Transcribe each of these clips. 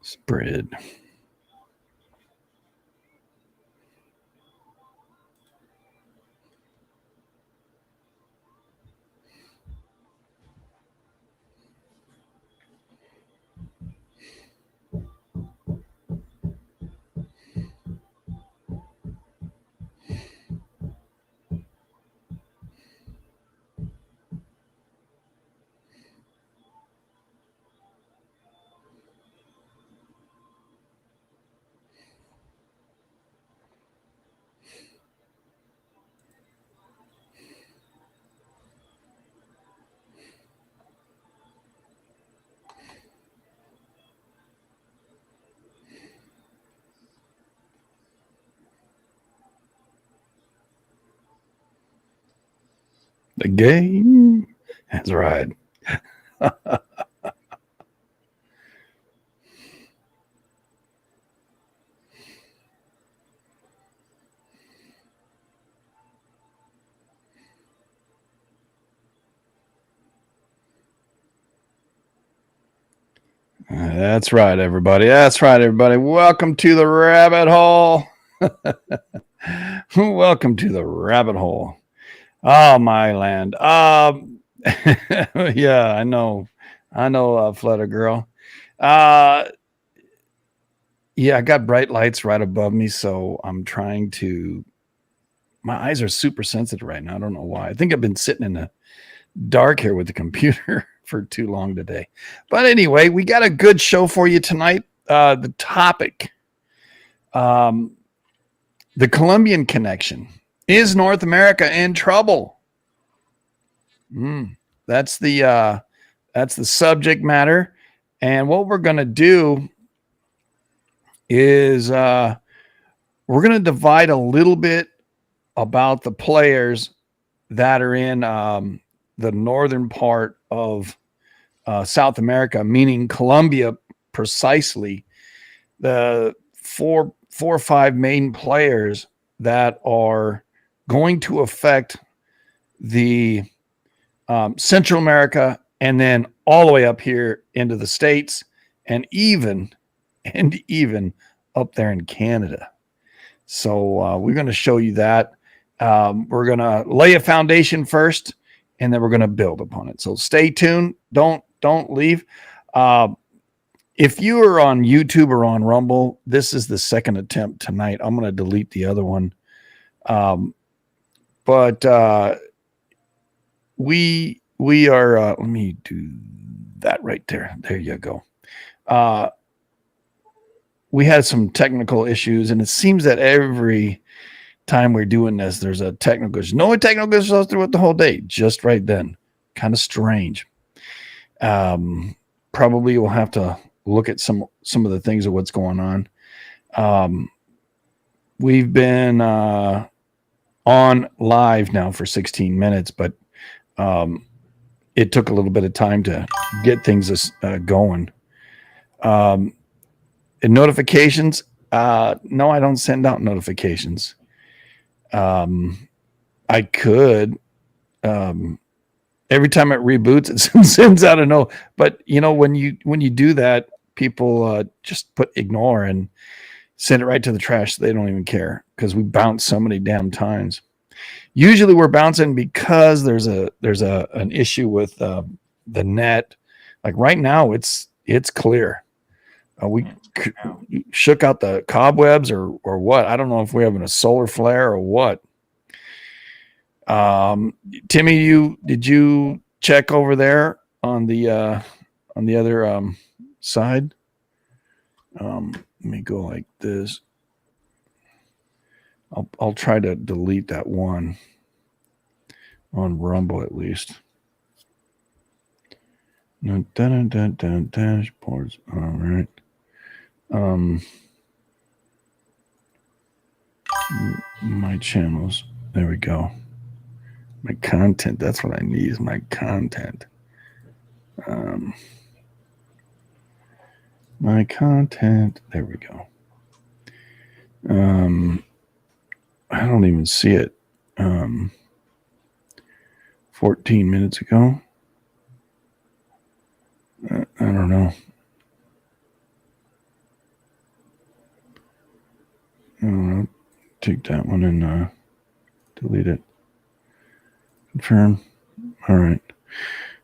Spread. The game. That's right. That's right, everybody. That's right, everybody. Welcome to the rabbit hole. Welcome to the rabbit hole. Oh, my land. Yeah, I know. Flutter Girl. Yeah, I got bright lights right above me, so I'm trying to. My eyes are super sensitive right now. I don't know why. I think I've been sitting in the dark here with the computer for too long today. But anyway, we got a good show for you tonight. The topic, the Colombian Connection. Is North America in trouble? That's the subject matter. And what we're going to do is we're going to divide a little bit about the players that are in the northern part of South America, meaning Colombia precisely. The four or five main players that are going to affect the Central America and then all the way up here into the States and even up there in Canada. So we're going to show you that. We're going to lay a foundation first, and then we're going to build upon it. So stay tuned. Don't leave. If you are on YouTube or on Rumble, this is the second attempt tonight. I'm going to delete the other one. But we are, let me do that right there. There you go. We had some technical issues, and it seems that every time we're doing this, there's a technical issue. No technical issues throughout the whole day, just right then. Kind of strange. Probably we'll have to look at some of the things of what's going on. We've been on live now for 16 minutes, but it took a little bit of time to get things going. And notifications, no, I don't send out notifications. I could. Every time it reboots, it sends out a no. But when you do that, people just put ignore and send it right to the trash. They don't even care because we bounce so many damn times. Usually we're bouncing because there's an issue with the net. Like right now, it's clear. We shook out the cobwebs or what? I don't know if we're having a solar flare or what. Timmy, did you check over there on the other side? Let me go like this. I'll try to delete that one on Rumble at least. Dashboards. All right. My channels. There we go. My content. That's what I need is my content. My content. There we go. I don't even see it. 14 minutes ago. I don't know. Take that one and delete it. Confirm. All right.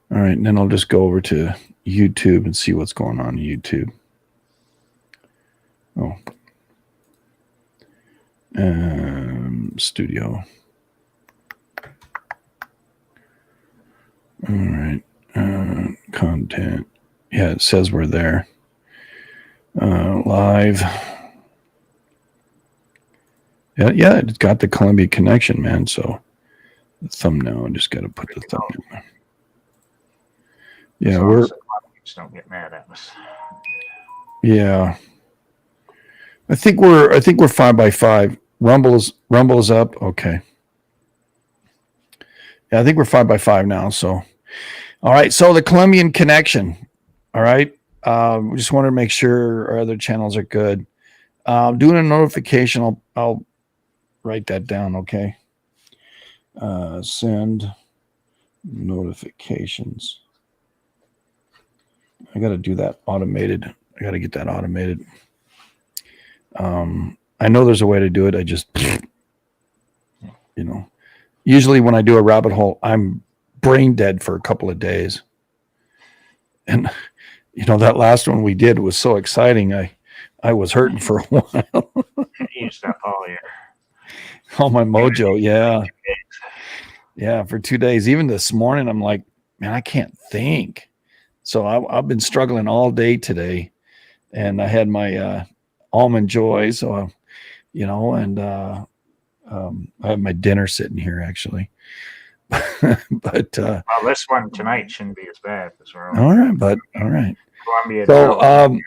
And then I'll just go over to YouTube and see what's going on YouTube. Oh. Studio. All right. Content. Yeah, it says we're there. Live. Yeah, it's got the Colombian Connection, man. So the thumbnail, I just got to put the thumbnail. Yeah, we're. Don't get mad at us. Yeah, I think we're 5x5. Rumble's up. Okay. Yeah, I think we're 5x5 now. So, all right. So the Colombian Connection. All right. We just wanted to make sure our other channels are good. Doing a notification. I'll write that down. Okay. Send notifications. I got to do that automated. I got to get that automated. I know there's a way to do it. I just, usually when I do a rabbit hole, I'm brain dead for a couple of days. And, that last one we did was so exciting. I was hurting for a while. Used up all my mojo. Yeah. Yeah. For 2 days. Even this morning, I'm like, man, I can't think. So I've been struggling all day today, and I had my almond joy. So, and I have my dinner sitting here actually. But this one tonight shouldn't be as bad as we're all right. But all right. Columbia. So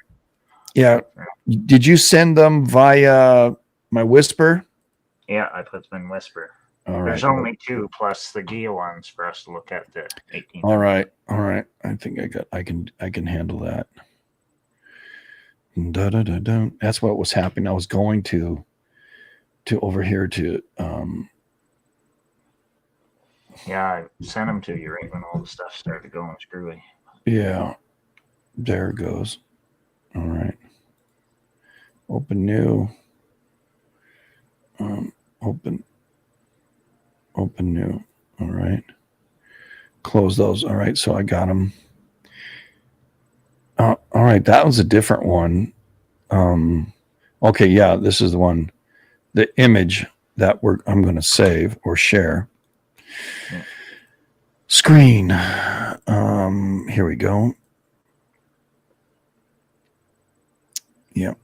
yeah. Did you send them via my Whisper? Yeah, I put them in Whisper. All right. There's only 2 plus the Gia ones for us to look at the 18. All right. I think I can handle that. That's what was happening. I was going to over here to yeah, I sent them to you right when all the stuff started going screwy. Yeah. There it goes. All right. Open new. Open. Open new. All right. Close those. All right. So I got them. All right. That was a different one. Okay. Yeah. This is the one, the image that I'm going to save or share. Yeah. Screen. Here we go. Yep.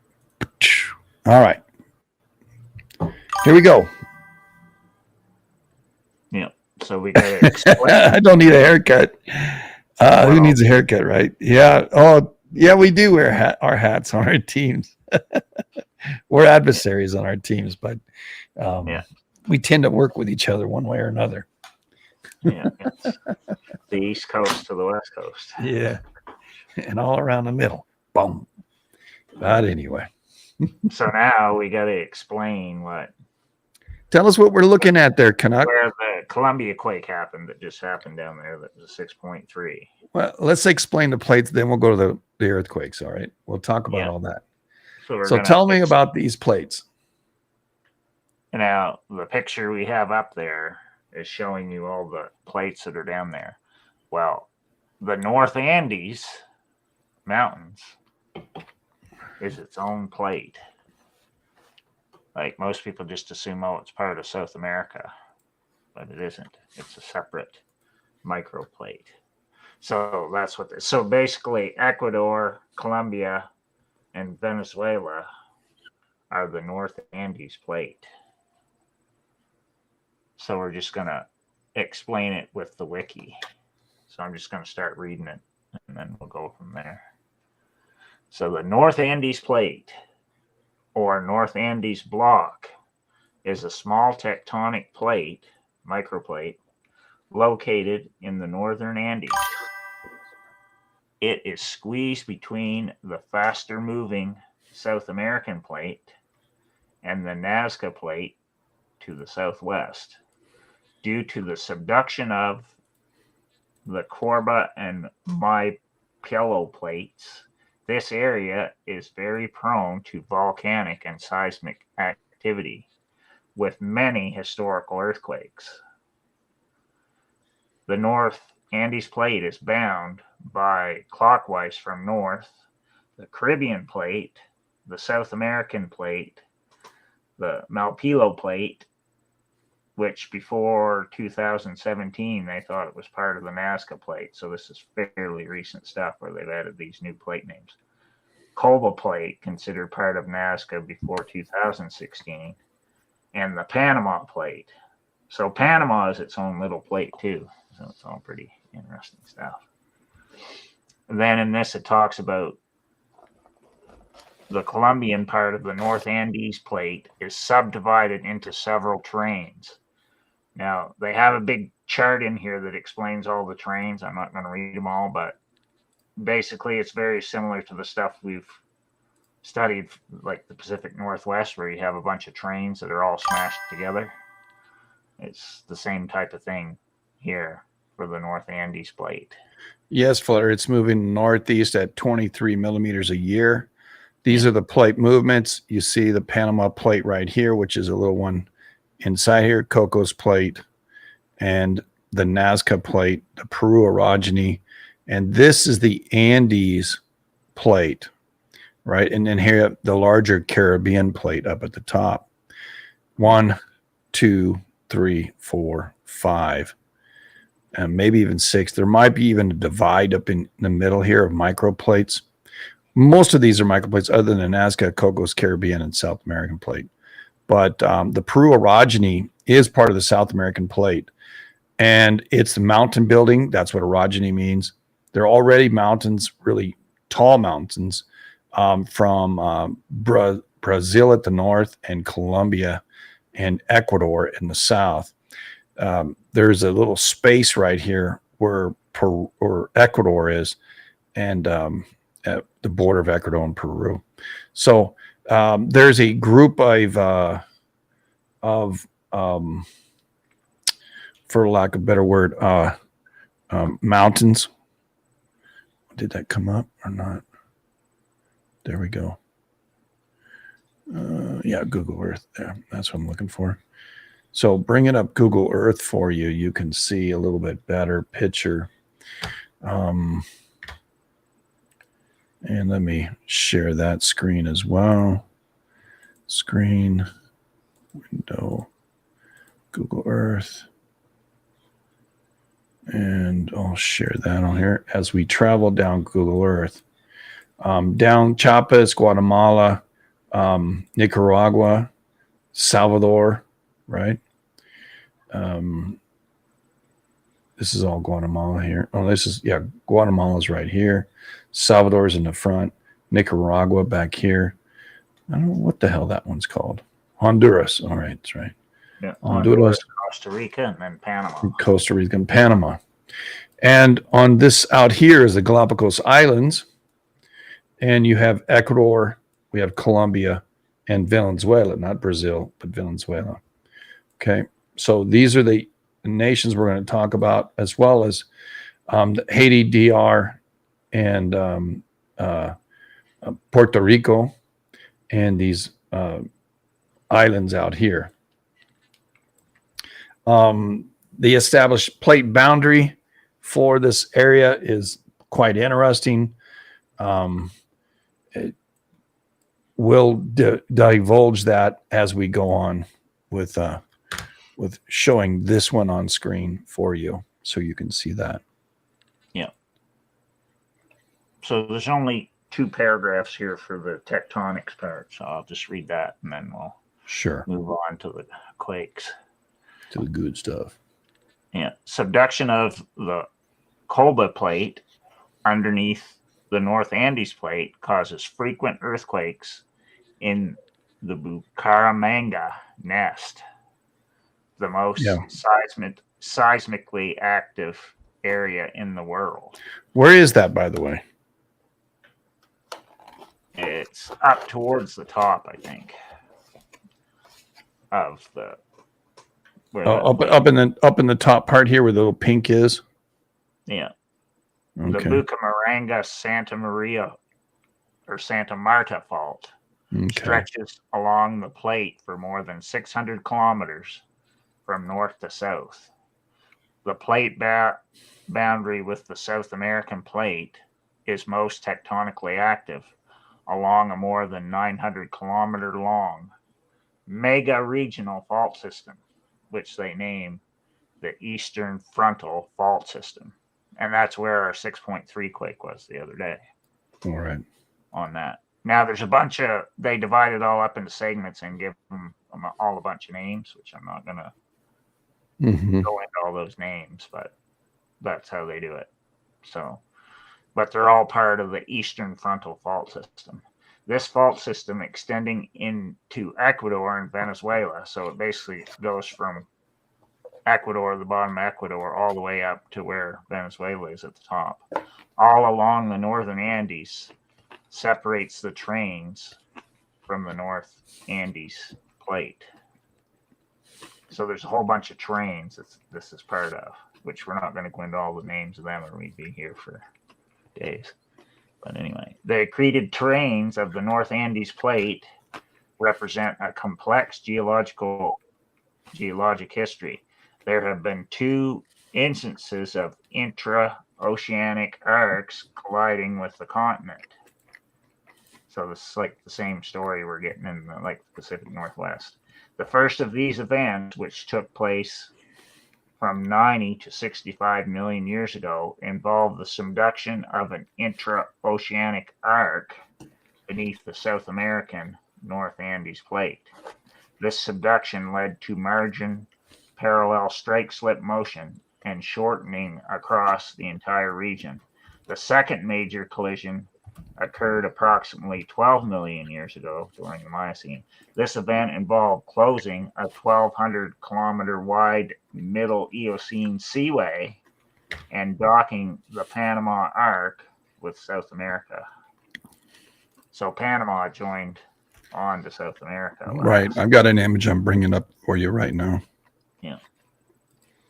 All right. Here we go. Yeah. So we got to explain. I don't need a haircut. Who needs a haircut, right? Yeah. Oh, yeah, we do wear our hats on our teams. We're adversaries on our teams, but we tend to work with each other one way or another. Yeah. The East Coast to the West Coast. Yeah. And all around the middle. Boom. But anyway. So now we got to explain what. Tell us what we're looking at there, Canuck. Where the Columbia quake happened that just happened down there, that was a 6.3. Well, let's explain the plates, then we'll go to the earthquakes, all right? We'll talk about all that. So tell me about these plates. Now, the picture we have up there is showing you all the plates that are down there. Well, the North Andes Mountains is its own plate. Like most people just assume, oh, it's part of South America, but it isn't. It's a separate microplate. So that's what. So basically, Ecuador, Colombia, and Venezuela are the North Andes plate. So we're just gonna explain it with the wiki. So I'm just gonna start reading it, and then we'll go from there. So the North Andes plate, or North Andes block, is a small tectonic plate, microplate, located in the northern Andes. It is squeezed between the faster moving South American plate and the Nazca plate to the southwest. Due to the subduction of the Corba and Maipelo plates, this area is very prone to volcanic and seismic activity, with many historical earthquakes. The North Andes plate is bound by clockwise from north, the Caribbean plate, the South American plate, the Malpelo plate, which before 2017 they thought it was part of the Nazca plate. So this is fairly recent stuff where they've added these new plate names. Colba plate, considered part of Nazca before 2016, and the Panama plate. So Panama is its own little plate too. So it's all pretty interesting stuff. And then in this, it talks about the Colombian part of the North Andes plate is subdivided into several terrains. Now, they have a big chart in here that explains all the terrains. I'm not going to read them all, but basically it's very similar to the stuff we've studied, like the Pacific Northwest, where you have a bunch of terrains that are all smashed together. It's the same type of thing here for the North Andes plate. Yes, Flutter, it's moving northeast at 23 millimeters a year. These are the plate movements. You see the Panama plate right here, which is a little one inside here, Cocos plate, and the Nazca plate, the Peru orogeny, and this is the Andes plate, right? And then here, the larger Caribbean plate up at the top. 1, 2, 3, 4, 5, and maybe even 6. There might be even a divide up in the middle here of microplates. Most of these are microplates other than Nazca, Cocos, Caribbean, and South American plate. But the Peru orogeny is part of the South American plate. And it's the mountain building. That's what orogeny means. They're already mountains, really tall mountains, from Brazil at the north and Colombia and Ecuador in the south. There's a little space right here where Ecuador is, and at the border of Ecuador and Peru. So there's a group of for lack of a better word, mountains. Did that come up or not? There we go. Yeah, Google Earth there. That's what I'm looking for. So bringing up Google Earth for you, you can see a little bit better picture. And let me share that screen as well. Screen, window, Google Earth. And I'll share that on here as we travel down Google Earth. Down Chiapas, Guatemala, Nicaragua, Salvador, right? This is all Guatemala here. Oh, this is, yeah, Guatemala's right here. Salvador's in the front. Nicaragua back here. I don't know what the hell that one's called. Honduras. All right, that's right. Yeah, Honduras, Costa Rica, and then Panama. Costa Rica, and Panama. And on this out here is the Galapagos Islands. And you have Ecuador, we have Colombia, and Venezuela, not Brazil, but Venezuela. Okay, so these are the nations we're going to talk about, as well as Haiti, DR, and Puerto Rico, and these islands out here. The established plate boundary for this area is quite interesting. We'll divulge that as we go on with showing this one on screen for you, so you can see that. Yeah. So there's only 2 paragraphs here for the tectonics part, so I'll just read that and then we'll move on to the quakes. To the good stuff. Yeah. Subduction of the Colba plate underneath the North Andes plate causes frequent earthquakes in the Bucaramanga nest, the most seismically active area in the world. Where is that, by the way? It's up towards the top, I think, of the. Up in the top part here where the little pink is. Yeah. Okay. The Bucaramanga Santa Maria or Santa Marta fault stretches along the plate for more than 600 kilometers from north to south. The plate boundary with the South American plate is most tectonically active along a more than 900 kilometer long mega regional fault system, which they name the Eastern Frontal Fault System. And that's where our 6.3 quake was the other day. All right. On that. Now, there's a bunch of, they divide it all up into segments and give them all a bunch of names, which I'm not going to go into all those names, but that's how they do it. So, but they're all part of the Eastern Frontal Fault System. This fault system extending into Ecuador and Venezuela. So it basically goes from Ecuador, the bottom of Ecuador, all the way up to where Venezuela is at the top. All along the northern Andes, separates the trains from the North Andes plate. So there's a whole bunch of trains that this is part of, which we're not going to go into all the names of them or we'd be here for days. But anyway, the accreted terrains of the North Andes plate represent a complex geologic history. There have been 2 instances of intra-oceanic arcs colliding with the continent. So this is like the same story we're getting in the Pacific Northwest. The first of these events, which took place from 90 to 65 million years ago, involved the subduction of an intra-oceanic arc beneath the South American North Andes plate. This subduction led to margin parallel strike-slip motion and shortening across the entire region. The second major collision occurred approximately 12 million years ago during the Miocene. This event involved closing a 1,200 kilometer wide Middle Eocene seaway and docking the Panama Arc with South America. So Panama joined on to South America. Right. I've got an image I'm bringing up for you right now. Yeah.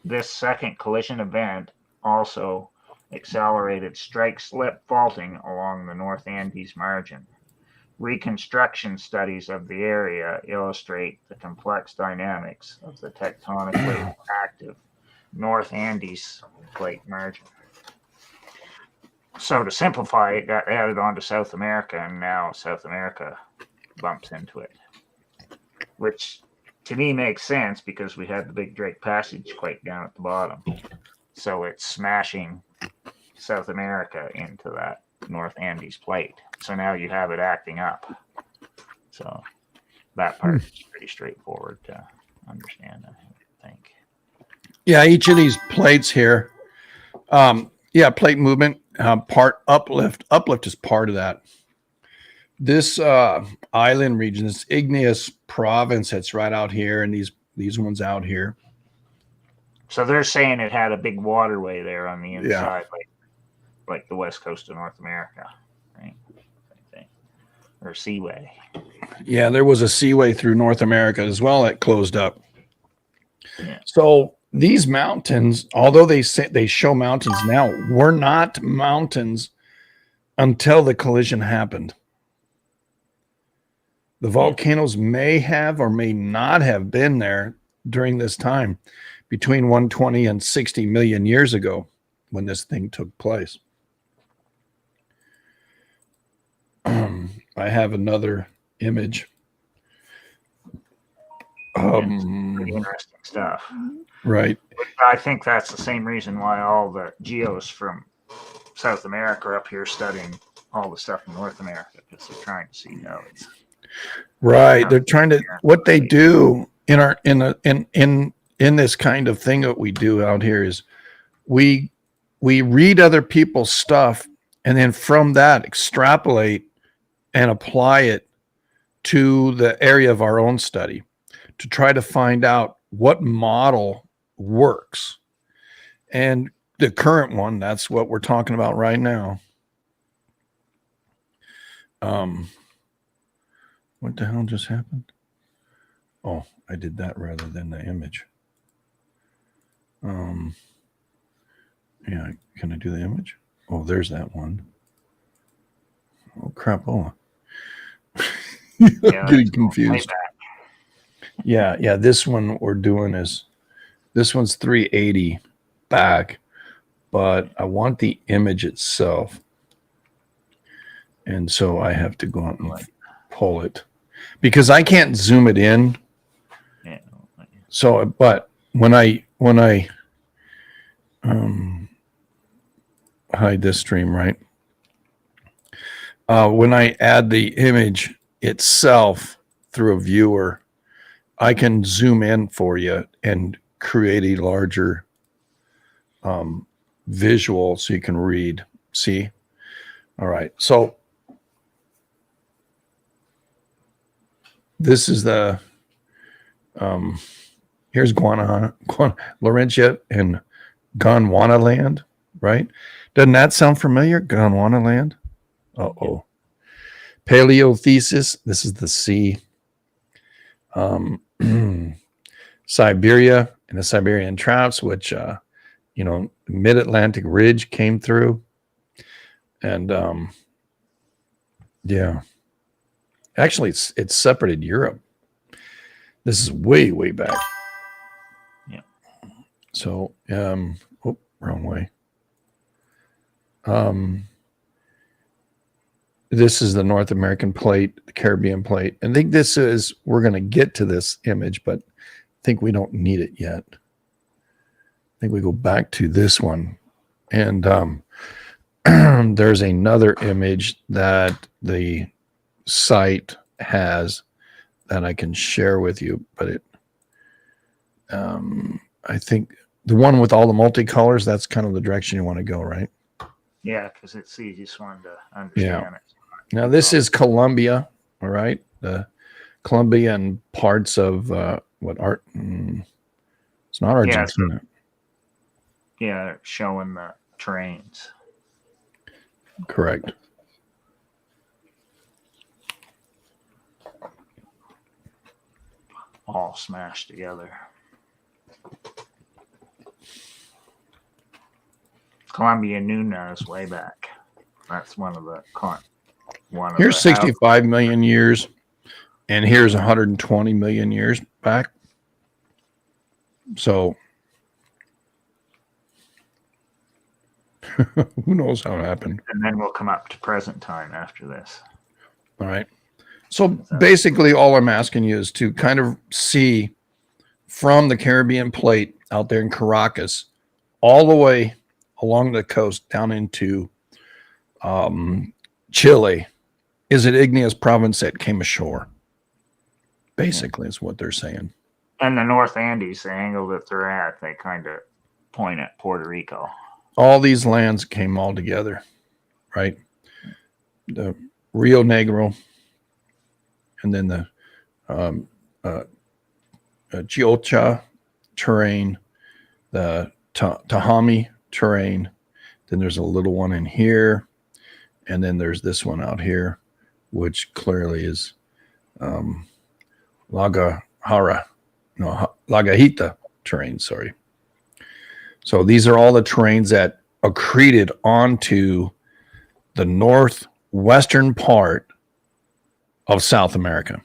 This second collision event also accelerated strike-slip faulting along the North Andes margin. reconstruction studies of the area illustrate the complex dynamics of the tectonically active North Andes plate margin. So to simplify, it got added onto South America, and now South America bumps into it, which to me makes sense because we had the big Drake Passage quake down at the bottom. So it's smashing South America into that North Andes plate. So now you have it acting up. So that part is pretty straightforward to understand, I think. Yeah, each of these plates here, plate movement, part uplift. Uplift is part of that. This island region, this igneous province that's right out here, and these ones out here. So they're saying it had a big waterway there on the inside, like the west coast of North America, right? Same thing. Or seaway. Yeah, there was a seaway through North America as well that closed up. Yeah. So these mountains, although they show mountains now, were not mountains until the collision happened. The volcanoes may have or may not have been there during this time, between 120 and 60 million years ago, when this thing took place. I have another image. Pretty interesting stuff. Right. I think that's the same reason why all the geos from South America are up here studying all the stuff in North America, because they're trying to see how it's right. They're trying to, what they do in this kind of thing that we do out here is we read other people's stuff, and then from that extrapolate and apply it to the area of our own study to try to find out what model works. And the current one, that's what we're talking about right now. What the hell just happened? Oh, I did that rather than the image. Yeah, can I do the image? Oh, there's that one. Oh, crap. Oh, getting confused. Yeah. This one we're doing is, this one's 380 back, but I want the image itself. And so I have to go out and pull it because I can't zoom it in. Yeah. So, but when I hide this stream, right? When I add the image itself through a viewer, I can zoom in for you and create a larger visual so you can read. See? All right. So this is the here's Laurentia and Gondwana land, right? Doesn't that sound familiar? Gondwana land? Uh-oh. Paleothesis, this is the sea. Siberia and the Siberian Traps, which mid-Atlantic ridge came through. And actually it's separated Europe. This is way back. Yeah. So wrong way. This is the North American plate, the Caribbean plate. I think we're going to get to this image, but I think we don't need it yet. I think we go back to this one. And there's another image that the site has that I can share with you, but I think the one with all the multicolors, that's kind of the direction you want to go, right? Yeah, because it's the easiest one to understand it. Now this is Colombia, all right? The Colombian parts of it's not Argentina. Yeah, showing the terrains. Correct. All smashed together. Colombian Nuna is way back. That's one of the one of Here's the 65 million years, and here's 120 million years back. So who knows how it happened? and then we'll come up to present time after this. All right. So basically, all I'm asking you is to kind of see from the Caribbean plate out there in Caracas all the way along the coast down into Chile. Is it igneous province that came ashore? Basically, is what they're saying. And the North Andes, the angle that they're at, they kind of point at Puerto Rico. All these lands came all together, right? The Rio Negro, and then the Chiocha terrain, the Tahami terrain. Then there's a little one in here, and then there's this one out here, which clearly is Lagahita terrain. Sorry. So these are all the terrains that accreted onto the northwestern part of South America.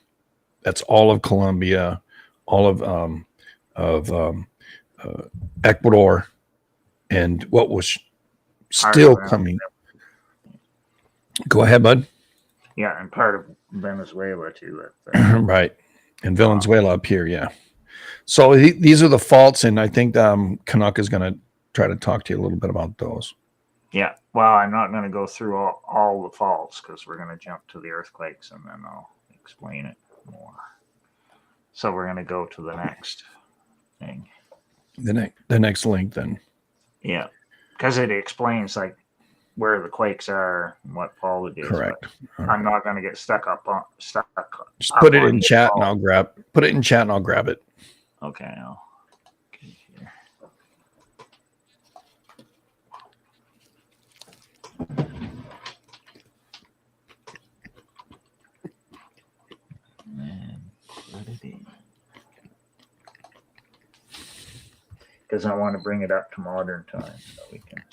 That's all of Colombia, all of Ecuador, and what was still coming. Go ahead, bud. Yeah, and part of Venezuela too. Right, and Venezuela up here, yeah. So these are the faults, and I think Canuck is going to try to talk to you a little bit about those. Yeah, well, I'm not going to go through all the faults because we're going to jump to the earthquakes and then I'll explain it more. So we're going to go to the next thing. The next link, then. Yeah, because it explains like where the quakes are and what fault it is. Correct. I'm not going to get stuck. Just put it in chat and I'll grab. Put it in chat and I'll grab it. Okay. I'll get here. And put it in. Because I want to bring it up to modern times so we can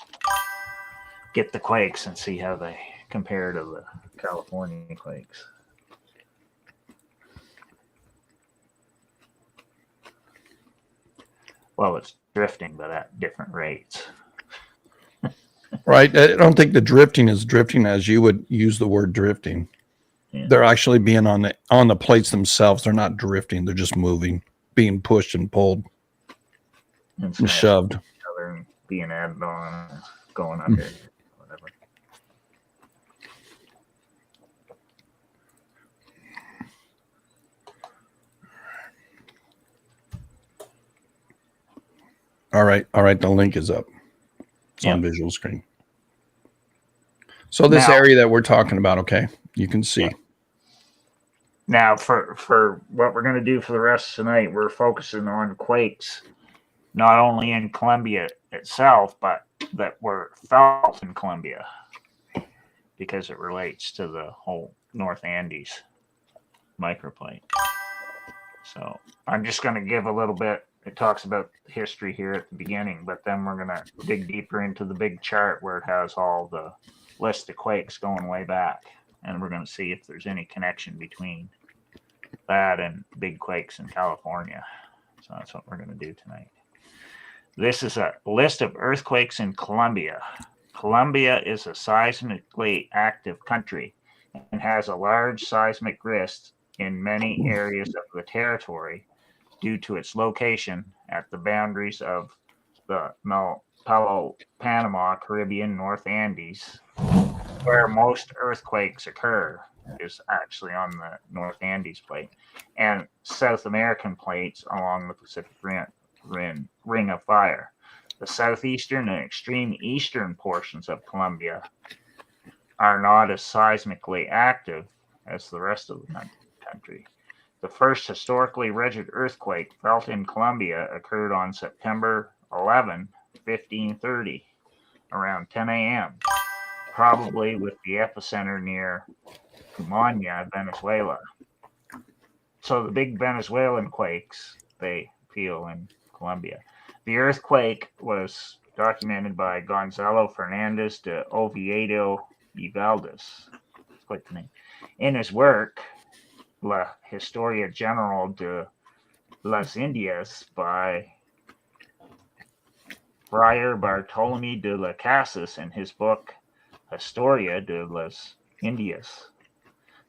get the quakes and see how they compare to the California quakes. Well, it's drifting, but at different rates. Right. I don't think the drifting is drifting as you would use the word drifting. Yeah. They're actually being on the plates themselves. They're not drifting. They're just moving, being pushed and pulled and shoved. And being added on, going under, whatever. All right. The link is up. It's on visual screen. So this area that we're talking about, okay, you can see. Now, for what we're going to do for the rest of tonight, we're focusing on quakes, not only in Colombia itself, but that were felt in Colombia, because it relates to the whole North Andes microplate. So I'm just going to give a little bit. It talks about history here at the beginning, but then we're going to dig deeper into the big chart where it has all the list of quakes going way back. And we're going to see if there's any connection between that and big quakes in California. So that's what we're going to do tonight. This is a list of earthquakes in Colombia. Colombia is a seismically active country and has a large seismic risk in many areas of the territory due to its location at the boundaries of the Panama Caribbean North Andes, where most earthquakes occur is actually on the North Andes plate, and South American plates along the Pacific Ring of Fire. The southeastern and extreme eastern portions of Colombia are not as seismically active as the rest of the country. The first historically rigid earthquake felt in Colombia occurred on September 11, 1530, around 10 a.m., probably with the epicenter near Cumaná, Venezuela. So the big Venezuelan quakes, they feel in Colombia. The earthquake was documented by Gonzalo Fernandez de Oviedo y Valdez. quite the name. In his work, La Historia General de las Indias by Friar Bartolome de las Casas in his book Historia de las Indias.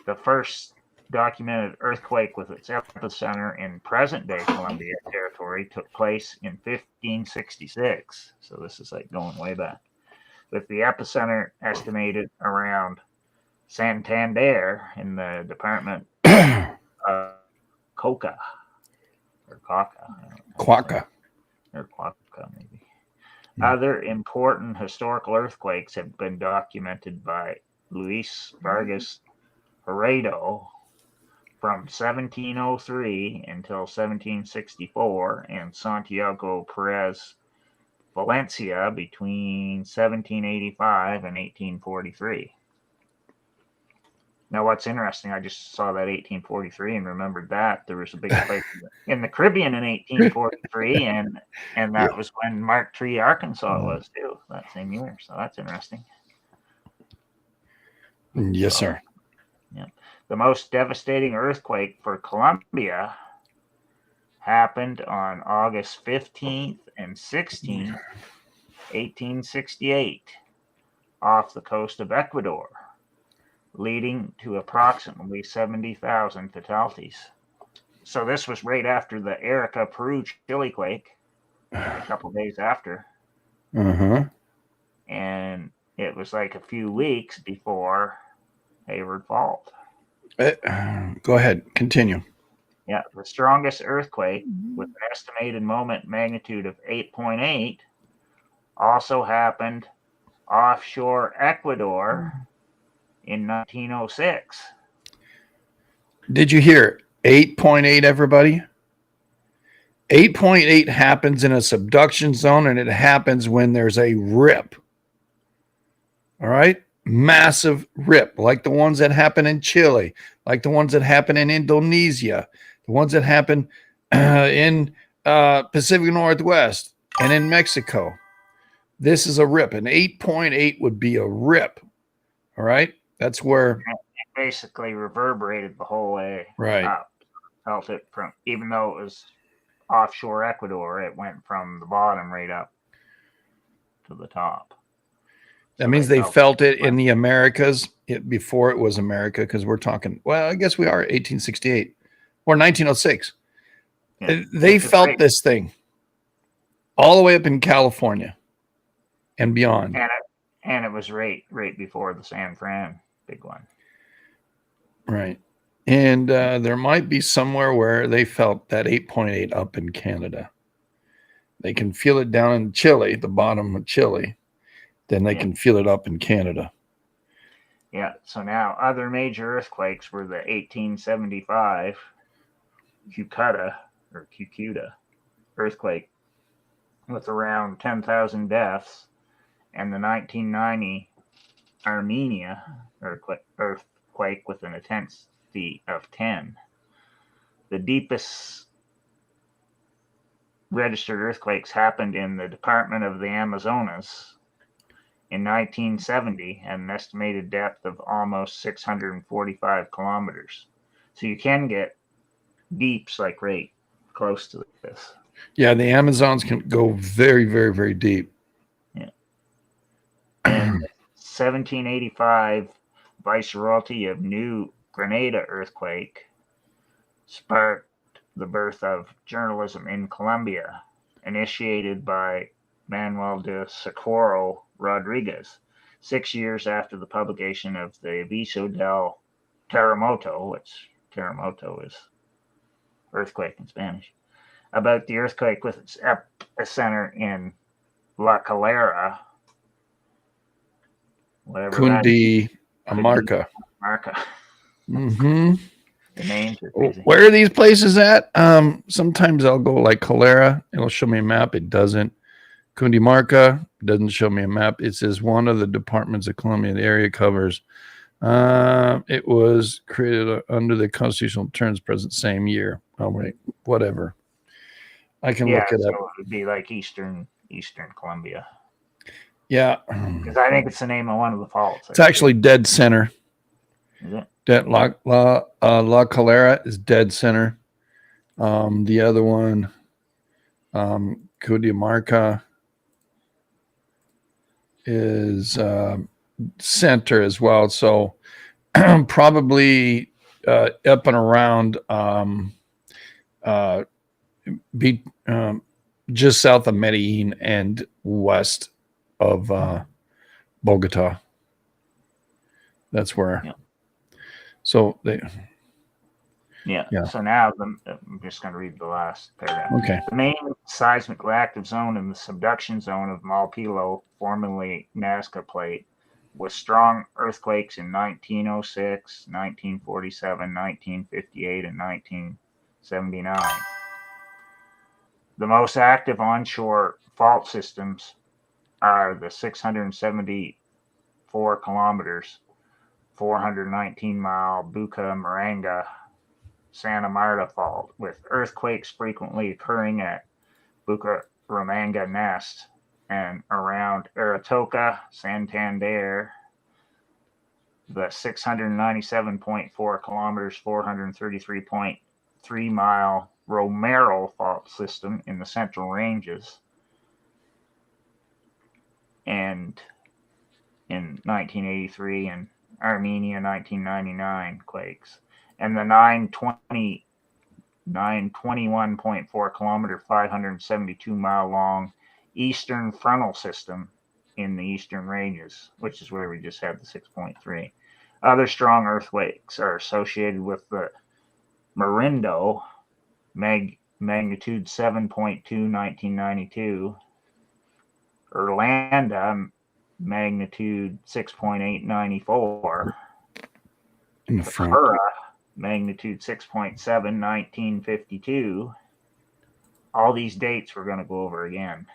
The first documented earthquake with its epicenter in present-day Colombia territory took place in 1566. So this is like going way back. With the epicenter estimated around Santander in the department of Coca or Caca. Quacca. Or Quacca, maybe. Other important historical earthquakes have been documented by Luis Vargas Heredo from 1703 until 1764 and Santiago Perez Valencia between 1785 and 1843. Now, what's interesting, I just saw that 1843 and remembered that there was a big quake in the Caribbean in 1843, and that was when Mark Tree, Arkansas was too, that same year. So that's interesting. Yes, sir. Yeah. The most devastating earthquake for Colombia happened on August 15th and 16th, 1868, off the coast of Ecuador, leading to approximately 70,000 fatalities. So this was right after the Arica, Peru chili quake, like a couple days after. And it was like a few weeks before Hayward Fault. Go ahead. Continue. Yeah, the strongest earthquake with an estimated moment magnitude of 8.8 also happened offshore Ecuador in 1906. Did you hear 8.8, everybody? 8.8 happens in a subduction zone, and it happens when there's a rip. All right? Massive rip, like the ones that happen in Chile, like the ones that happen in Indonesia, the ones that happen in Pacific Northwest and in Mexico. This is a rip. An 8.8 would be a rip. All right? That's where it basically reverberated the whole way up. Felt it from, even though it was offshore Ecuador, it went from the bottom right up to the top. That means they felt it in the Americas before it was America, because we're talking, well, I guess we are 1868 or 1906. Yeah, they felt this thing all the way up in California and beyond. And it was right before the San Fran big one. Right. And there might be somewhere where they felt that 8.8 up in Canada. They can feel it down in Chile, the bottom of Chile. Then they can feel it up in Canada. Yeah. So now other major earthquakes were the 1875 Cucuta earthquake with around 10,000 deaths, and the 1990 Armenia earthquake with an intensity of 10. The deepest registered earthquakes happened in the Department of the Amazonas in 1970 at an estimated depth of almost 645 kilometers. So you can get deeps like right close to this. Yeah, the Amazons can go very, very, very deep. Yeah. And 1785 Viceroyalty of New Granada earthquake sparked the birth of journalism in Colombia, initiated by Manuel de Socorro Rodriguez, 6 years after the publication of the Aviso del Terremoto, which terremoto is earthquake in Spanish, about the earthquake with its epicenter in La Calera, whatever Cundinamarca. Mm-hmm. The names are crazy. Where are these places at? Sometimes I'll go like Calera. It'll show me a map. It doesn't. Cundinamarca doesn't show me a map. It says one of the departments of Colombia. The area covers. It was created under the constitutional terms present same year. Oh, wait. Whatever. I can look it up. So it would be like Eastern Colombia. Yeah. Because I think it's the name of one of the faults. It's actually dead center. Is it? Dead La Calera is dead center. The other one, Cundinamarca, is center as well. So probably up and around be just south of Medellin and west of Bogota. That's where. Yeah. So they. Yeah. Yeah. So now I'm just going to read the last paragraph. Okay. The main seismically active zone in the subduction zone of Malpelo, formerly Nazca Plate, was strong earthquakes in 1906, 1947, 1958, and 1979. The most active onshore fault systems are the 674 kilometers, 419-mile Bucaramanga Santa Marta Fault, with earthquakes frequently occurring at Bucaramanga Nest and around Aratoca, Santander. The 697.4 kilometers, 433.3 mile Romero Fault System in the Central Ranges, and in 1983 and Armenia 1999 quakes, and the 921.4 kilometer, 572 mile long Eastern Frontal System in the Eastern Ranges, which is where we just had the 6.3. Other strong earthquakes are associated with the Marindo, magnitude 7.2, 1992, Irlanda, magnitude 6.8, 94, In the front. Kura, magnitude 6.7, 1952. All these dates we're going to go over again.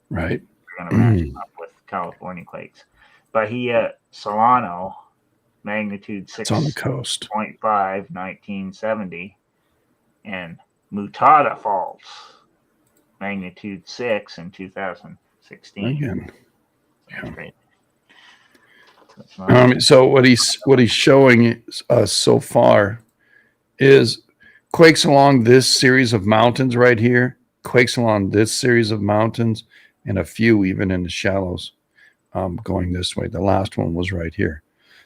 Right. We're going to match them up with California quakes. Bahia Solano, magnitude 6.5, It's on the coast. 1970. And Mutada Faults, magnitude 6 in 2016. Again. That's great. So what he's showing us so far is quakes along this series of mountains right here, quakes along this series of mountains, and a few even in the shallows going this way. The last one was right here.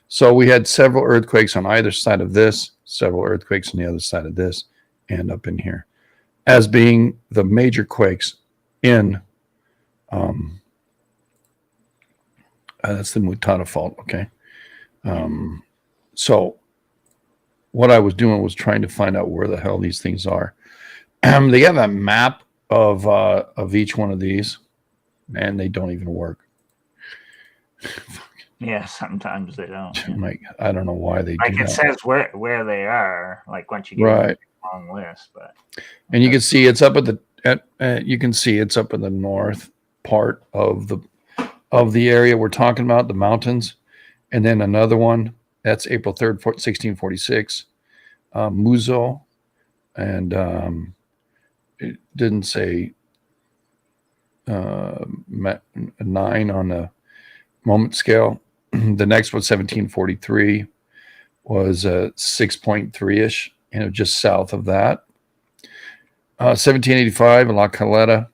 So we had several earthquakes on either side of this, several earthquakes on the other side of this, and up in here, as being the major quakes in that's the Mutada Fault. Okay. So what I was doing was trying to find out where the hell these things are. They have a map of each one of these, and they don't even work. Yeah, sometimes they don't. Yeah. Like, I don't know why they like do it that. says where they are, like once you get Right. a long list, but And you can see it's up you can see it's up in the north part of the area we're talking about, the mountains. And then another one, that's April 3rd, 1646, Muzo. And it didn't say 9 on the moment scale. The next one, 1743, was 6.3-ish, and it was just south of that. 1785 in La Caleta,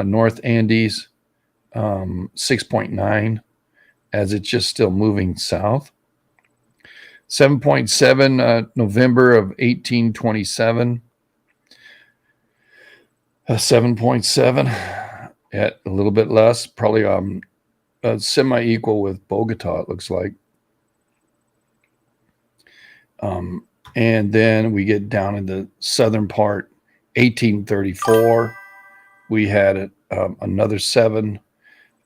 North Andes, 6.9, as it's just still moving south. 7.7, November of 1827. 7.7, at a little bit less, probably semi-equal with Bogota, it looks like. And then we get down in the southern part, 1834. We had another 7,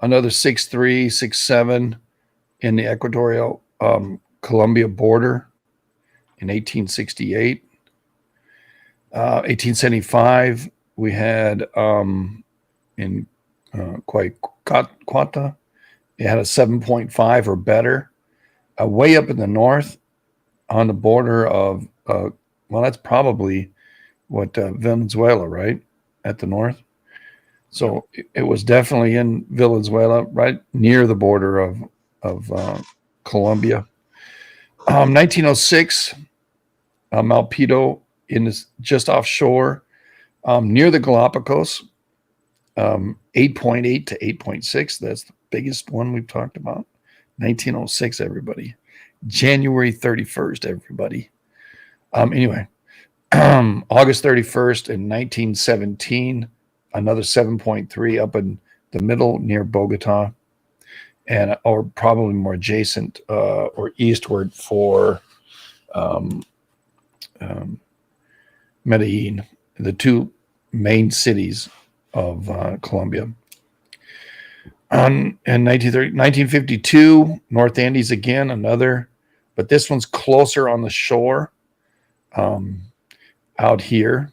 another 6.3, 6.7 in the equatorial Colombia border in 1868. 1875, we had in Quata, it had a 7.5 or better. Way up in the north on the border of, well, that's probably what Venezuela, right? At the north. So it was definitely in Venezuela, right near the border of Colombia. 1906, Malpito just offshore, near the Galapagos, 8.8 to 8.6. That's the biggest one we've talked about. 1906, everybody. January 31st, everybody. Anyway, August 31st in 1917, another 7.3 up in the middle near Bogota, and or probably more adjacent or eastward for Medellin, the two main cities of Colombia. In 1952, North Andes again, another, but this one's closer on the shore out here.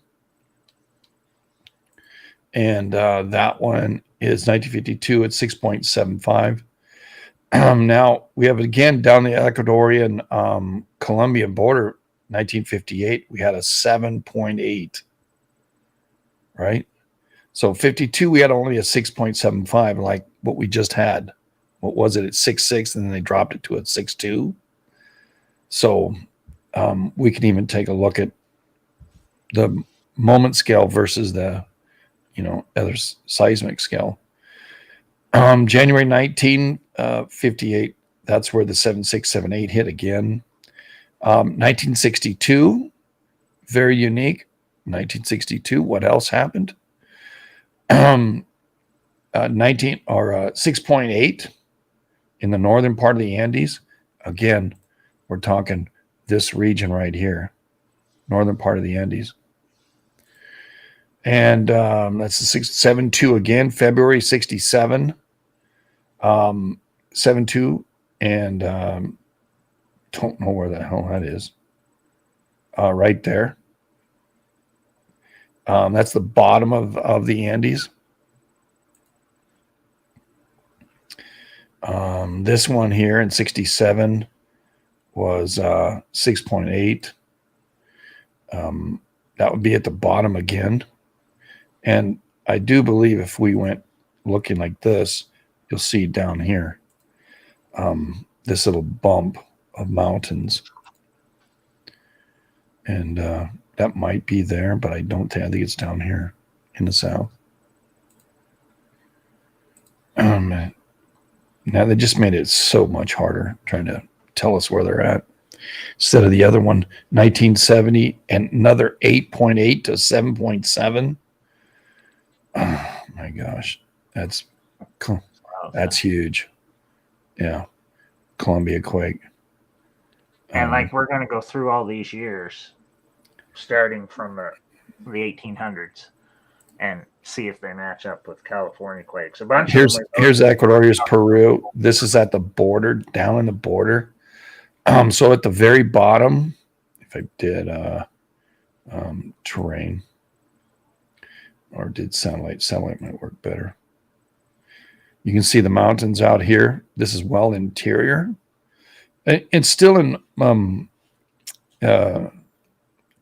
And that one is 1952 at 6.75. Now we have again down the Ecuadorian Colombian border, 1958, we had a 7.8, right? So 52, we had only a 6.75, like what we just had. What was it at 6.6, and then they dropped it to a 6.2. So we can even take a look at the moment scale versus the, other seismic scale. January 1958, that's where the 7.678 hit again. 1962, very unique. 1962, what else happened? 6.8 in the northern part of the Andes. Again, we're talking this region right here, northern part of the Andes. And that's the 7.2 again, February 67, 7.2, and don't know where the hell that is. Right there. That's the bottom of the Andes. This one here in 67 was 6.8. That would be at the bottom again. And I do believe if we went looking like this, you'll see down here this little bump of mountains. And that might be there, but I think it's down here in the south. Now they just made it so much harder trying to tell us where they're at. Instead of the other one, 1970 and another 8.8 to 7.7. Oh my gosh, that's huge. Yeah, Columbia quake. And we're going to go through all these years, starting from the 1800s, and see if they match up with California quakes. A bunch. Here's Ecuador. Here's Peru. This is at the border, down in the border. So at the very bottom, if I did terrain. Or did satellite might work better. You can see the mountains out here. This is well interior. It's still in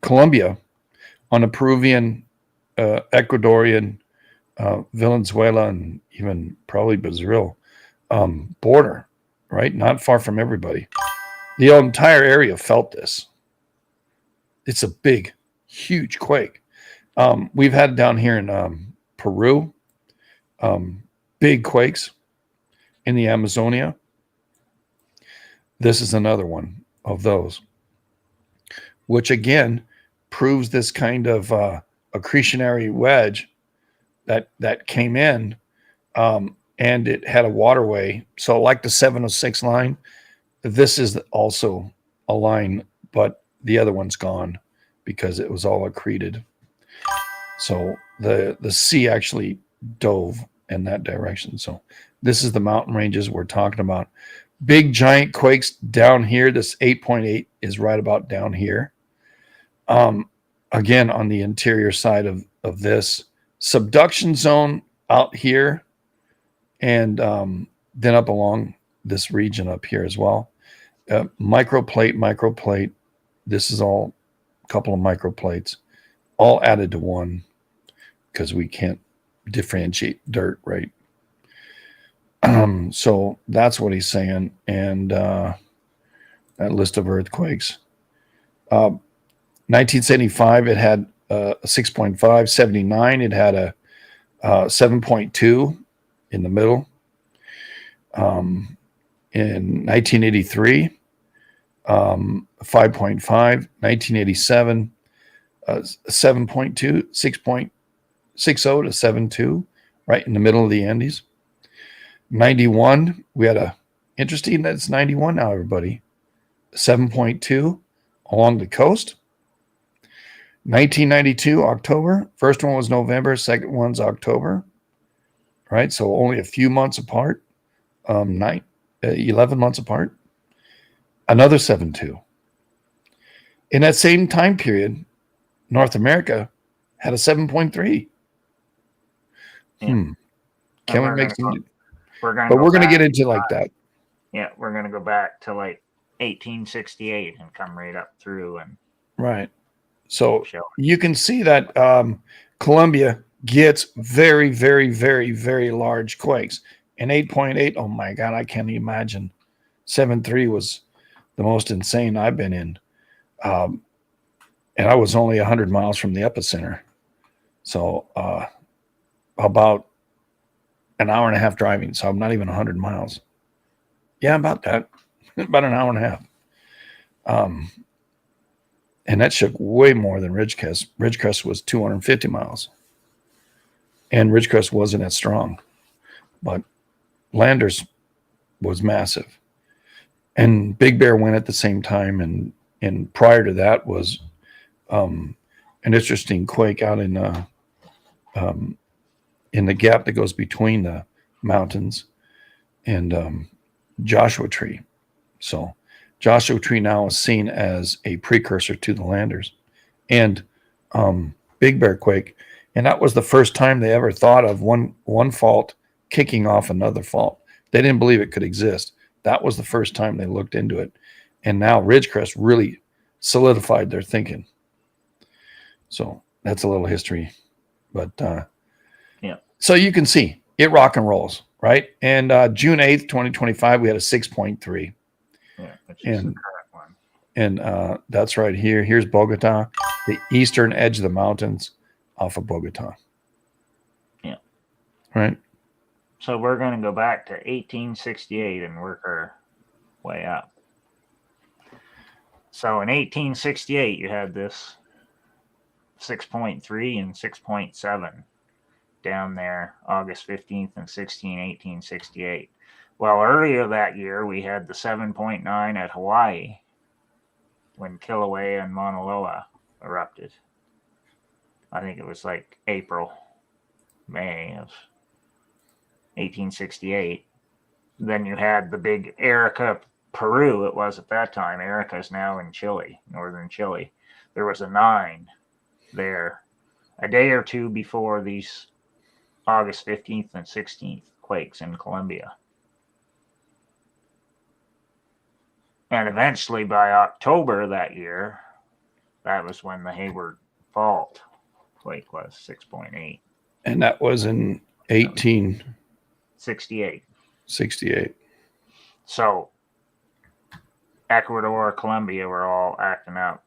Colombia, on the Peruvian, Ecuadorian, Venezuela, and even probably Brazil border, right? Not far from everybody. The entire area felt this. It's a big, huge quake. We've had down here in Peru, big quakes in the Amazonia. This is another one of those, which again proves this kind of accretionary wedge that came in, and it had a waterway. So like the 706 line, this is also a line, but the other one's gone because it was all accreted. So the sea actually dove in that direction. So this is the mountain ranges we're talking about. Big giant quakes down here. This 8.8 is right about down here. Again, on the interior side of this subduction zone out here, and then up along this region up here as well. Microplate. This is all a couple of microplates, all added to one, because we can't differentiate dirt, right? So that's what he's saying. And that list of earthquakes. 1975, it had a 6.5. 79, it had a 7.2 in the middle. In 1983, 5.5. 1987, 7.2, 6.60 to 7.2, right in the middle of the Andes. 91, we had a interesting that it's 91 now, everybody. 7.2 along the coast. 1992, October. First one was November, second one's October. Right? So only a few months apart. 11 months apart. Another 7.2. In that same time period, North America had a 7.3. Yeah. Can we make some? We're going to get into like that. Yeah, we're going to go back to like 1868 and come right up through and right. So you can see that Colombia gets very, very, very, very large quakes. And 8.8, oh my God, I can't imagine. 7.3 was the most insane I've been in. And I was only 100 miles from the epicenter. So about an hour and a half driving. So I'm not even 100 miles. Yeah, about that. About an hour and a half. And that shook way more than Ridgecrest. Ridgecrest was 250 miles. And Ridgecrest wasn't as strong. But Landers was massive. And Big Bear went at the same time. And prior to that was an interesting quake out in the gap that goes between the mountains and Joshua Tree. So Joshua Tree now is seen as a precursor to the Landers and Big Bear quake. And that was the first time they ever thought of one fault kicking off another fault. They didn't believe it could exist. That was the first time they looked into it. And now Ridgecrest really solidified their thinking. So that's a little history. But yeah. So you can see it rock and rolls, right? And June 8th, 2025, we had a 6.3. Yeah, which is the current one. And that's right here. Here's Bogota, the eastern edge of the mountains off of Bogota. Yeah. Right. So we're going to go back to 1868 and work our way up. So in 1868, you had this 6.3 and 6.7 down there, August 15th and 16, 1868. Well, earlier that year, we had the 7.9 at Hawaii when Kilauea and Mauna Loa erupted. I think it was like April, May of 1868. Then you had the big Arica, Peru, it was at that time. Arica is now in Chile, northern Chile. There was a 9 there a day or two before these August 15th and 16th quakes in Colombia. And eventually by October that year, that was when the Hayward Fault quake was 6.8. And that was in 1868. 68. So Ecuador, Colombia were all acting up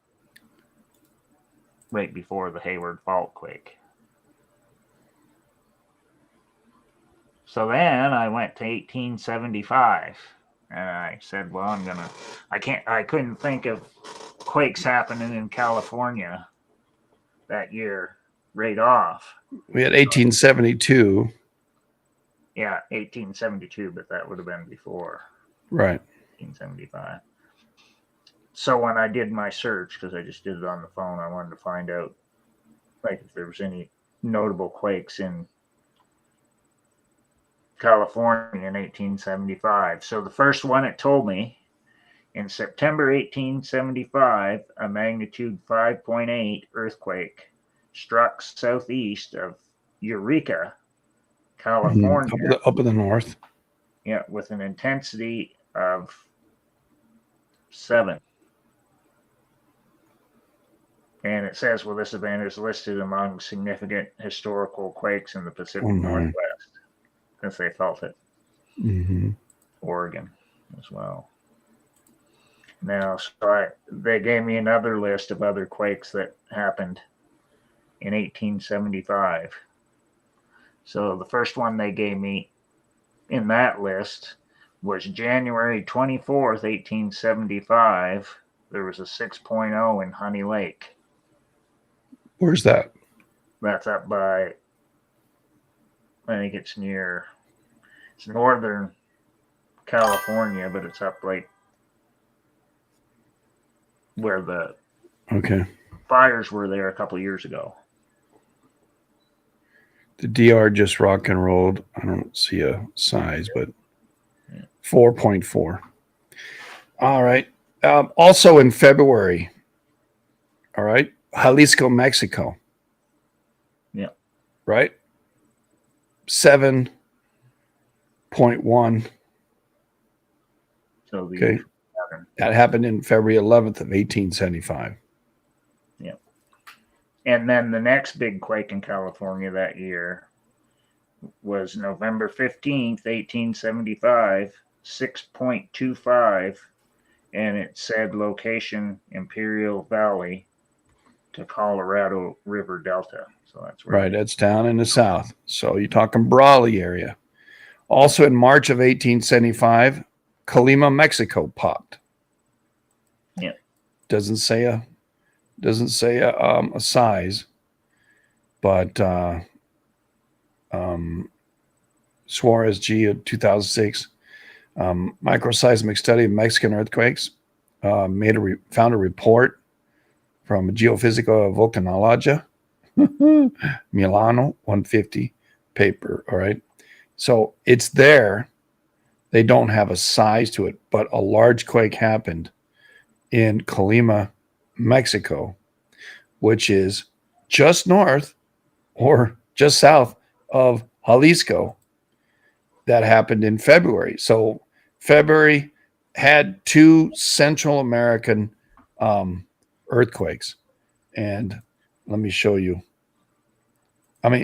right before the Hayward Fault quake. So then I went to 1875 and I said, well, I couldn't think of quakes happening in California that year right off. We had 1872. Yeah, 1872, but that would have been before. Right. 1875. So when I did my search, because I just did it on the phone, I wanted to find out like if there was any notable quakes in California in 1875. So the first one it told me in September 1875, a magnitude 5.8 earthquake struck southeast of Eureka, California. Up in the north. Yeah, with an intensity of 7. And it says, well, this event is listed among significant historical quakes in the Pacific Northwest, since they felt it. Mm-hmm. Oregon as well. No, so they gave me another list of other quakes that happened in 1875. So the first one they gave me in that list was January 24th, 1875. There was a 6.0 in Honey Lake. Where's that? That's up by, I think it's northern California, but it's up like where the fires were there a couple of years ago. The DR just rock and rolled. I don't see a size, but 4.4. All right. Also in February, all right, Jalisco, Mexico. Yeah. Right? 7.1. So okay. That happened in February 11th of 1875. Yeah. And then the next big quake in California that year was November 15th, 1875, 6.25. And it said location Imperial Valley to Colorado River Delta. So that's right. That's down in the south. So you're talking Brawley area. Also in March of 1875, Colima, Mexico popped. Yeah. Doesn't say a size, but Suarez G of 2006 microseismic study of Mexican earthquakes found a report from Geophysica Volcanologia Milano 150 paper. All right, so it's there. They don't have a size to it, but a large quake happened in Colima, Mexico, which is just north or just south of Jalisco. That happened in February. So February had two Central American earthquakes. And let me show you.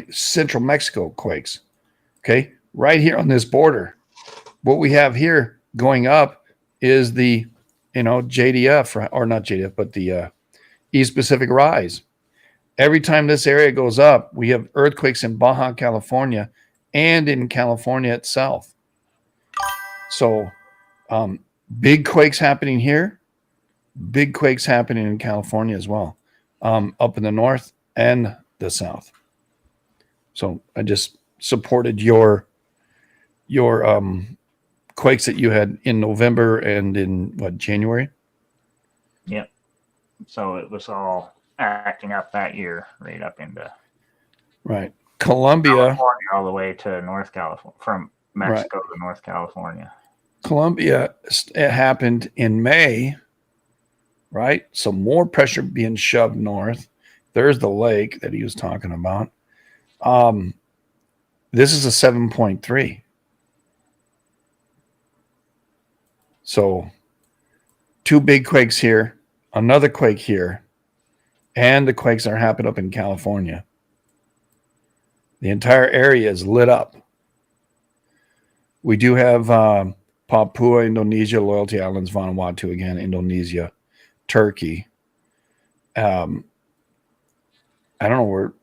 Central Mexico quakes. Okay. Right here on this border. What we have here going up is the, JDF, or not JDF, but the East Pacific Rise. Every time this area goes up, we have earthquakes in Baja California and in California itself. So big quakes happening here, big quakes happening in California as well, up in the north and the south. So I just supported your quakes that you had in November and in January? Yep. So it was all acting up that year, right up into Colombia, all the way to North California, from Mexico to North California. Colombia, it happened in May, right? So more pressure being shoved north. There's the lake that he was talking about. This is a 7.3. So 2 big quakes here, another quake here, and the quakes are happening up in California. The entire area is lit up. We do have Papua, Indonesia, Loyalty Islands, Vanuatu again, Indonesia, Turkey. I don't know where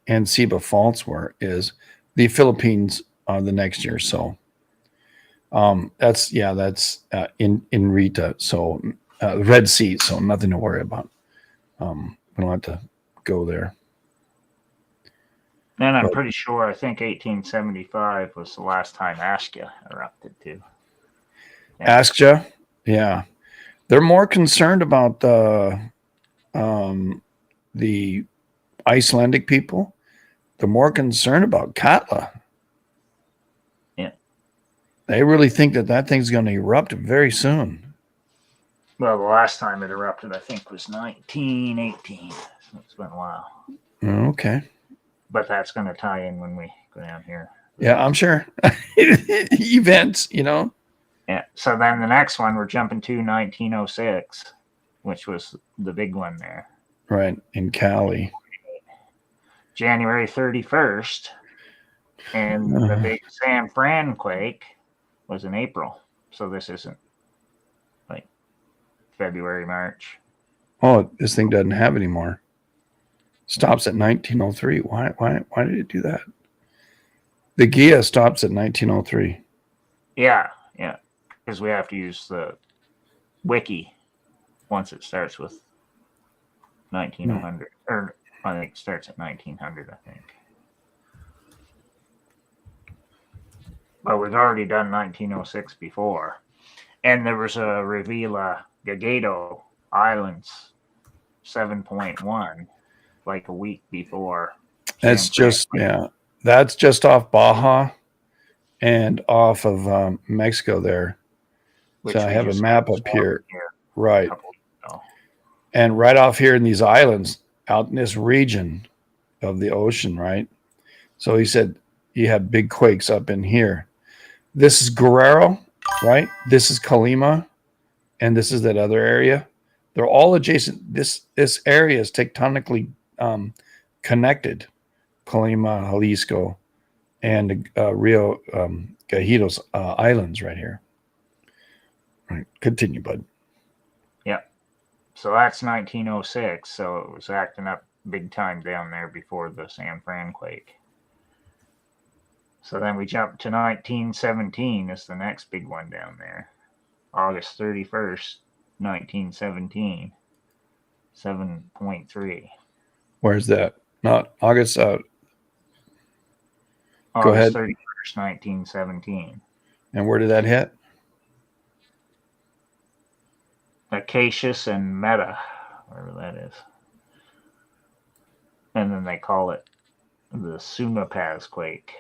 Anciba Faults is. The Philippines the next year. So that's in Rita. So Red Sea. So nothing to worry about. We don't have to go there. And I'm pretty sure, I think 1875 was the last time Askja erupted too. Yeah. Askja? Yeah. They're more concerned about the Icelandic people. They're more concerned about Katla. Yeah. They really think that thing's going to erupt very soon. Well, the last time it erupted, I think, was 1918. So it's been a while. Okay. But that's going to tie in when we go down here. Yeah, I'm sure. Events, Yeah. So then the next one, we're jumping to 1906, which was the big one there. Right, in Cali. January 31st. And the big San Fran quake was in April. So this isn't like February, March. Oh, this thing doesn't have anymore. Stops at 1903. Why did it do that? The Gia stops at 1903. Yeah, because we have to use the wiki once it starts with 1900, or I think it starts at 1900. I think, but we've already done 1906 before, and there was a Revilla Gagado Islands 7.1 like a week before. That's just off Baja and off of Mexico there. So I have a map up here. Right. And right off here in these islands, out in this region of the ocean, right? So he said you have big quakes up in here. This is Guerrero, right? This is Colima, and this is that other area. They're all adjacent. This area is tectonically connected. Colima, Jalisco, and Rio Gajitos Islands right here. Right. Continue, bud. Yep. So that's 1906. So it was acting up big time down there before the San Fran quake. So then we jump to 1917 is the next big one down there. August 31st, 1917. 7.3. Where's that? Not August. August go ahead. 31st, 1917. And where did that hit? Acacius and Meta, wherever that is. And then they call it the Sumapaz quake.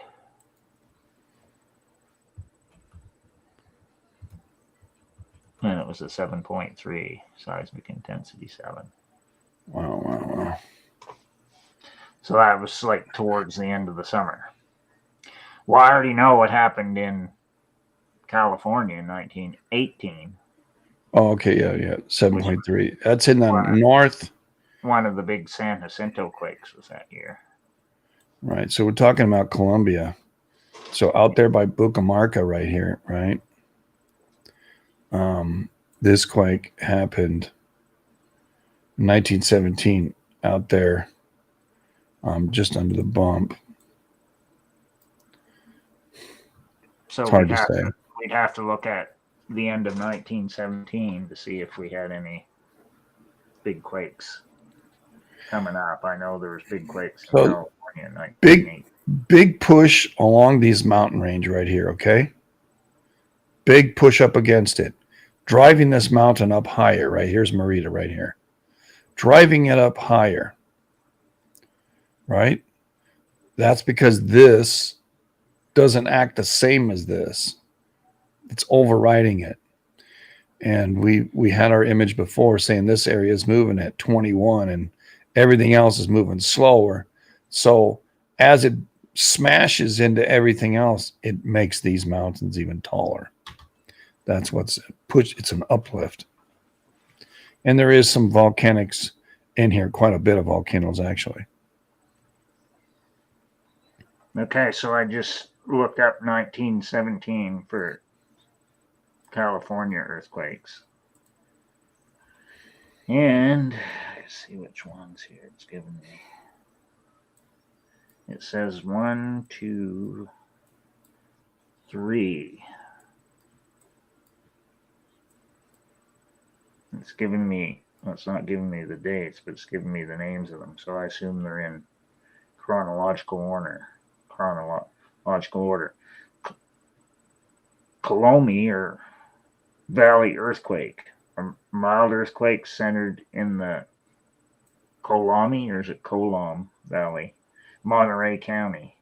And it was a 7.3, seismic intensity 7. Wow. So that was like towards the end of the summer. Well, I already know what happened in California in 1918. Oh, okay, yeah. 7.3. That's in the north. One of the big San Jacinto quakes was that year. Right. So we're talking about Colombia. So out there by Bucamarca right here, right? This quake happened in 1917 out there, just under the bump. So it's hard to say. We'd have to look at the end of 1917 to see if we had any big quakes coming up. I know there was big quakes in California in 1918. Big push along these mountain range right here, okay? Big push up against it. Driving this mountain up higher, right? Here's Merida right here. Driving it up higher, right? That's because this doesn't act the same as this. It's overriding it. And we had our image before saying this area is moving at 21 and everything else is moving slower. So as it smashes into everything else, it makes these mountains even taller. That's what's pushed. It's an uplift. And there is some volcanics in here, quite a bit of volcanoes actually. Okay, so I just looked up 1917 for California earthquakes. And let's see which ones here it's giving me. It says 1, 2, 3. It's giving me, well, it's not giving me the dates, but it's giving me the names of them. So I assume they're in chronological order. Colombia or Valley earthquake. A mild earthquake centered in the Colombi, or is it Colom Valley, Monterey County.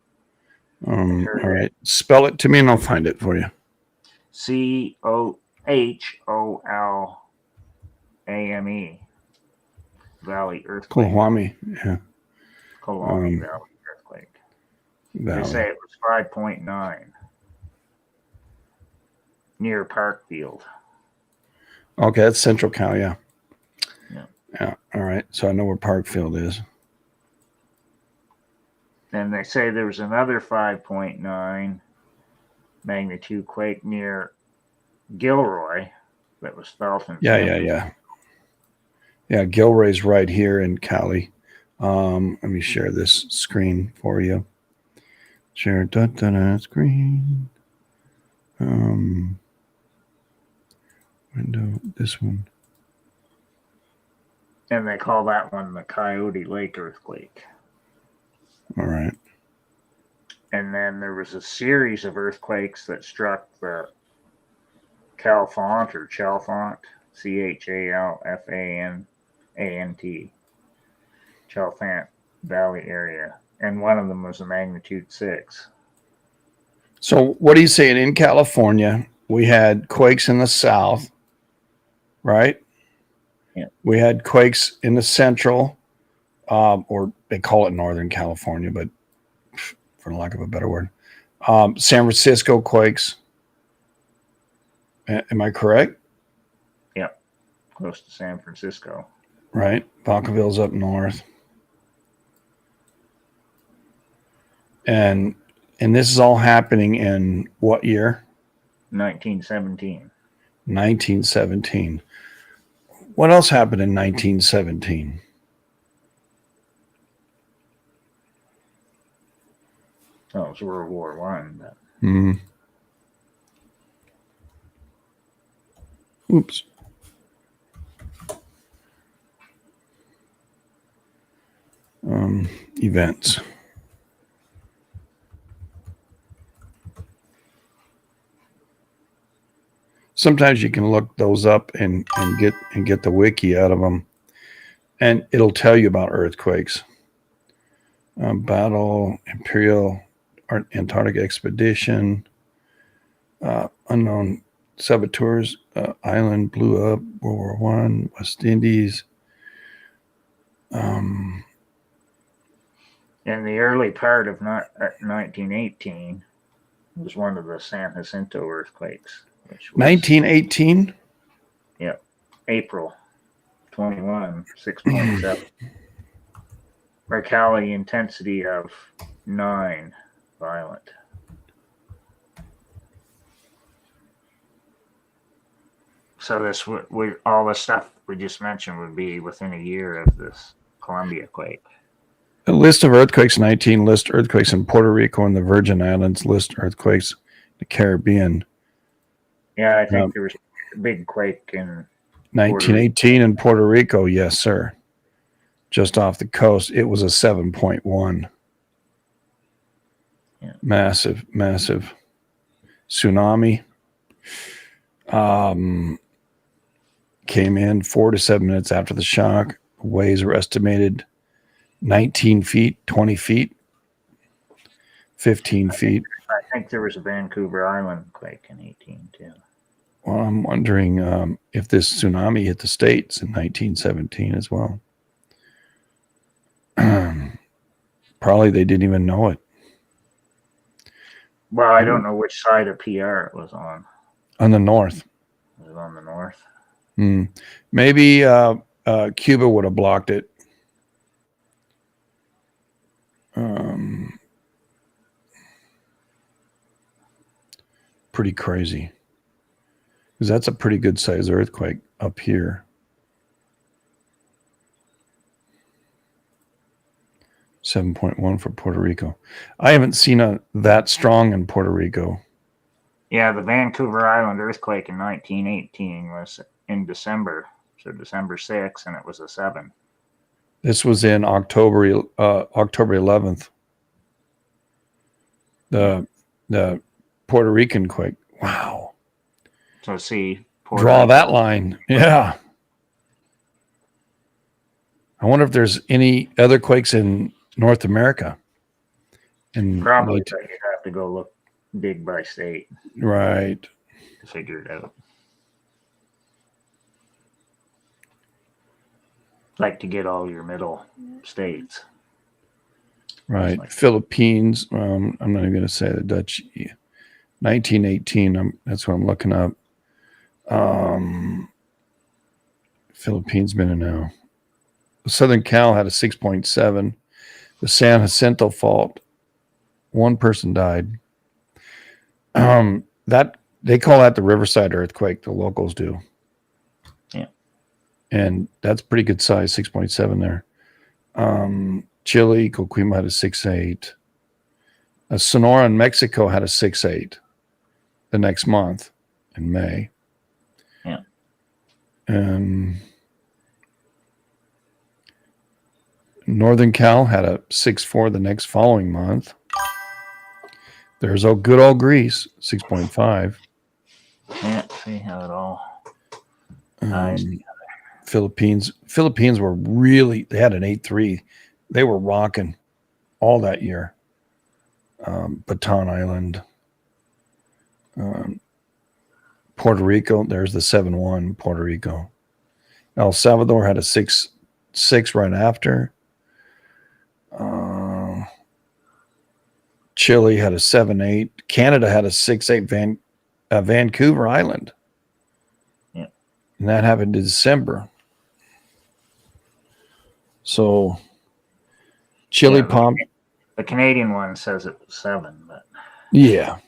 All right. Spell it to me and I'll find it for you. Choholame. Valley earthquake. Colombi, yeah. Colombi Valley earthquake. They say it was 5.9 near Parkfield. Okay, that's Central Cal, yeah. Yeah. All right. So I know where Parkfield is. And they say there was another 5.9 magnitude quake near Gilroy that was felt in Yeah. Yeah, Gilroy's right here in Cali. Let me share this screen for you. Share screen. Window, this one. And they call that one the Coyote Lake earthquake. All right. And then there was a series of earthquakes that struck the Chalfont or Chalfont, Chalfant, Chalfant Valley area. And one of them was a magnitude 6. So what are you saying? In California, we had quakes in the south, right? Yeah. We had quakes in the central, or they call it Northern California, but for lack of a better word, San Francisco quakes. Am I correct? Yep. Close to San Francisco. Right. Vacaville's up north. And this is all happening in what year? 1917. 1917. What else happened in 1917? Oh, it was World War One. Oops. Events. Sometimes you can look those up and get the wiki out of them, and it'll tell you about earthquakes. Battle, Imperial Antarctic Expedition, unknown saboteurs, island blew up, World War One, West Indies. In the early part of 1918 was one of the San Jacinto earthquakes. Which was, 1918? Yep. April 21, 6.7. Mercalli intensity of 9, violent. So this all the stuff we just mentioned would be within a year of this Columbia quake. A list of earthquakes 19, list earthquakes in Puerto Rico and the Virgin Islands, list earthquakes in the Caribbean. Yeah, I think there was a big quake in 1918 in Puerto Rico, yes, sir. Just off the coast, it was a 7.1. Yeah. Massive tsunami. Came in 4 to 7 minutes after the shock. Waves were estimated 19 feet, 20 feet, 15 feet. I think there was a Vancouver Island quake in 18 too. Well, I'm wondering if this tsunami hit the States in 1917 as well. Probably they didn't even know it. Well, I don't know which side of PR it was on. On the north. Was it on the north? Maybe Cuba would have blocked it. Pretty crazy. Because that's a pretty good size earthquake up here. 7.1 for Puerto Rico. I haven't seen that strong in Puerto Rico. Yeah, the Vancouver Island earthquake in 1918 was in December, so December 6th, and it was a 7. This was in October 11th. The Puerto Rican quake. Wow. So see, draw that line. Yeah. I wonder if there's any other quakes in North America. Probably, but you'd have to go look big by state. Right. To figure it out. Like to get all your middle states. Right. Like Philippines. I'm not even going to say the Dutch. 1918. That's what I'm looking up. Philippines Mindanao. Southern Cal had a 6.7. The San Jacinto fault, 1 person died. That they call that the Riverside earthquake. The locals do. Yeah. and that's pretty good size, 6.7 there. Chile, Coquima had a 6.8. Sonora in Mexico had a 6.8 the next month in May. Yeah. Northern Cal had a 6.4 the next following month. There's good old Greece, 6.5. Can't see how it all. Philippines were they had an 8.3. They were rocking all that year. Baton Island, Puerto Rico, there's the 7.1, Puerto Rico. El Salvador had a 6.6 right after. Chile had a 7.8. Canada had a 6.8. Vancouver Island. Yeah. And that happened in December. So Chile pumped. The Canadian one says it was 7, but yeah.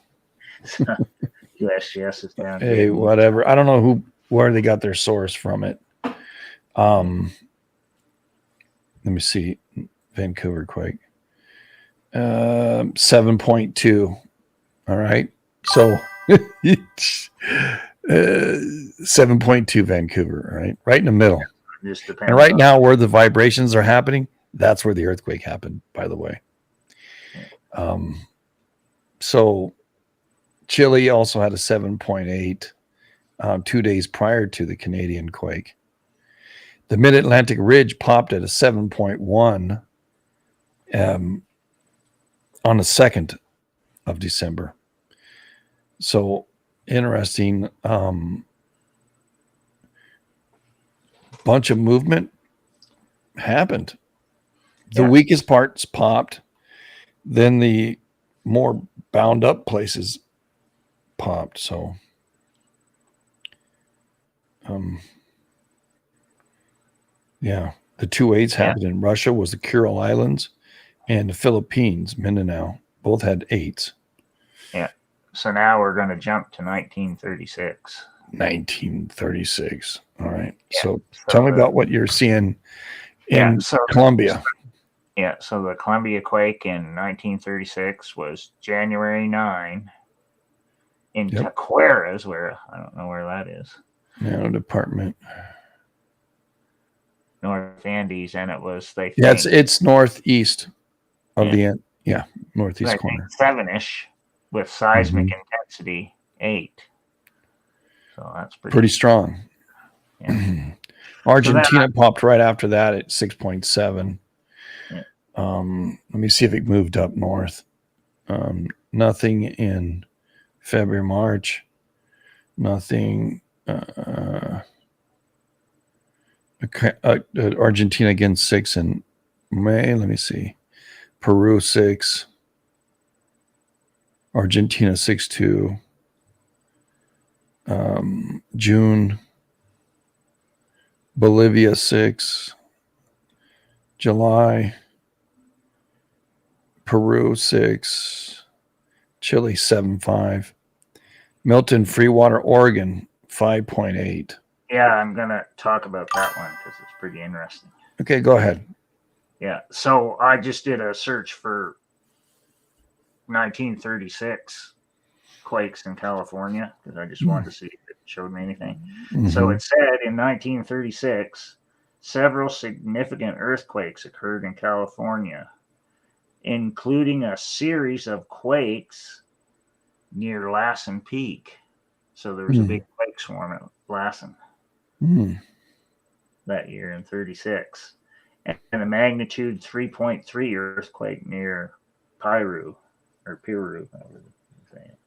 USGS is down. Hey, whatever. I don't know where they got their source from it. Let me see. Vancouver quake. 7.2. All right. So 7.2 Vancouver, right? Right in the middle. And right now where the vibrations are happening, that's where the earthquake happened, by the way. So Chile also had a 7.8 2 days prior to the Canadian quake. The Mid-Atlantic Ridge popped at a 7.1 on the 2nd of December. So interesting. Bunch of movement happened. The weakest parts popped. Then the more bound up places popped. So, the 2.8s happened in Russia, was the Kuril Islands, and the Philippines, Mindanao, both had 8s. Yeah. So now we're going to jump to 1936. 1936. All right. Yeah. So tell me about what you're seeing in Colombia. So the Colombia quake in 1936 was January 9 in Taqueras, where I don't know where that is. No department. North Andes, and it was it's northeast of the northeast corner. 7-ish with seismic intensity 8. So that's pretty strong. Yeah. Argentina popped right after that at 6.7. Yeah. Let me see if it moved up north. Nothing in February, March. Nothing. Argentina again 6 in May. Let me see. Peru 6. Argentina 6.2. June. Bolivia 6. July. Peru 6. Chile 7.5. Milton, Freewater, Oregon 5.8. Yeah, I'm going to talk about that one because it's pretty interesting. Okay, go ahead. Yeah, so I just did a search for 1936 quakes in California because I just wanted to see if it showed me anything. So it said in 1936, several significant earthquakes occurred in California, including a series of quakes near Lassen Peak. So there was a big quake swarm at Lassen that year in 36. And a magnitude 3.3 earthquake near Piru, however you say it.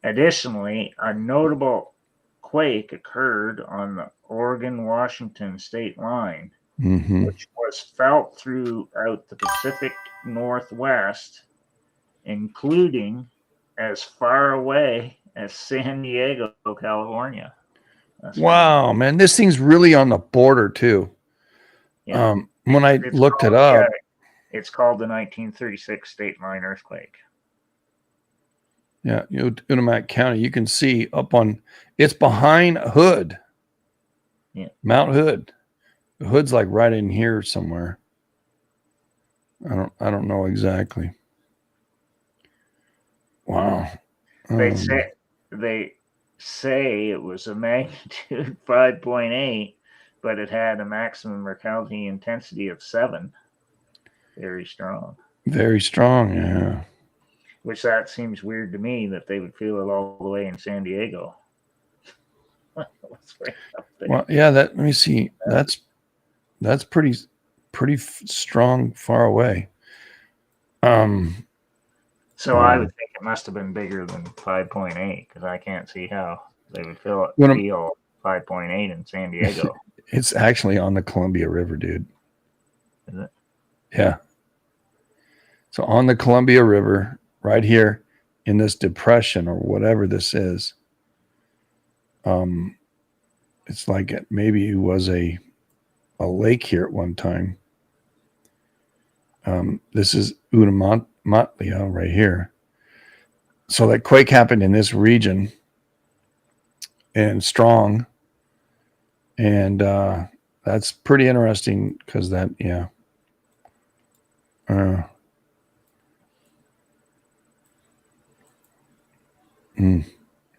Additionally, a notable quake occurred on the Oregon-Washington state line, which was felt throughout the Pacific Northwest, including as far away as San Diego, California. Wow, man, this thing's really on the border too. Yeah. When I looked it up, it's called the 1936 state line earthquake. Yeah, Unimac County, you can see it's behind Hood. Yeah. Mount Hood. The Hood's like right in here somewhere. I don't know exactly. Wow. They say it was a magnitude 5.8, but it had a maximum mercality intensity of 7. Very strong. Very strong, yeah. Which that seems weird to me that they would feel it all the way in San Diego. Right well, yeah. Let me see. That's pretty strong, far away. So I would think it must have been bigger than 5.8 because I can't see how they would feel 5.8 in San Diego. It's actually on the Columbia River, dude. Is it? Yeah. So on the Columbia River, right here in this depression or whatever this is, it's like maybe it was a lake here at one time. This is Unamontlia right here. So that quake happened in this region and strong. And that's pretty interesting because that, yeah.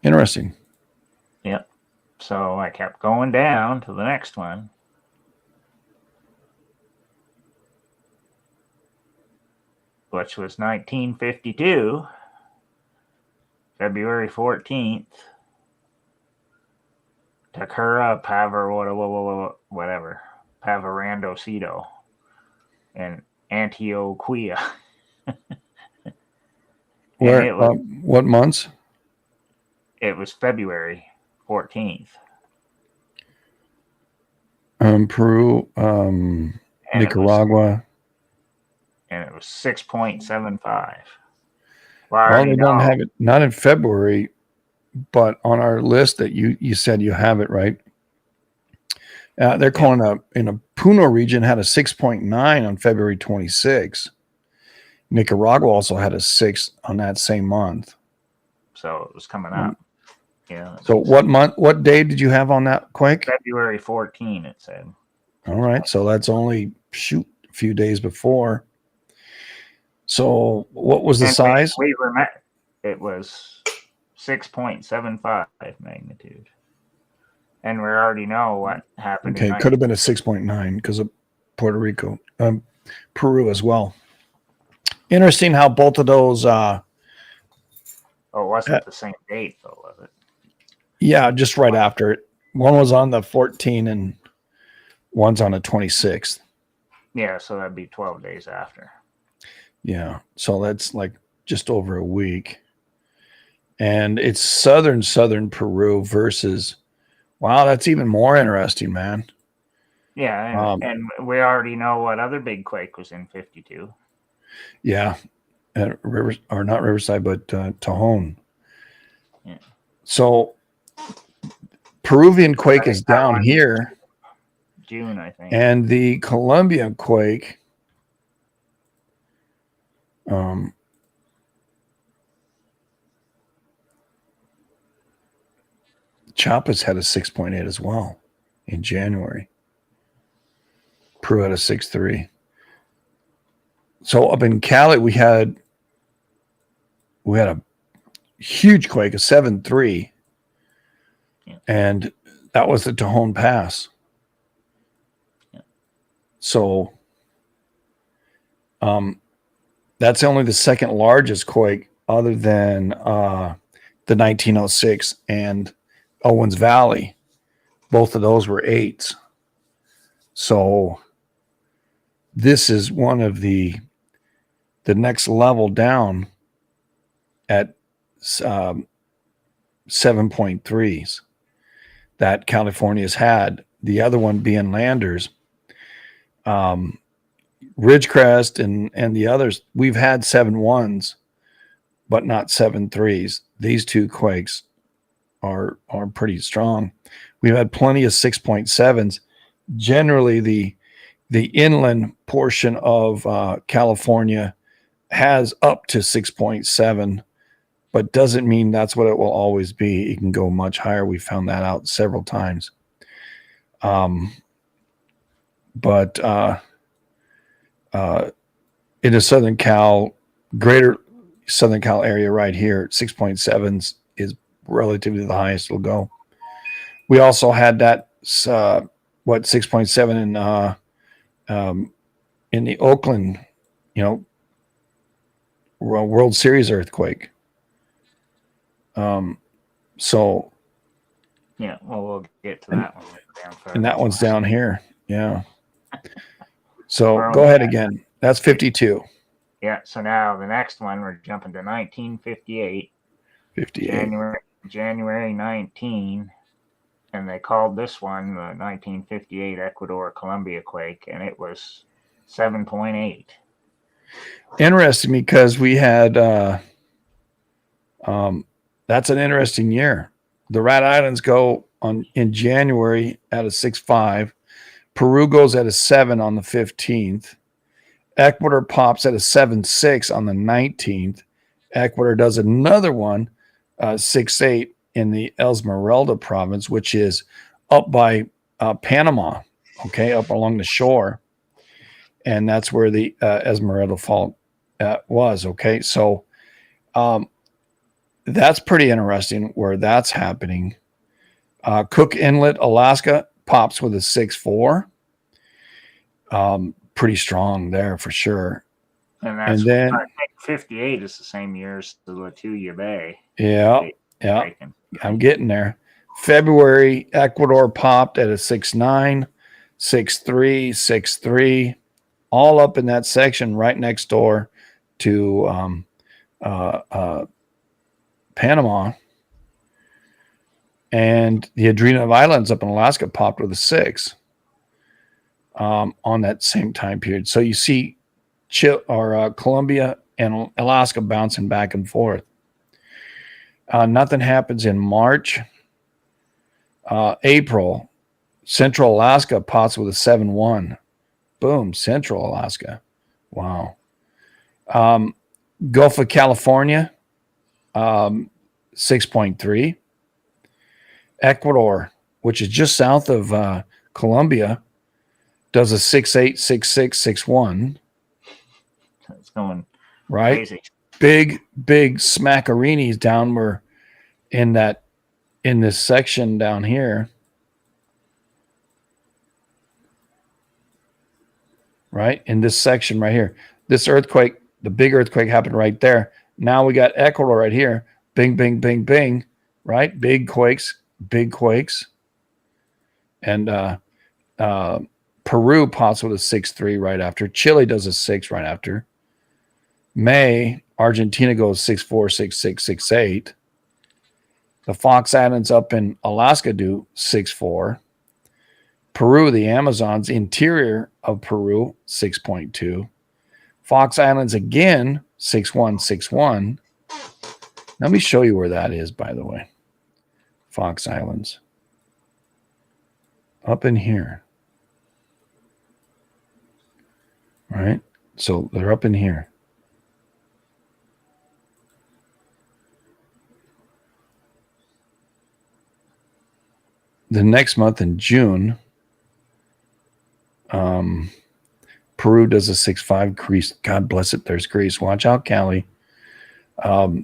Interesting. Yep. So I kept going down to the next one. Which was 1952, February 14th. Takura Pavarandosito in Antioquia. Where? What months? It was February 14th. Peru, Nicaragua. And it was 6.75. Well, they don't have it, not in February, but on our list that you said you have it, right? They're calling in a Puno region had a 6.9 on February 26. Nicaragua also had a 6 on that same month. So it was coming up. Yeah. So what day did you have on that quake? February 14, it said. All right. So that's only a few days before. So what was the size? It was 6.75 magnitude. And we already know what happened. Okay, could have been a 6.9 because of Puerto Rico, Peru as well. Interesting how both of those. It wasn't the same date, though, was it? Yeah, just right after it. One was on the 14th and one's on the 26th. Yeah, so that'd be 12 days after. Yeah, so that's like just over a week. And it's southern Peru versus, wow, that's even more interesting, man. Yeah, and we already know what other big quake was in 52. Yeah, not Riverside, but Tajon. Yeah. So Peruvian quake is down here. June, I think. And the Colombian quake, Chiapas had a 6.8 as well in January. Peru had a 6.3. So up in Cali, we had a huge quake, a 7.3, and that was the Tajon Pass. Yeah. So, that's only the second largest quake, other than the 1906 and Owens Valley. Both of those were 8s. So this is one of the next level down at 7.3s that California's had. The other one being Landers, Ridgecrest, and the others. We've had 7.1s, but not 7.3s. These two quakes are pretty strong. We've had plenty of 6.7s. Generally, the inland portion of California has up to 6.7, but doesn't mean that's what it will always be. It can go much higher. We found that out several times. But in the Southern Cal, greater Southern Cal area right here, 6.7 is relatively the highest it'll go. We also had that 6.7 in the Oakland, World Series earthquake. So yeah, well, we'll get to that one. And that one's down here. Yeah. So go ahead again. That's 52. Yeah. So now the next one, we're jumping to 1958. 58. January 19. And they called this one the 1958 Ecuador Colombia quake, and it was 7.8. Interesting, because we had that's an interesting year. The Rat Islands go in January at a 6.5. Peru goes at a 7 on the 15th. Ecuador pops at a 7.6 on the 19th. Ecuador does another one, 6.8 in the Esmeralda province, which is up by Panama, okay, up along the shore. And that's where the Esmeralda fault was, okay? So that's pretty interesting where that's happening. Cook Inlet, Alaska, pops with a 6.4. Pretty strong there for sure. And then I think 58 is the same year as the Latuya Bay. Yeah. I'm getting there. February, Ecuador popped at a 6.9, 6.3, 6.3, all up in that section right next door to Panama. And the Adriatic Islands up in Alaska popped with a 6 on that same time period. So you see Colombia and Alaska bouncing back and forth. Nothing happens in March. April, Central Alaska pops with a 7.1. Boom, Central Alaska. Wow. Gulf of California, 6.3. Ecuador, which is just south of Colombia, does a 6.8, 6.6, 6.1. It's going right. Crazy. Big smackareenies down where in this section down here. Right? In this section right here. This earthquake, the big earthquake happened right there. Now we got Ecuador right here. Bing, bing, bing, bing. Right? Big quakes. And Peru pops with a 6.3 right after. Chile does a 6 right after. May, Argentina goes 6.4, 6.6, 6.8. The Fox Islands up in Alaska do 6.4. Peru, the Amazons, interior of Peru, 6.2. Fox Islands again, 6.1, 6.1. Let me show you where that is, by the way. Fox Islands. Up in here. All right? So they're up in here. The next month in June, Peru does a 6.5. Greece. God bless it. There's Greece. Watch out, Cali. The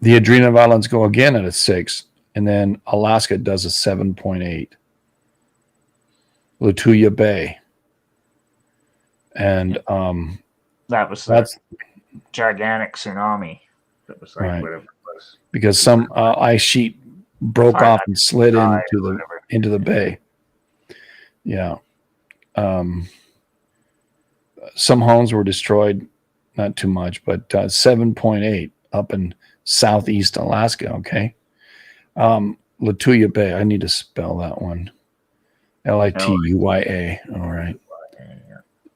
Adriatic Islands go again at a 6. And then Alaska does a 7.8. Latuya Bay. And that's a gigantic tsunami. That was like whatever it was. Because some ice sheet broke off and slid into the bay. Yeah. Some homes were destroyed, not too much, but 7.8 up in southeast Alaska. Okay. Latuya Bay. I need to spell that one. Lituya. All right.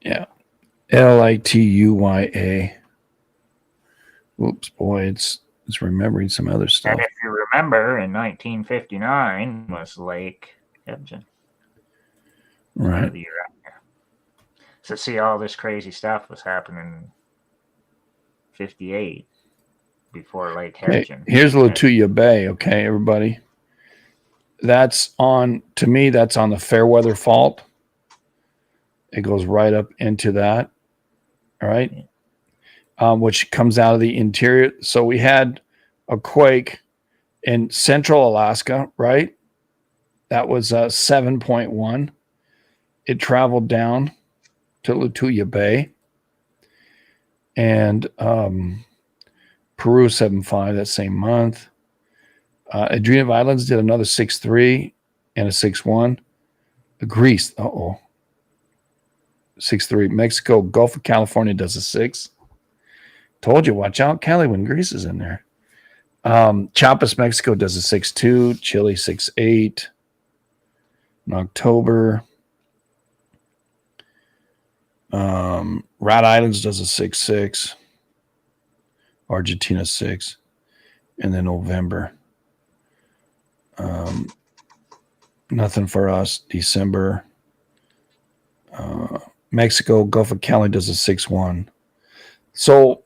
Yeah. Lituya. Oops, boy, it's remembering some other stuff. And if you remember, in 1959 was Lake Ebgen. Right. The year after. So see, all this crazy stuff was happening in 58 before Lake Ebgen. Here's Latuya Bay, okay, everybody. that's on, to me, that's on the Fairweather Fault. It goes right up into that. All right. Which comes out of the interior. So we had a quake in central Alaska, right? That was 7.1. It traveled down to Lituya Bay. And Peru 7.5 that same month. Adriatic Islands did another 6.3 and a 6.1. Greece, 6.3. Mexico, Gulf of California does a 6. Told you, watch out, Cali, when Greece is in there. Chiapas, Mexico does a 6.2. Chile 6.8 in October. Rat Islands does a 6.6. Argentina 6. And then November. Nothing for us. December. Mexico, Gulf of Cali does a 6.1. So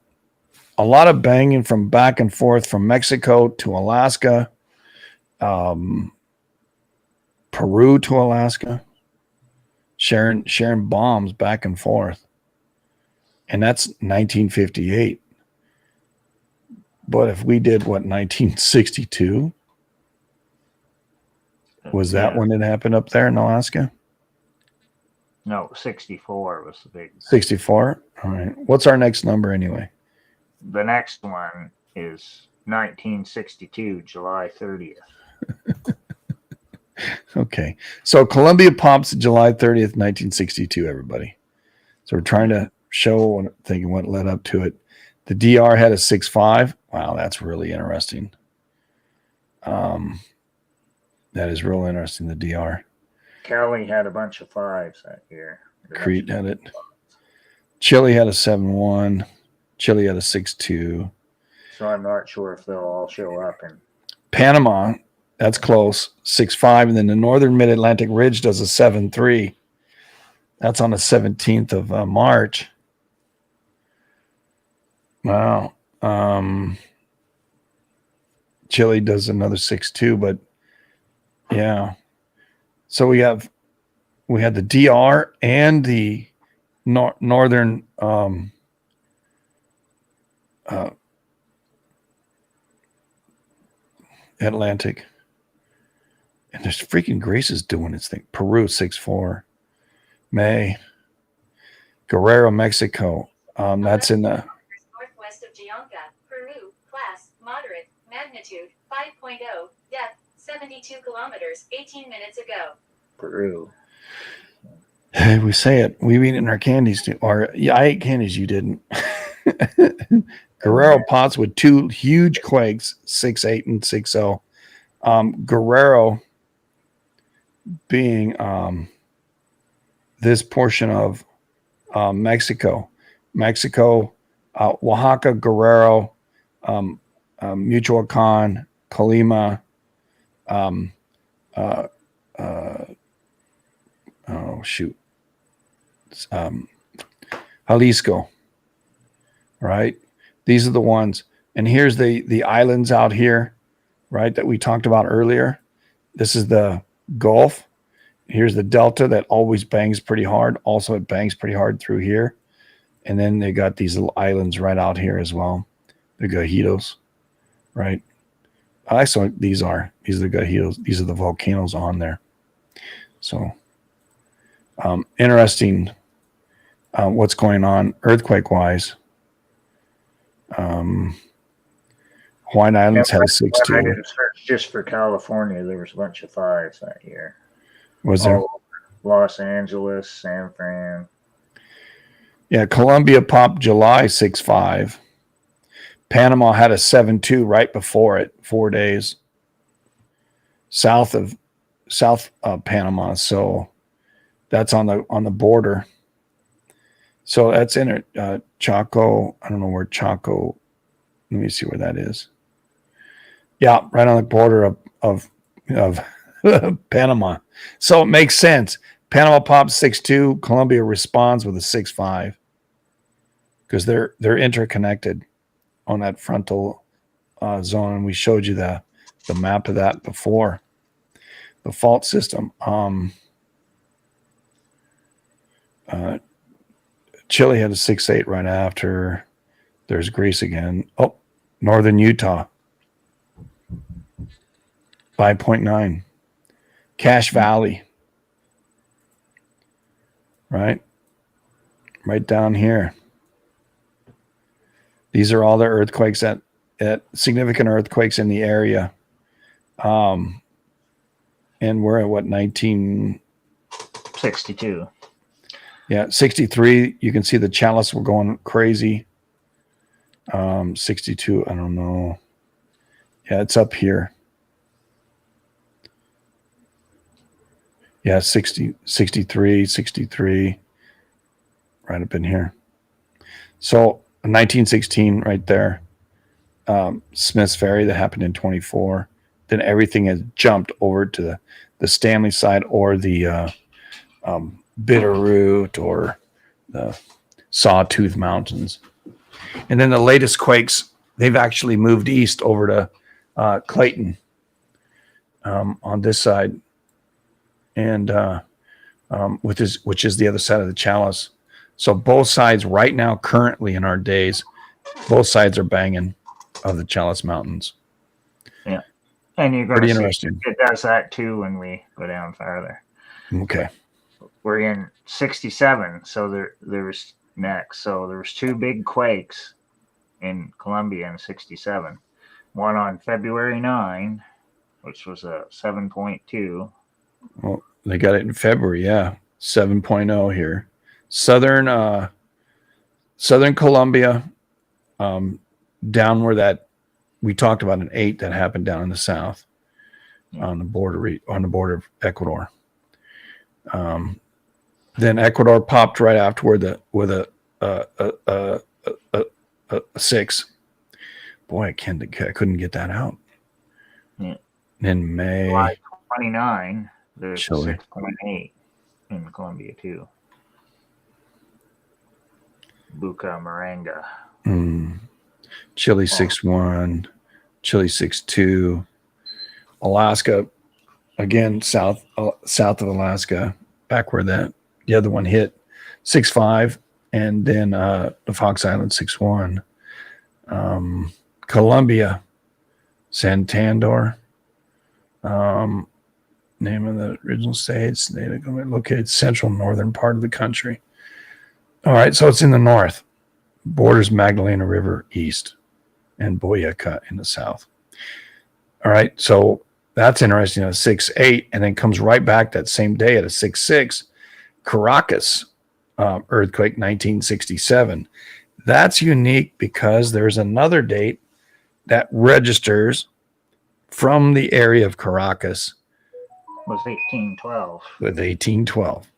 a lot of banging from back and forth from Mexico to Alaska, Peru to Alaska, sharing bombs back and forth. And that's 1958. But if we did what, 1962? Was that when it happened up there in Alaska? No, 64 was the big. 64? All right. What's our next number anyway? The next one is 1962, July 30th. Okay. So Columbia pops July 30th, 1962, everybody. So we're trying to show, thinking what led up to it. The DR had a 6.5. Wow, that's really interesting. That is real interesting, the DR. Cali had a bunch of 5s that year. Crete had it. Chile had a 7.1. Chile had a 6.2. So I'm not sure if they'll all show up. And Panama, that's close, 6.5. And then the Northern Mid-Atlantic Ridge does a 7.3. That's on the 17th of March. Wow. Chile does another 6.2, but yeah. So we had the DR and the northern Atlantic, and there's freaking Greece is doing its thing. Peru 6.4, May, Guerrero, Mexico. That's in the northwest of Gianca, Peru. Class moderate, magnitude 5.0, depth 72 kilometers. 18 minutes ago. Peru. Hey, we say it. We've eaten our candies too. Or yeah, I ate candies. You didn't. Guerrero pots with 2 huge quakes, 6.8 and 6.0. Guerrero being this portion of Mexico, Oaxaca, Guerrero, Michoacan, Colima, Jalisco, right? These are the ones. And here's the islands out here, right, that we talked about earlier. This is the Gulf. Here's the Delta that always bangs pretty hard. Also, it bangs pretty hard through here. And then they got these little islands right out here as well. The Gajitos, right? So these are the Gajitos. These are the volcanoes on there. So interesting what's going on earthquake-wise. Hawaiian Islands had a 6.2. I didn't search just for California. There was a bunch of 5s that year. Was there? Los Angeles, San Fran. Yeah, Colombia popped July 6.5. Panama had a 7.2 right before it, 4 days south of Panama. So that's on the border. So that's in it. Chaco. I don't know where Chaco. Let me see where that is. Yeah, right on the border of Panama. So it makes sense. Panama pops 6.2. Colombia responds with a 6.5 because they're interconnected on that frontal zone. And we showed you the map of that before. the fault system. Chile had a 6.8 right after. There's Greece again. Oh, northern Utah, 5.9. Cache Valley, right down here. These are all the earthquakes at significant earthquakes in the area. And we're at what, 1962. Yeah, 63. You can see the chalice were going crazy. 62, I don't know. Yeah, it's up here. Yeah, 60, 63, right up in here. So 1916 right there. Smith's Ferry, that happened in 24. Then everything has jumped over to the Stanley side, or the Bitterroot, or the Sawtooth Mountains. And then the latest quakes, they've actually moved east over to Clayton on this side, and which is the other side of the chalice. So both sides right now, currently in our days, both sides are banging of the Chalice Mountains. Yeah, and you're going Pretty to see interesting. it does that too when we go down farther. Okay. We're in 67, so there's next. So there was two big quakes in Colombia in 67. One on February 9, which was a 7.2. Well, they got it in February, yeah. 7.0 here. Southern Colombia, down where that we talked about an 8 that happened down in the south, on the border of Ecuador. Then Ecuador popped right after with a 6. Boy, I couldn't get that out. Yeah. In May, July 29, there's Chile. 6.8 in Colombia too. Bucaramanga. Chile 6.1, Chile 6.2, Alaska again, south of Alaska, back where the other one hit, 6.5, and then the Fox Islands 6.1. Colombia, Santander, name of the original states, located central northern part of the country. All right, so it's in the north, borders Magdalena River east, and Boyacá in the south. All right, so that's interesting. A 6.8, and then comes right back that same day at a 6.6, Caracas earthquake, 1967. That's unique because there's another date that registers from the area of Caracas. Was 1812. With 1812.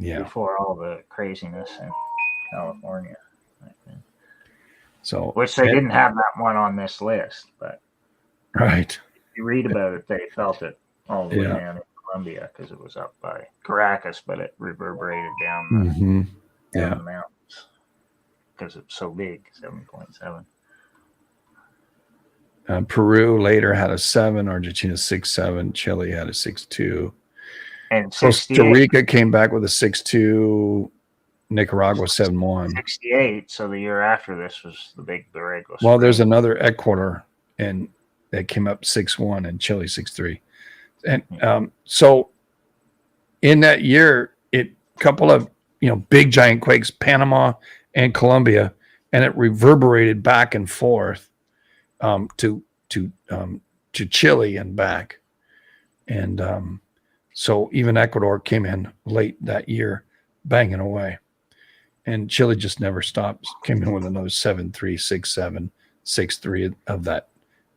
Yeah. Before all the craziness in California. So, which they didn't have that one on this list, but right. If you read about it, they felt it all the way down in Colombia because it was up by Caracas, but it reverberated down the mountains because it's so big, 7.7. Peru later had a 7, Argentina 6.7, Chile had a 6.2. And Costa Rica came back with a 6.2, Nicaragua 7.1. 68, so the year after this was the big Borrego. Well, there's another Ecuador, and that came up 6.1, and Chile 6.3. And so in that year, couple of big giant quakes, Panama and Colombia, and it reverberated back and forth to Chile and back, and so even Ecuador came in late that year, banging away, and Chile just never stopped. Came in with another 7.3, 6.7, 6.3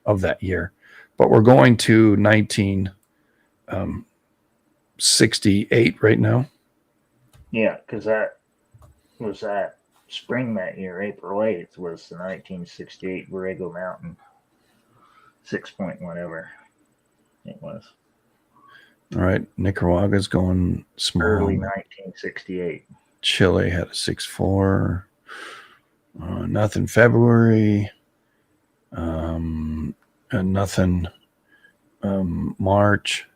of that year. But we're going to 1968 right now. Yeah, because that was that spring that year, April 8th, was the 1968 Borrego Mountain 6 point whatever it was. All right, Nicaragua's going small. Early 1968. Chile had a 6.4. Nothing February. And nothing March.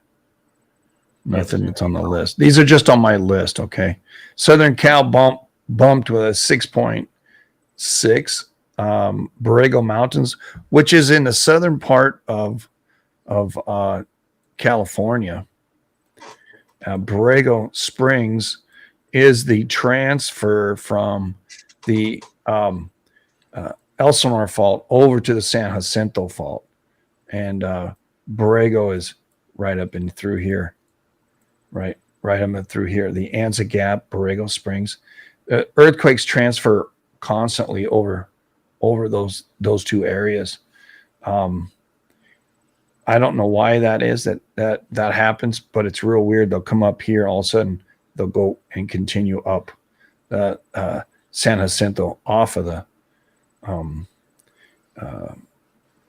Nothing that's on the list. These are just on my list. Okay. Southern Cal bumped with a 6.6. Borrego Mountains, which is in the southern part of California. Borrego Springs is the transfer from the Elsinore Fault over to the San Jacinto Fault, and Borrego is right up and through here, right up and through here. The Anza Gap, Borrego Springs, earthquakes transfer constantly over those two areas. I don't know why that is that happens, but it's real weird. They'll come up here, all of a sudden they'll go and continue up San Jacinto off of the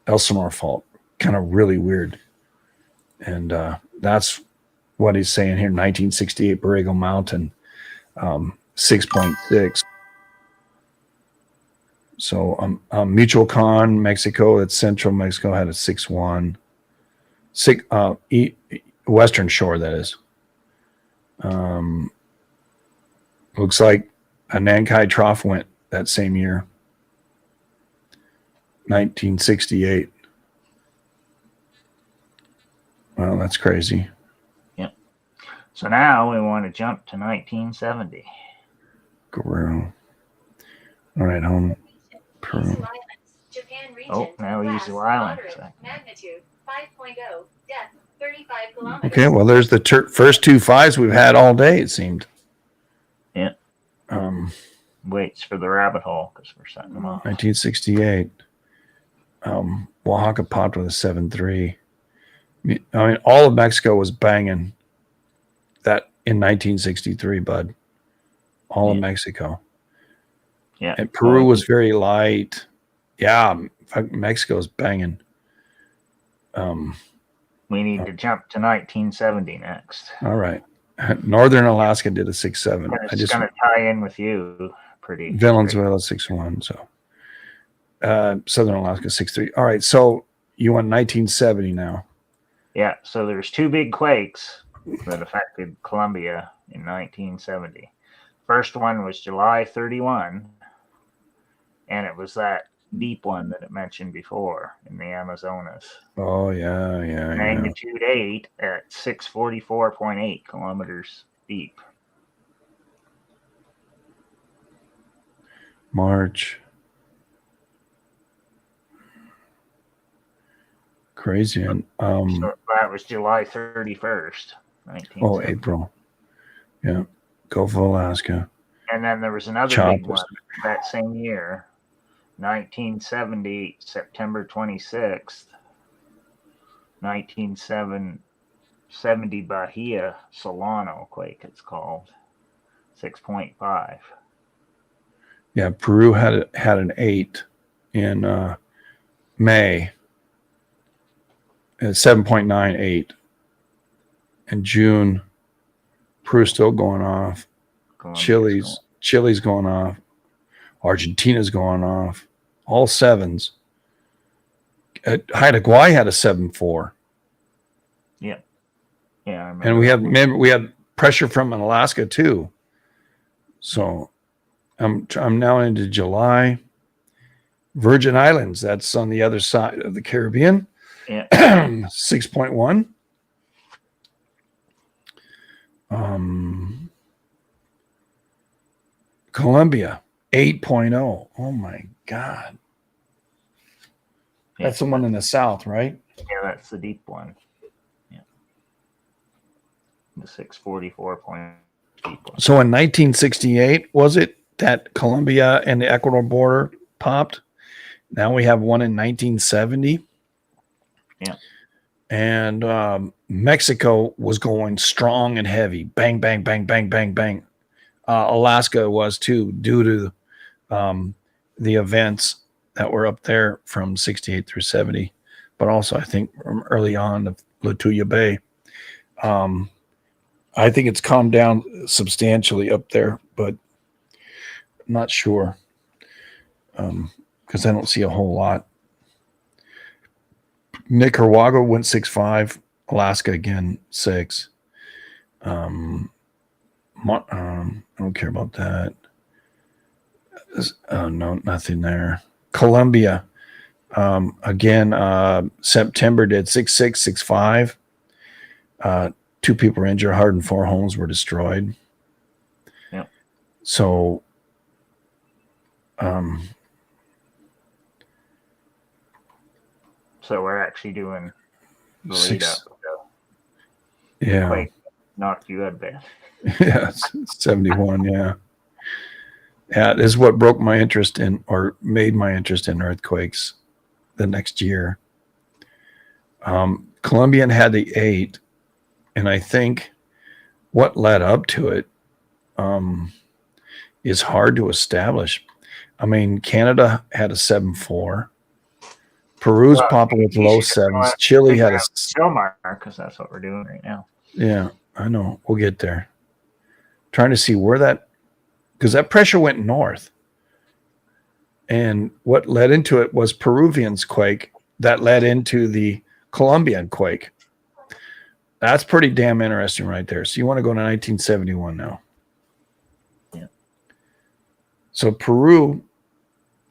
Elsinore Fault. Kind of really weird. And that's what he's saying here. 1968 Borrego Mountain, 6.6. So Michoacan, Mexico, it's central Mexico, had a 6.1. Western Shore, that is. Looks like a Nankai Trough went that same year, 1968. Well, that's crazy. Yep. So now we want to jump to 1970. Guerrero. All right, home. Peru. Japan region. Oh, now Class, Easy Island. moderate, magnitude 5.0, depth 35 kilometers. Okay, well, there's the first two fives we've had all day, it seemed. Yeah. Waits for the rabbit hole because we're setting them off. 1968. Oaxaca popped with a 7.3. I mean, all of Mexico was banging that in 1963, bud. All of Mexico. Yeah. And Peru was very light. Yeah, Mexico's banging. We need to jump to 1970 next. All right. Northern Alaska did a 6.7. It's just going to tie in with you pretty. Valenzuela 6.1. So Southern Alaska 6.3. All right. So you want 1970 now. Yeah. So there's two big quakes that affected Colombia in 1970. First one was July 31, and it was that deep one that it mentioned before in the Amazonas. Oh, yeah. Magnitude 8 at 644.8 kilometers deep. March. Crazy. And, so that was July 31st, 1970. Oh, April. Yeah. Gulf of Alaska. And then there was another big one that same year, 1970, September 26th, 1970 Bahia Solano quake, it's called, 6.5. Yeah, Peru had an 8 in May, 7.98. In June, Peru's still going off. Chile's going off. Argentina's going off. All 7s. Haida Gwaii had a 7.4. Yeah. Yeah, I remember. And we had pressure from Alaska too. So I'm now into July. Virgin Islands, that's on the other side of the Caribbean. Yeah. 6.1. Colombia, 8.0. Oh my God. That's the one in the south, right? Yeah, that's the deep one. Yeah. The 644 point deep one. So in 1968, was it that Colombia and the Ecuador border popped? Now we have one in 1970. Yeah. And Mexico was going strong and heavy. Bang, bang, bang, bang, bang, bang. Alaska was too, due to the events that were up there from 68 through 70, but also I think from early on of Latuya Bay. I think it's calmed down substantially up there, but I'm not sure because I don't see a whole lot. Nicaragua went 6.5, Alaska again 6. I don't care about that. Oh, no, nothing there. Colombia. Again, September did 6.6, 6.5. 2 people were injured. 104 homes were destroyed. Yeah. So, so we're actually doing the lead six. up. Yeah. Quake knocked you out bad. Yeah. 71. Yeah. Yeah. This is what broke my interest in, or made my interest in earthquakes the next year. Colombian had the 8, and I think what led up to it is hard to establish. I mean, Canada had a 7.4. Peru's popping with low 7s. Chile had a Silmar, because that's what we're doing right now. Yeah, I know. We'll get there. Trying to see where that, because that pressure went north. And what led into it was Peruvian's quake that led into the Colombian quake. That's pretty damn interesting right there. So you want to go to 1971 now. Yeah. So Peru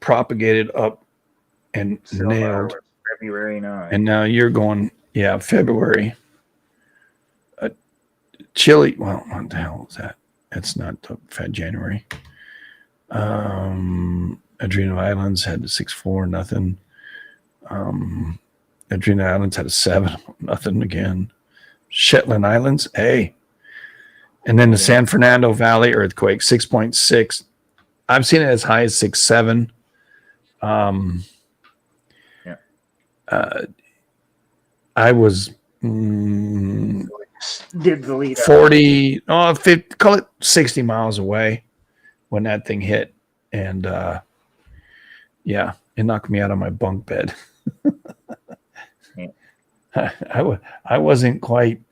propagated up and Silmar nailed. was February 9. And now you're going, yeah, February. Chile, well, what the hell is that? It's not January. Adriano Islands had a 6.4, nothing. Adriano Islands had a 7, nothing again. Shetland Islands, hey. And then the San Fernando Valley earthquake, 6.6. I've seen it as high as 6.7. I was did the lead 40, 50, call it 60 miles away when that thing hit. And yeah, it knocked me out of my bunk bed. I wasn't quite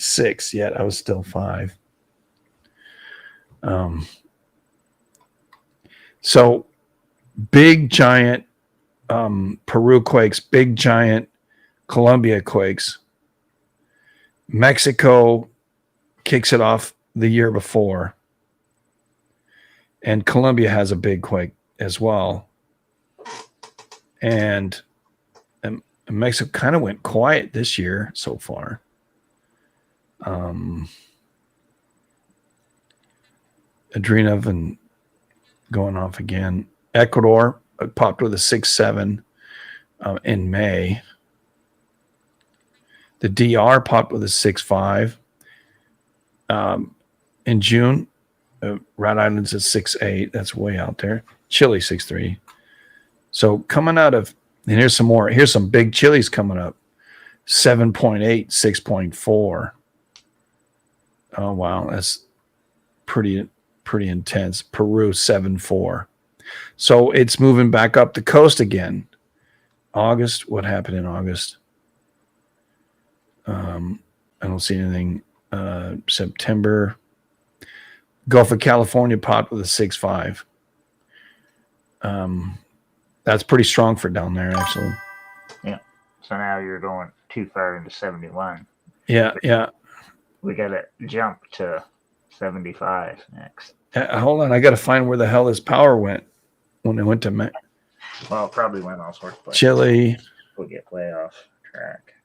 6 yet. I was still 5. So big giant Peru quakes, big giant Colombia quakes. Mexico kicks it off the year before. And Colombia has a big quake as well. And Mexico kind of went quiet this year so far. Adrenov and going off again. Ecuador popped with a 6.7 in May. The DR popped with a 6.5 in June. Rat Islands is 6.8. That's way out there. Chile 6.3. So coming out of, and here's some more. Here's some big Chiles coming up. 7.8, 6.4. Oh wow, that's pretty intense. Peru 7.4. So it's moving back up the coast again. August, what happened in August? I don't see anything. September, Gulf of California popped with a 6.5. That's pretty strong for down there, actually. Yeah. So now you're going too far into 71. Yeah, yeah. We got to jump to 75 next. Hold on, I got to find where the hell this power went when it went to Well, probably went all sorts of places. Chile. We'll get way off track.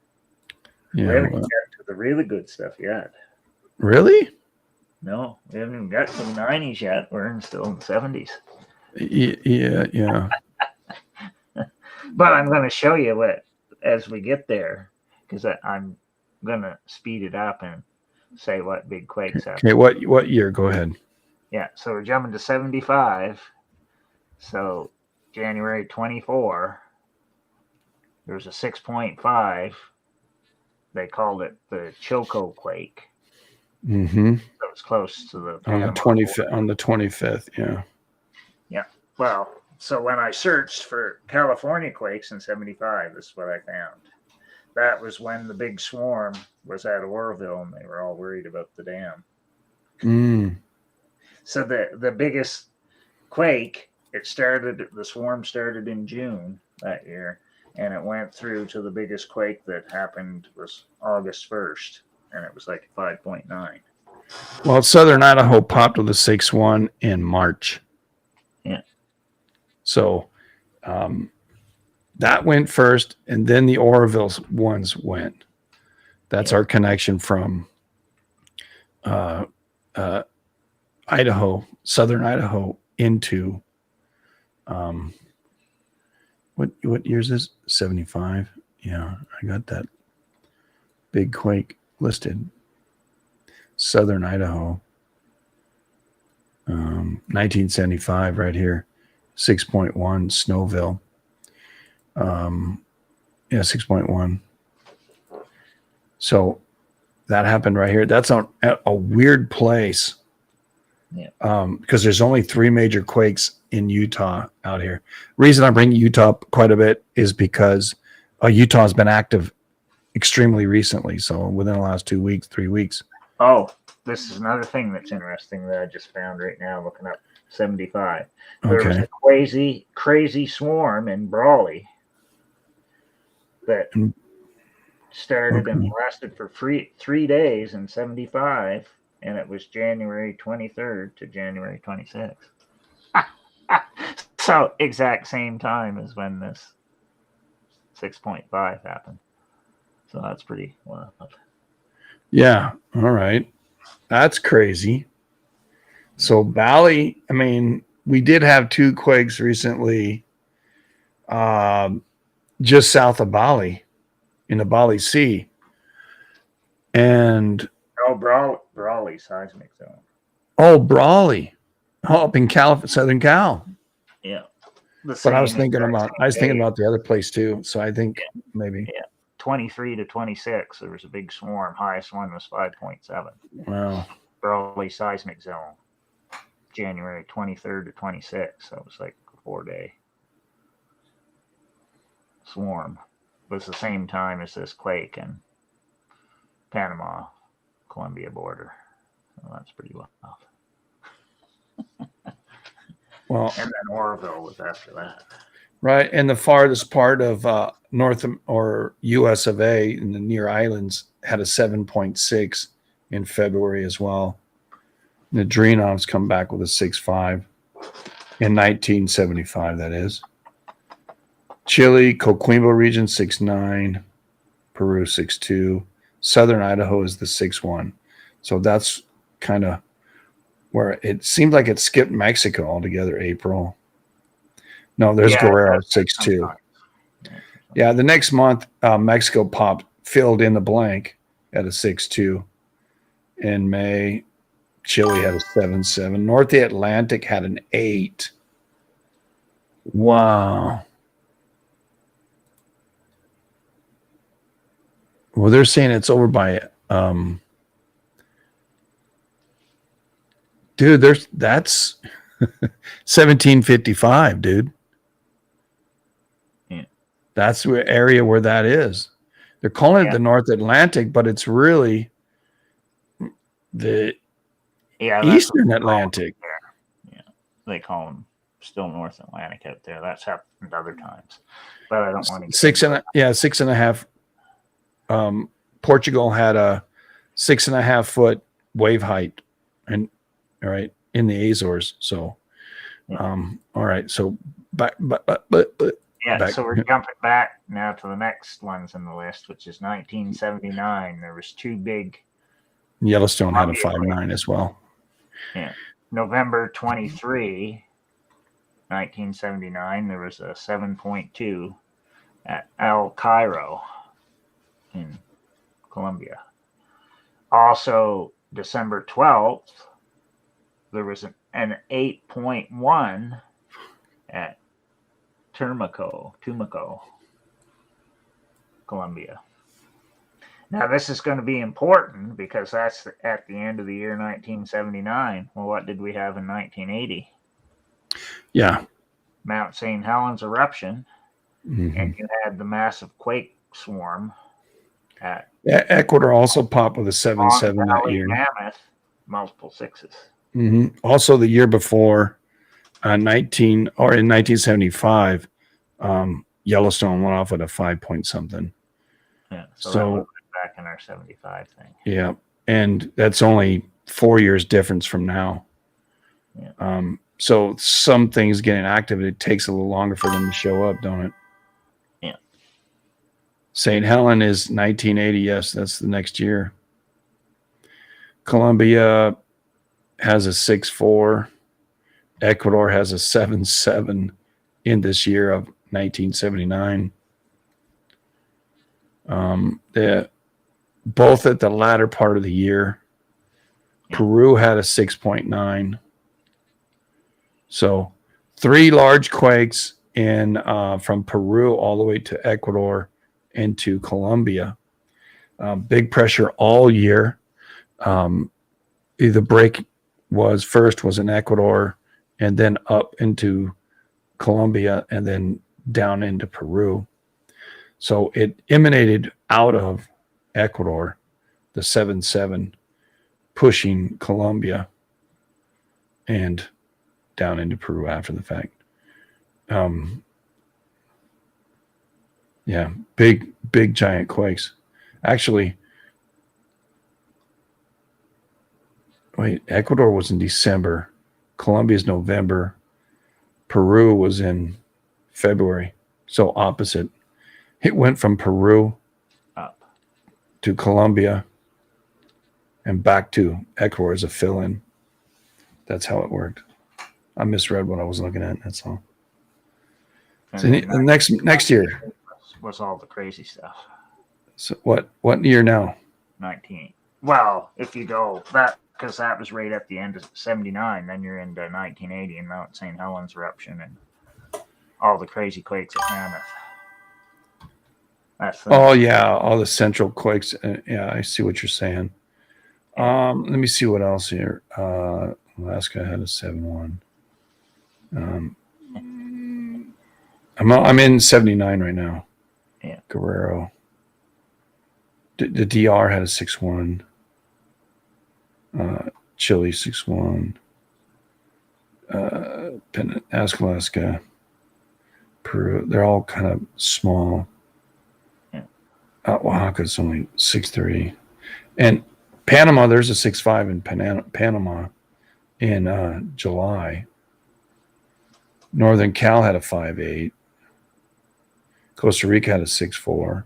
Yeah, we haven't even got to the really good stuff yet. Really? No, we haven't even got to the 90s yet. We're still in the 70s. Yeah. But I'm going to show you what as we get there, because I'm going to speed it up and say what big quakes happen. Okay, what year? Go ahead. Yeah, so we're jumping to 75. So January 24, there's a 6.5. They called it the Choco quake. Mm-hmm. That was close to the on the 25th. On the 25th, yeah. Yeah. Well, so when I searched for California quakes in 75, this is what I found. That was when the big swarm was at Oroville, and they were all worried about the dam. So the biggest quake, the swarm started in June that year, and it went through to the biggest quake that happened was August 1st. and it was like 5.9. Well, Southern Idaho popped with a 6.1 in March. Yeah. So that went first, and then the Oroville ones went. That's our connection from Idaho, Southern Idaho, into what years is 75? Yeah, I got that big quake listed. Southern Idaho, 1975, right here, 6.1, Snowville. Yeah, 6.1. So that happened right here. That's a weird place. Yeah. Because there's only 3 major quakes in Utah out here. Reason I bring Utah up quite a bit is because Utah has been active extremely recently. So within the last 2 weeks, 3 weeks. Oh, this is another thing that's interesting that I just found right now looking up 75. There was Okay. a crazy swarm in Brawley that started and lasted for 3 days in 75, and it was January 23rd to January 26th. So exact same time as when this 6.5 happened. So that's pretty wild. Yeah. All right. That's crazy. So Bali, I mean, we did have 2 quakes recently, just south of Bali, in the Bali Sea. And Brawley seismic zone. Brawley, up in Southern Cal. Yeah. But I was thinking about the other place too. So I think maybe 23 to 26, there was a big swarm. Highest one was 5.7. Wow. Brawley seismic zone, January 23rd to 26. So it was like a 4-day swarm. It was the same time as this quake in Panama, Colombia border. So that's pretty wild. Well, and then Oroville was after that. Right. And the farthest part of North or US of A in the near islands had a 7.6 in February as well. The Drenov's come back with a 6.5 in 1975, that is. Chile, Coquimbo region, 6.9. Peru, 6.2. Southern Idaho is the 6.1. So that's kind of where it seemed like it skipped Mexico altogether, April. No, there's Guerrero, 6.2. Yeah, the next month, Mexico popped, filled in the blank at a 6.2. In May, Chile had a 7.7. North Atlantic had an 8. Wow. Well, they're saying it's over by dude, that's 1755, dude. Yeah. That's the area where that is. They're calling it the North Atlantic, but it's really the Eastern Atlantic. Yeah, they call them still North Atlantic out there. That's happened other times, but I don't want to. 6.5. Portugal had a 6.5 foot wave height, and all right in the Azores. So, all right. So, but so we're jumping back now to the next ones in the list, which is 1979. There was 2 big. Yellowstone had a 5.9 as well. Yeah, November 23, 1979. There was a 7.2 at El Cairo in Colombia. Also, December 12th, there was an 8.1 at Tumaco, Colombia. Now, this is going to be important because that's at the end of the year 1979. Well, what did we have in 1980? Yeah. Mount St. Helens eruption, and you had the massive quake swarm at Ecuador also popped with a 7.7 that year. Mammoth, multiple 6s. Also, the year before, in 1975, Yellowstone went off at a 5 point something. Yeah, so that was back in our 75 thing. Yeah. And that's only 4 years difference from now. Yeah. So some things getting active, it takes a little longer for them to show up, don't it? Yeah. St. Helen is 1980. Yes, that's the next year. Colombia has a 6.4. Ecuador has a 7.7 in this year of 1979. They're both at the latter part of the year. Yeah. Peru had a 6.9. So 3 large quakes in from Peru all the way to Ecuador and to Colombia. Big pressure all year. The break was in Ecuador and then up into Colombia and then down into Peru. So it emanated out of Ecuador, the 7.7, pushing Colombia and down into Peru after the fact. Yeah, big giant quakes. Actually, wait, Ecuador was in December. Colombia's November. Peru was in February. So opposite. It went from Peru Up. to Colombia and back to Ecuador as a fill-in. That's how it worked. I misread what I was looking at. That's all. And So then next year. was all the crazy stuff. So what year now? 19. Well, if you go that, because that was right at the end of 79, then you're into 1980 and Mount St. Helens eruption and all the crazy quakes at Mammoth. That's the Oh yeah, all the central quakes. Yeah, I see what you're saying. Let me see what else here. Alaska had a 7.1. I'm in 79 right now. Yeah. Guerrero. The DR had a 6.1. Chile 6.1. Alaska, Peru. They're all kind of small. Yeah. Oaxaca's only 6.3. And Panama, there's a 6.5 in Panama in July. Northern Cal had a 5.8. Costa Rica had a 6.4.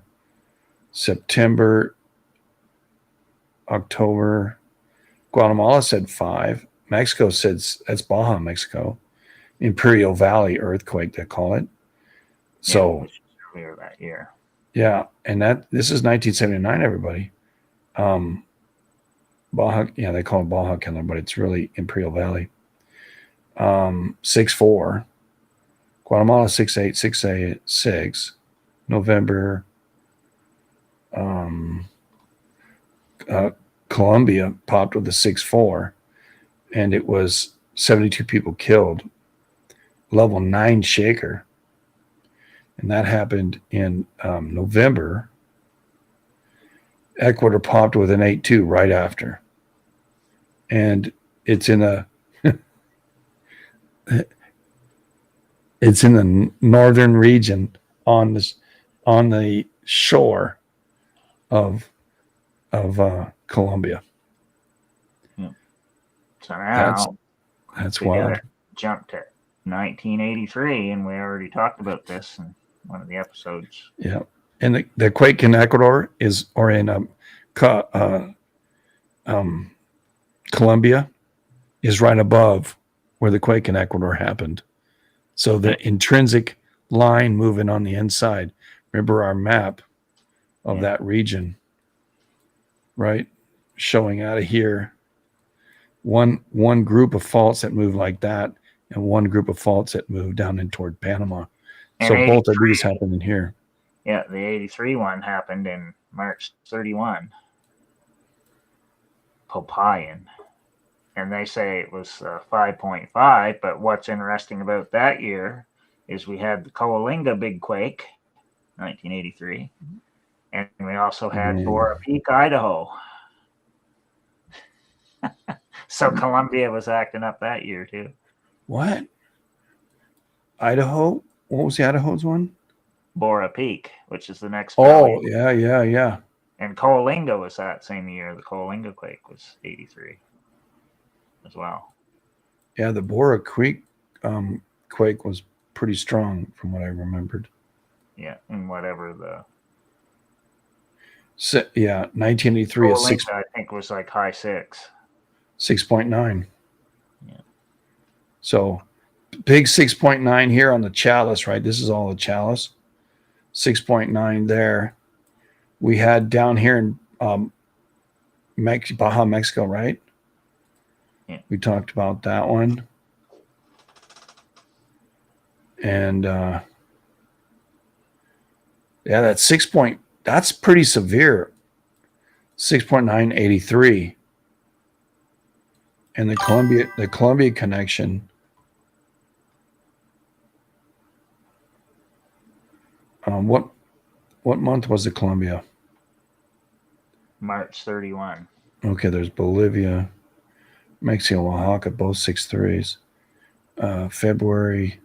September, October, Guatemala said 5. Mexico said, that's Baja, Mexico. Imperial Valley earthquake, they call it. So, which was earlier that year. Yeah, and this is 1979, everybody. Baja, yeah, they call it Baja Killer, but it's really Imperial Valley. 6.4. Guatemala 6.8, 6.6. November. Colombia popped with a 6.4, and it was 72 people killed. Level 9 shaker, and that happened in November. Ecuador popped with an 8.2 right after, and it's in a it's in the northern region on the shore of Colombia. So now that's we wild. gotta jump to 1983, and we already talked about this in one of the episodes. Yeah, and the quake in Ecuador Colombia is right above where the quake in Ecuador happened. So the intrinsic line moving on the inside. Remember our map of that region, right? Showing out of here. One group of faults that move like that, and one group of faults that move down in toward Panama. And so both of these happen in here. Yeah, the 83 one happened in March 31. Popayan. And they say it was 5.5, but what's interesting about that year is we had the Coalinga big quake, 1983, and we also had Bora Peak, Idaho. So Colombia was acting up that year too. What? Idaho? What was the Idaho's one? Bora Peak, which is the next Oh, valley. yeah. Yeah, And Coalinga was that same year. The Coalinga quake was 83 as well. Yeah, the Bora Creek quake was pretty strong from what I remembered. Yeah, and whatever the Yeah, 1983 is Coalinga, I think, was like high 6. 6.9. Yeah. So big 6.9 here on the Chalice, right? This is all the Chalice. 6.9 there. We had down here in Baja, Mexico, right? Yeah. We talked about that one. And yeah, that's pretty severe. 6.9, 83. And the Colombian Connection. What month was the Colombia? March 31. Okay, there's Bolivia, Mexico, Oaxaca, both 6.3s. February,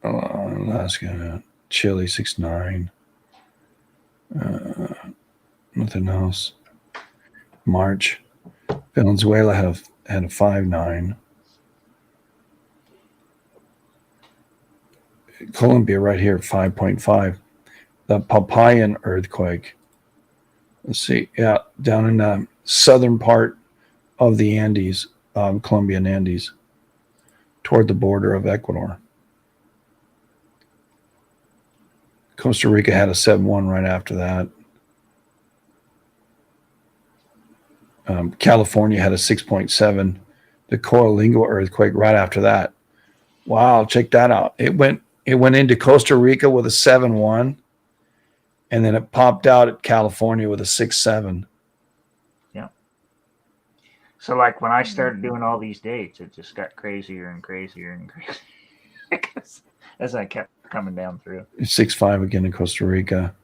Alaska, Chile 6.9. Nothing else. March, Venezuela had a 5.9. Colombia right here 5.5. The Popayan earthquake. Let's see. Yeah, down in the southern part of the Andes, Colombian Andes, toward the border of Ecuador. Costa Rica had a 7.1 right after that. California had a 6.7. The Coalinga earthquake right after that. Wow, check that out. It went into Costa Rica with a 7.1, and then it popped out at California with a 6.7. Yeah. So like when I started doing all these dates, it just got crazier and crazier and crazier as I kept coming down through. 6.5 again in Costa Rica.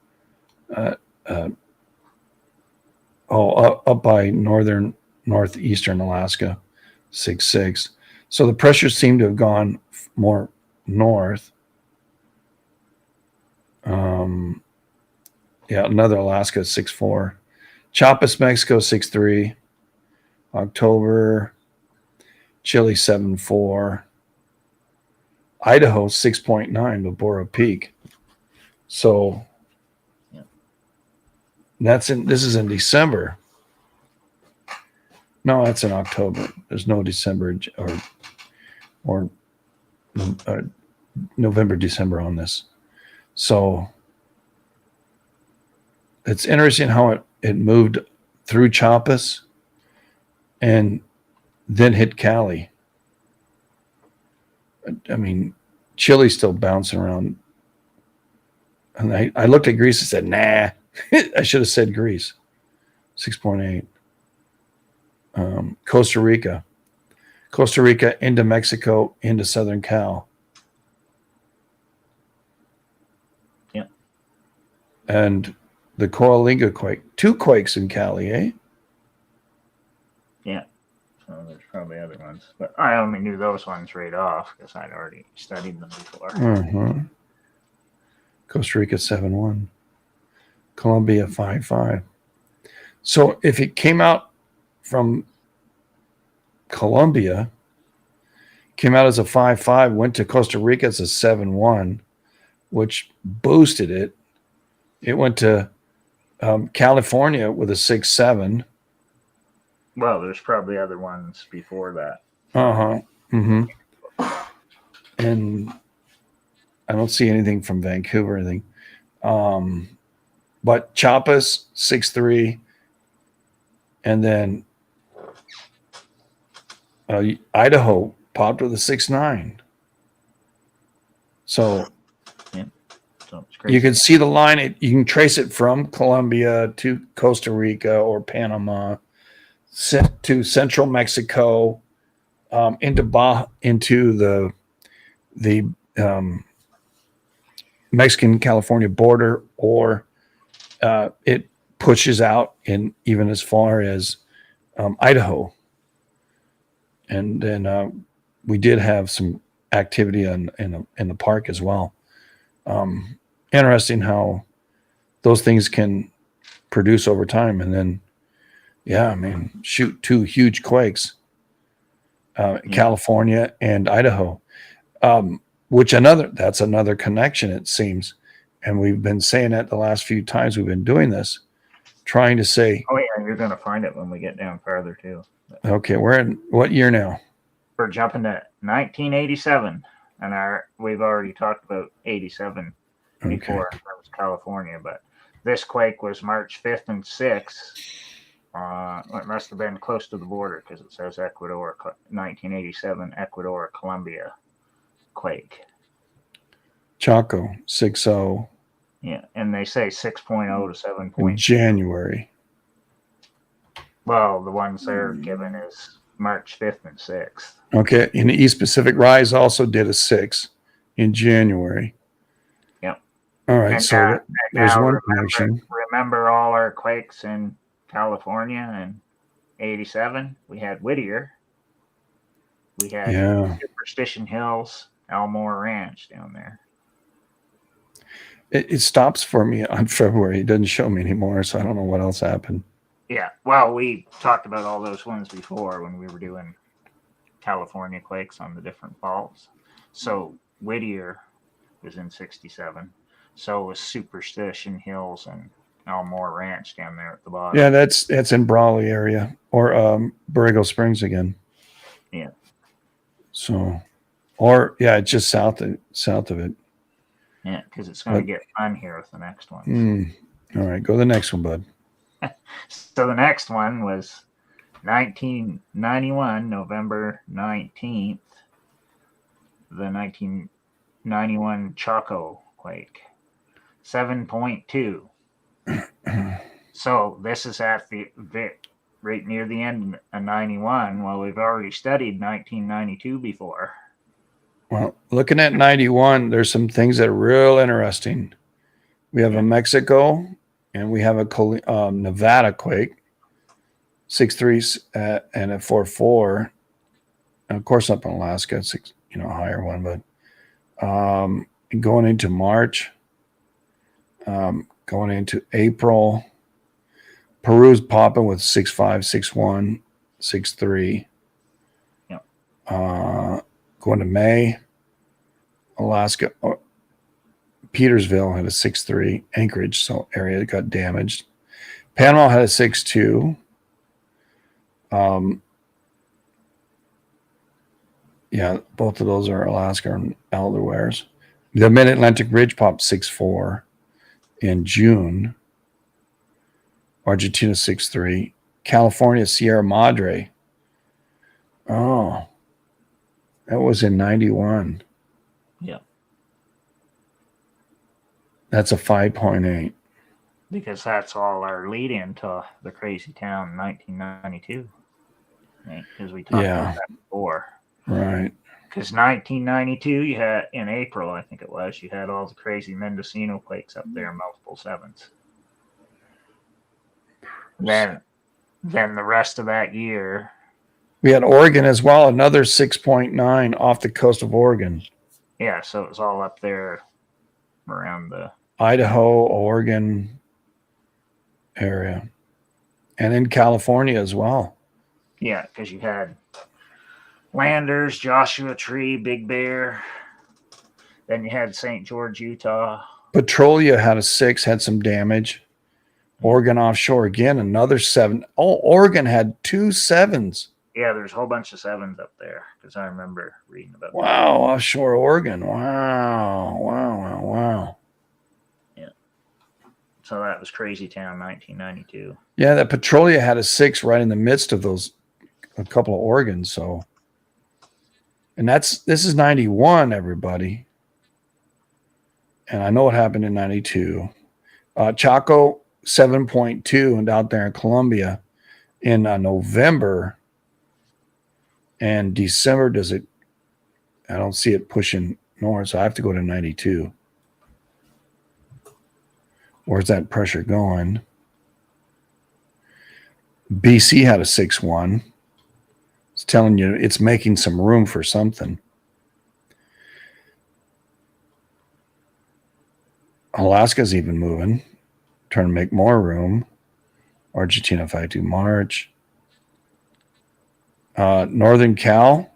Up by northeastern Alaska, 6.6. So the pressures seem to have gone more north. Yeah, another Alaska 6.4. Chiapas, Mexico 6.3. October, Chile 7.4. Idaho 6.9, the Bora Peak. So this is in December. No, that's in October. There's no December or November, December on this. So it's interesting how it moved through Chiapas and then hit Cali. I mean, Chile's still bouncing around. And I looked at Greece and said, nah. I should have said Greece. 6.8. Costa Rica into Mexico, into Southern Cal. Yeah. And the Coalinga quake. 2 quakes in Cali, eh? Yeah. So there's probably other ones. But I only knew those ones right off because I'd already studied them before. Mm-hmm. Costa Rica 7.1. Colombia 5.5. So if it came out from Colombia, came out as a 5.5, went to Costa Rica as a 7.1, which boosted it. It went to California with a 6.7. Well, there's probably other ones before that. Uh-huh. Mm-hmm. And I don't see anything from Vancouver or anything. But Chiapas, 6.3. And then Idaho popped with a 6.9. So it's crazy. you can see the line. You can trace it from Colombia to Costa Rica or Panama to central Mexico, into the Mexican-California border, or it pushes out in even as far as Idaho. And then we did have some activity in the park as well. Interesting how those things can produce over time. And then, yeah, I mean, shoot, 2 huge quakes, California and Idaho, that's another connection, it seems. And we've been saying that the last few times we've been doing this, trying to say, Oh yeah, you're going to find it when we get down farther too. okay, we're in what year now? We're jumping to 1987, and we've already talked about 87 before. Okay. That was California, but this quake was March 5th and 6th. It must have been close to the border because it says Ecuador, 1987, Ecuador, Colombia quake. Chaco, 6-0. Yeah, and they say 6.0 to 7.0. In January. Well, the ones they're given is March 5th and 6th. Okay. And the East Pacific Rise also did a 6 in January. Yep. All right. And so there's now one connection. Remember all our quakes in California in 87? We had Whittier. We had Superstition Hills, Elmore Ranch down there. It stops for me on February. It doesn't show me anymore, so I don't know what else happened. Yeah, well, we talked about all those ones before when we were doing California quakes on the different faults. So Whittier was in 67. So was Superstition Hills and Elmore Ranch down there at the bottom. Yeah, that's in Brawley area or Borrego Springs again. Yeah. So, or yeah, it's just south of it. Yeah, because it's going to get fun here with the next one. All right, go to the next one, bud. So the next one was 1991, November 19th, the 1991 Chaco quake, 7.2. So this is at the right near the end of 91. Well, we've already studied 1992 before. Well, looking at 91, there's some things that are real interesting. We have a Mexico and we have a Nevada quake, 6.3 and a 4.4. And of course, up in Alaska, it's a higher one. But going into March, going into April, Peru's popping with 6.5, 6.1, 6.3. Yep. Going to May, Alaska, Petersville had a 6.3, Anchorage, so area got damaged. Panama had a 6.2. Yeah, both of those are Alaska and Elderwares. The Mid-Atlantic Ridge popped 6.4 in June. Argentina 6.3. California, Sierra Madre. Oh, that was in 91. Yeah. That's a 5.8. Because that's all our lead into the crazy town in 1992. Right? Because we talked about that before. Right. Because 1992, you had, in April, I think it was, you had all the crazy Mendocino quakes up there, multiple sevens. Then the rest of that year, we had Oregon as well, another 6.9 off the coast of Oregon. Yeah, so it was all up there around the Idaho, Oregon area. And in California as well. Yeah, because you had Landers, Joshua Tree, Big Bear. Then you had St. George, Utah. Petrolia had a 6, had some damage. Oregon offshore again, another 7. Oh, Oregon had 2 7s. Yeah, there's a whole bunch of 7s up there because I remember reading about that. Wow, offshore Oregon. Wow. Yeah. So that was Crazy Town 1992. Yeah, that Petrolia had a 6 right in the midst of those, a couple of Oregons. So, and this is 91, everybody. And I know what happened in 92. Chaco 7.2 and out there in Colombia in November and December. I don't see it pushing north, so I have to go to 92. Where's that pressure going? BC had a 6.1. It's telling you it's making some room for something. Alaska's even moving. Trying to make more room. Argentina 5-2 March. Northern Cal,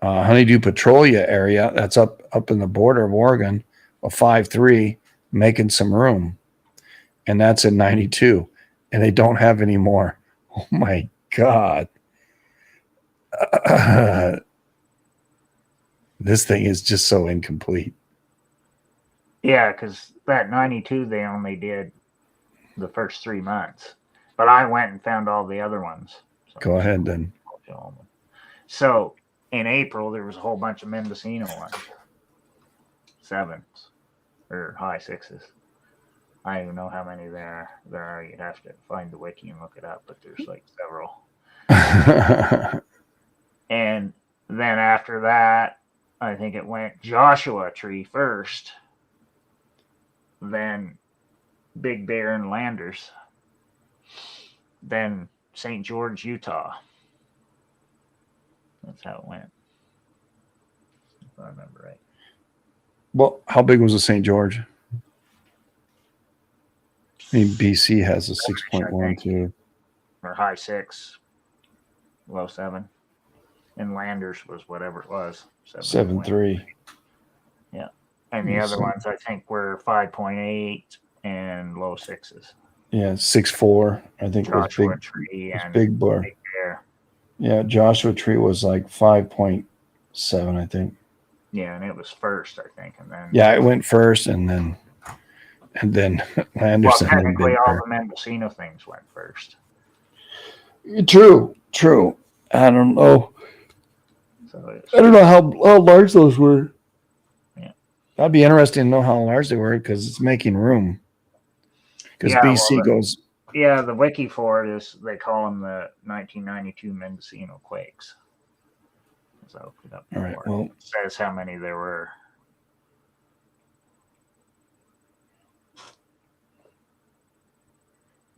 Honeydew Petrolia area. That's up in the border of Oregon. A 5-3, making some room. And that's in 92. And they don't have any more. Oh, my God. This thing is just so incomplete. Yeah, because that 92, they only did the first 3 months. But I went and found all the other ones. So Go ahead, then. So in April, there was a whole bunch of Mendocino ones. 7s or high 6s. I don't even know how many there are. You'd have to find the wiki and look it up, but there's like several. And then after that, I think it went Joshua Tree first, then Big Bear and Landers, then St. George, Utah. That's how it went, if I remember right. Well, how big was the St. George? I mean, BC has a 6.1 too. Or high 6, low 7. And Landers was whatever it was. 7.3. Yeah. And the other ones, I think, were 5.8 and low 6s. Yeah, 6.4. I think Joshua it was big. Tree and Big Bear. Big Bear. Yeah, Joshua Tree was like 5.7, I think. Yeah, and it was first, I think, and then it went first, and then Landers, well, and then technically Big all Bear. the Mendocino things went first. True. I don't know. So I don't know how large those were. Yeah. That'd be interesting to know how large they were because it's making room. Because BC goes. Yeah, the wiki for it is they call them the 1992 Mendocino quakes. So I looked it up. All right. Well, it says how many there were.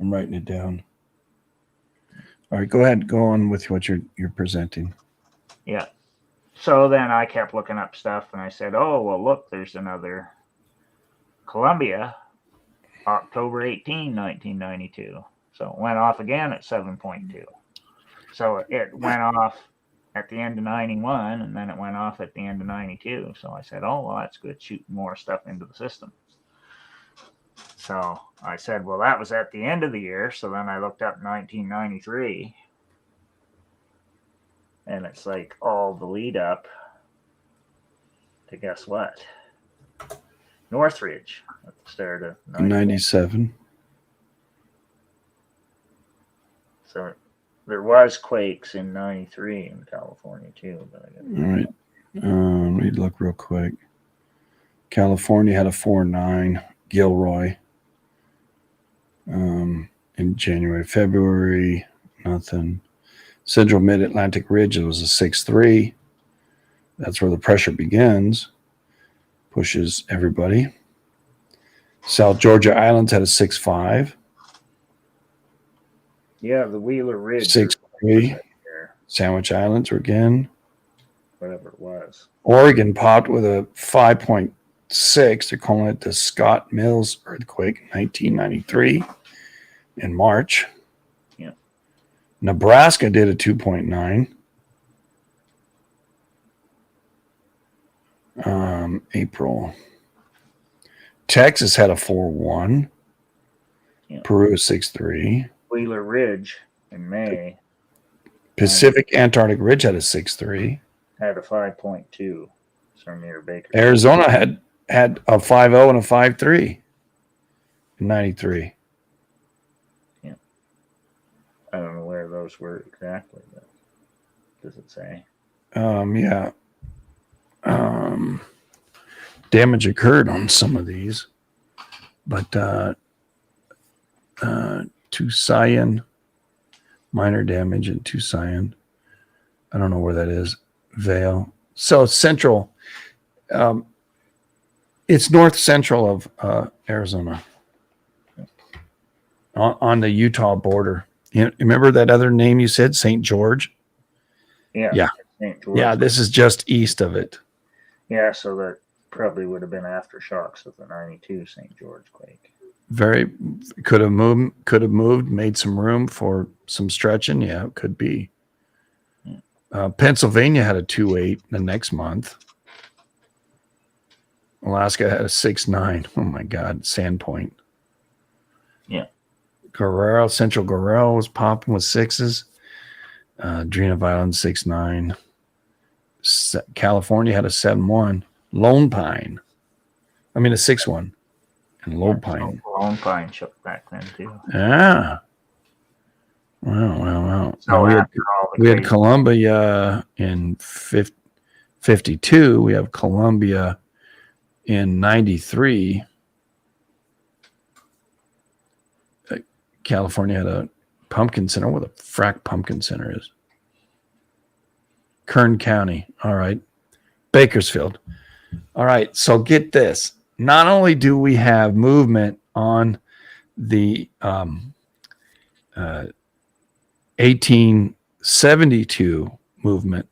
I'm writing it down. All right, go ahead. Go on with what you're presenting. Yeah. So then I kept looking up stuff, and I said, "Oh, well, look, there's another Columbia, October 18, 1992." So it went off again at 7.2. So it went off at the end of 91, and then it went off at the end of 92. So I said, "Oh, well, that's good, shooting more stuff into the system." So I said, well, that was at the end of the year. So then I looked up 1993. And it's like all the lead up to guess what? Northridge at the start of 97. So there was quakes in 93 in California too. But all right. Let me look real quick. California had a 4.9. Gilroy. In January, February, nothing. Central Mid-Atlantic Ridge, it was a 6.3. That's where the pressure begins. Pushes everybody. South Georgia Islands had a 6.5. Yeah, the Wheeler Ridge. 6.3. Sandwich Islands again. Whatever it was. Oregon popped with a 5.6. They're calling it the Scott Mills earthquake, 1993 in March. Yeah. Nebraska did a 2.9. April. Texas had a 4.1. Yeah. Peru a 6.3. Wheeler Ridge in May. Pacific Antarctic Ridge had a 6.3. Had a 5.2. So near Baker. Arizona had a 5.0 and a 5.3 in 93. Yeah. I don't know where those were exactly, but does it say? Yeah. Damage occurred on some of these, but Tucson, minor damage in Tucson. I don't know where that is. Vale. So central. It's north central of Arizona, on the Utah border. You remember that other name you said, St. George? Yeah. St. George. Yeah, this is just east of it. Yeah, so that probably would have been aftershocks of the 92 St. George quake. very could have moved, made some room for some stretching. Yeah, it could be. Pennsylvania had a 2.8 the next month. Alaska had a 6.9. Oh my God, Sandpoint. Yeah. Guerrero, Central Guerrero was popping with sixes. Drina Island 6.9. California had a 7.1. Lone Pine. I mean a 6.1. And Lone Pine. So Lone Pine shook back then too. Yeah. Wow. So Now we had crazy- Columbia in 52. We have Columbia in 93. California had a pumpkin center. What the frack pumpkin center is? Kern County. All right. Bakersfield. All right. So get this. Not only do we have movement on the 1872 movement,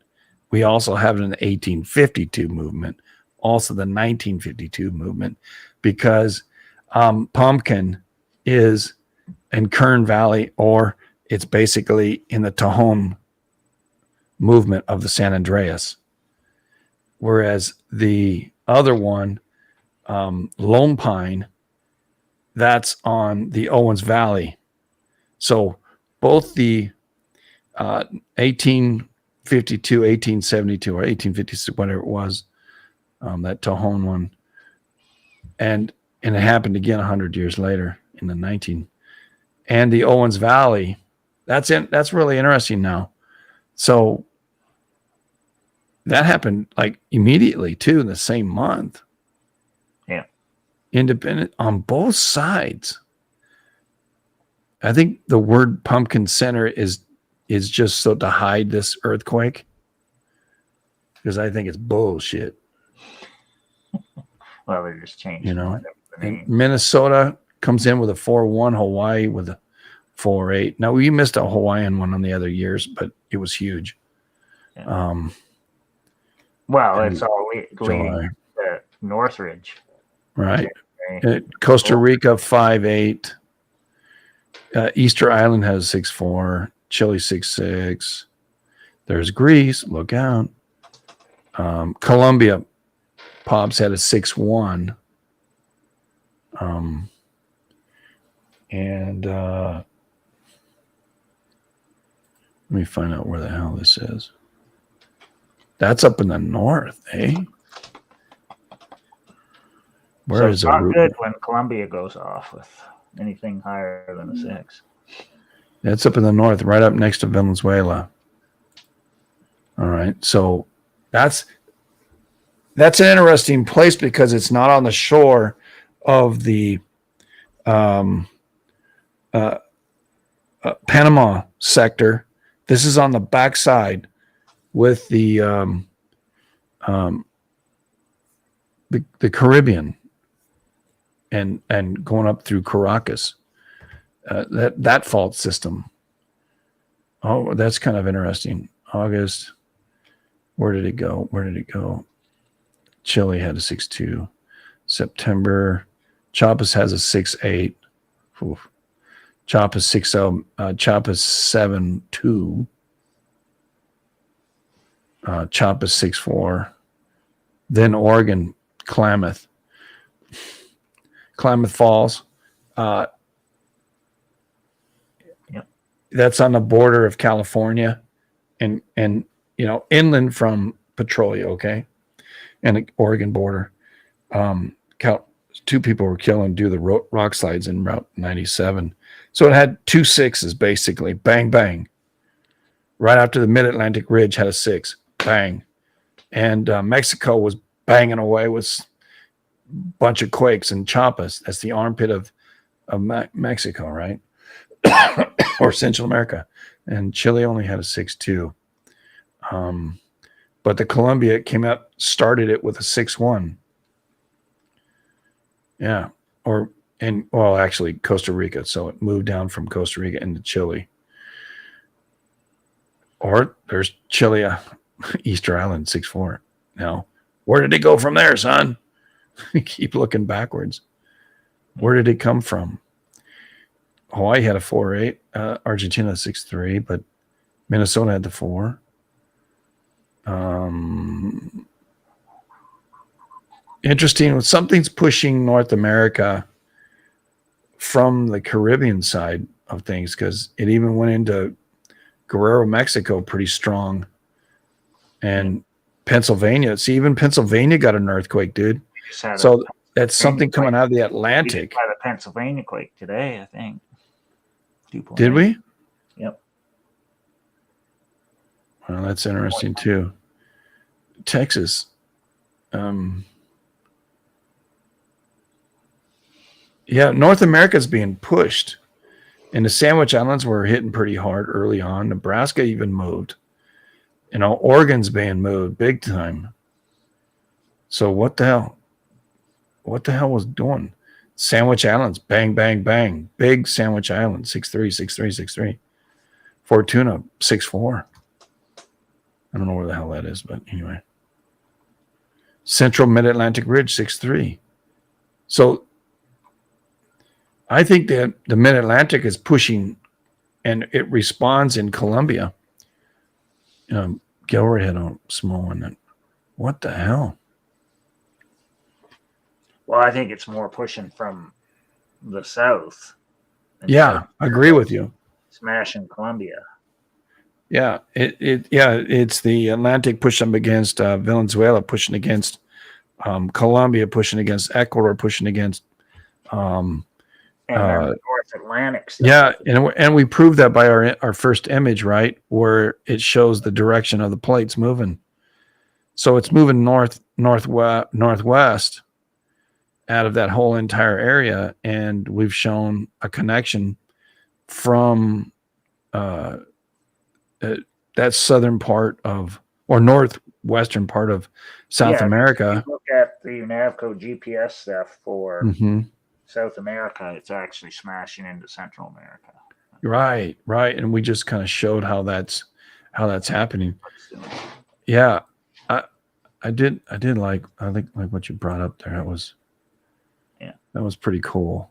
we also have an 1852 movement, also the 1952 movement, because pumpkin is in Kern Valley, or it's basically in the Tejon movement of the San Andreas. Whereas the other one, Lone Pine, that's on the Owens Valley. So both the 1852, 1872, or 1856, whatever it was, that Tejon one, and it happened again 100 years later in the 19, and the Owens Valley, that's really interesting now. So that happened like immediately too, in the same month. Yeah. Independent on both sides. I think the word pumpkin center is just so to hide this earthquake, because I think it's bullshit. Well, they just changed. You know, the name. and Minnesota comes in with a 4.1, Hawaii with a 4.8. Now we missed a Hawaiian one on the other years, but it was huge. Yeah. Well, and it's all leading to Northridge. right? Okay. Costa Rica 5.8. Easter Island has 6.4. Chile 6.6. There's Greece. Look out. Colombia pops had a 6.1. And let me find out where the hell this is. That's up in the north, eh? Where is it's not Aruba? good when Columbia goes off with anything higher than a 6. That's up in the north, right up next to Venezuela. All right, so that's an interesting place because it's not on the shore of the Panama sector. This is on the backside with the Caribbean and going up through Caracas. That fault system. Oh, that's kind of interesting. August. Where did it go? Chile had a 6.2. September. Chiapas has a 6.8. Oof. Chiapas 6.0. Chiapas 7.2. Chiapas 6.4. Then Oregon, Klamath Falls. That's on the border of California and inland from Petrolia, okay, and the Oregon border. 2 people were killed due to the rock slides in Route 97. So it had 2 6s basically, bang bang. Right after the Mid-Atlantic Ridge had a 6, bang, and Mexico was banging away with a bunch of quakes in Chiapas. That's the armpit of Mexico, right? Or Central America. And Chile only had a 6.2. But the Columbia started it with a 6.1. Yeah. Actually Costa Rica. So it moved down from Costa Rica into Chile. Or there's Chile, Easter Island, 6.4. Now, where did it go from there, son? Keep looking backwards. Where did it come from? Hawaii had a 4.8, Argentina 6.3, but Minnesota had the 4. Interesting. Something's pushing North America from the Caribbean side of things, because it even went into Guerrero, Mexico, pretty strong, and Pennsylvania. See, even Pennsylvania got an earthquake, dude. So that's something coming out of the Atlantic. By the Pennsylvania quake today, I think. Did we? Yep. Well, that's interesting too. Texas. Yeah, North America's being pushed. And the Sandwich Islands were hitting pretty hard early on. Nebraska even moved. You know, Oregon's being moved big time. So what the hell? What the hell was doing? Sandwich Islands, bang, bang, bang. Big Sandwich Island, 6.3, 6.3, 6.3. Fortuna, 6.4. I don't know where the hell that is, but anyway. Central Mid-Atlantic Ridge, 6.3. So I think that the Mid-Atlantic is pushing, and it responds in Colombia. Gilroy had a small one. What the hell? Well, I think it's more pushing from the south. Yeah, I agree with you. Smashing Colombia. Yeah, it's the Atlantic pushing up against Venezuela, pushing against Colombia, pushing against Ecuador, pushing against and North Atlantic stuff. Yeah, and we proved that by our first image, right, where it shows the direction of the plates moving. So it's moving northwest out of that whole entire area, and we've shown a connection from that southern part of, or northwestern part of South America. If you look at the NAVCO GPS stuff for South America, it's actually smashing into Central America. Right. And we just kind of showed how that's happening. Yeah, I think like what you brought up there. That was pretty cool.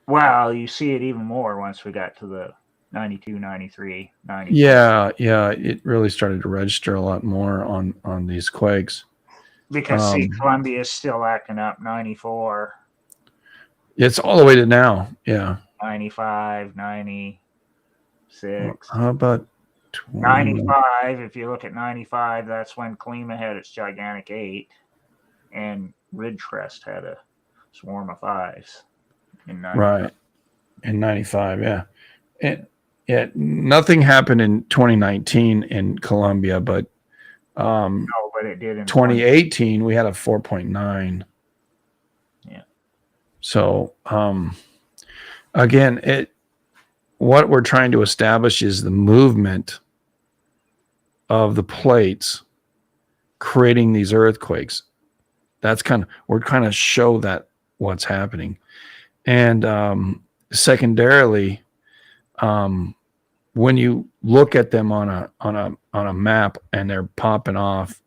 Well, you see it even more once we got to the 92, 93, 94. Yeah, it really started to register a lot more on these quakes. Because Colombia is still acting up. 94. It's all the way to now. Yeah. 95, 96. How about 95? If you look at 95, that's when Klima had its gigantic 8, and Ridgecrest had a swarm of 5s. In 95. Right. In 95, yeah. Nothing happened in 2019 in Colombia, but no, but it did in 2018. We had a 4.9. Yeah. So again, what we're trying to establish is the movement of the plates creating these earthquakes. We're kind of show that what's happening. And secondarily, when you look at them on a map and they're popping off,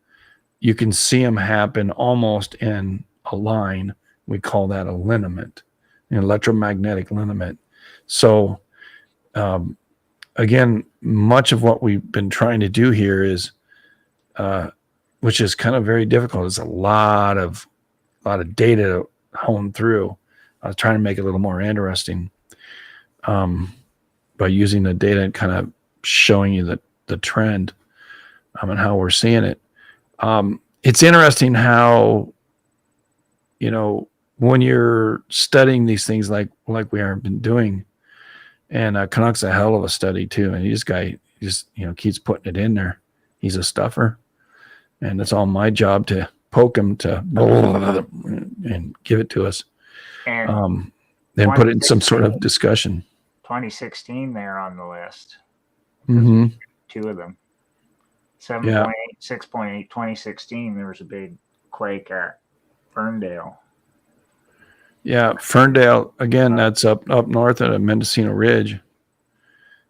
you can see them happen almost in a line. We call that a lineament, an electromagnetic lineament. So again, much of what we've been trying to do here is, which is kind of very difficult. It's a lot of data to hone through. I was trying to make it a little more interesting by using the data and kind of showing you the trend and how we're seeing it. It's interesting how, when you're studying these things like we have been doing, and Canuck's a hell of a study too, and this guy just keeps putting it in there. He's a stuffer, and it's all my job to poke him to and give it to us. And then put it in some sort of discussion. 2016 there on the list. Mm-hmm. 2 of them. 7.8, 6.8, 2016, there was a big quake at Ferndale. Yeah, Ferndale, again, that's up north at a Mendocino Ridge.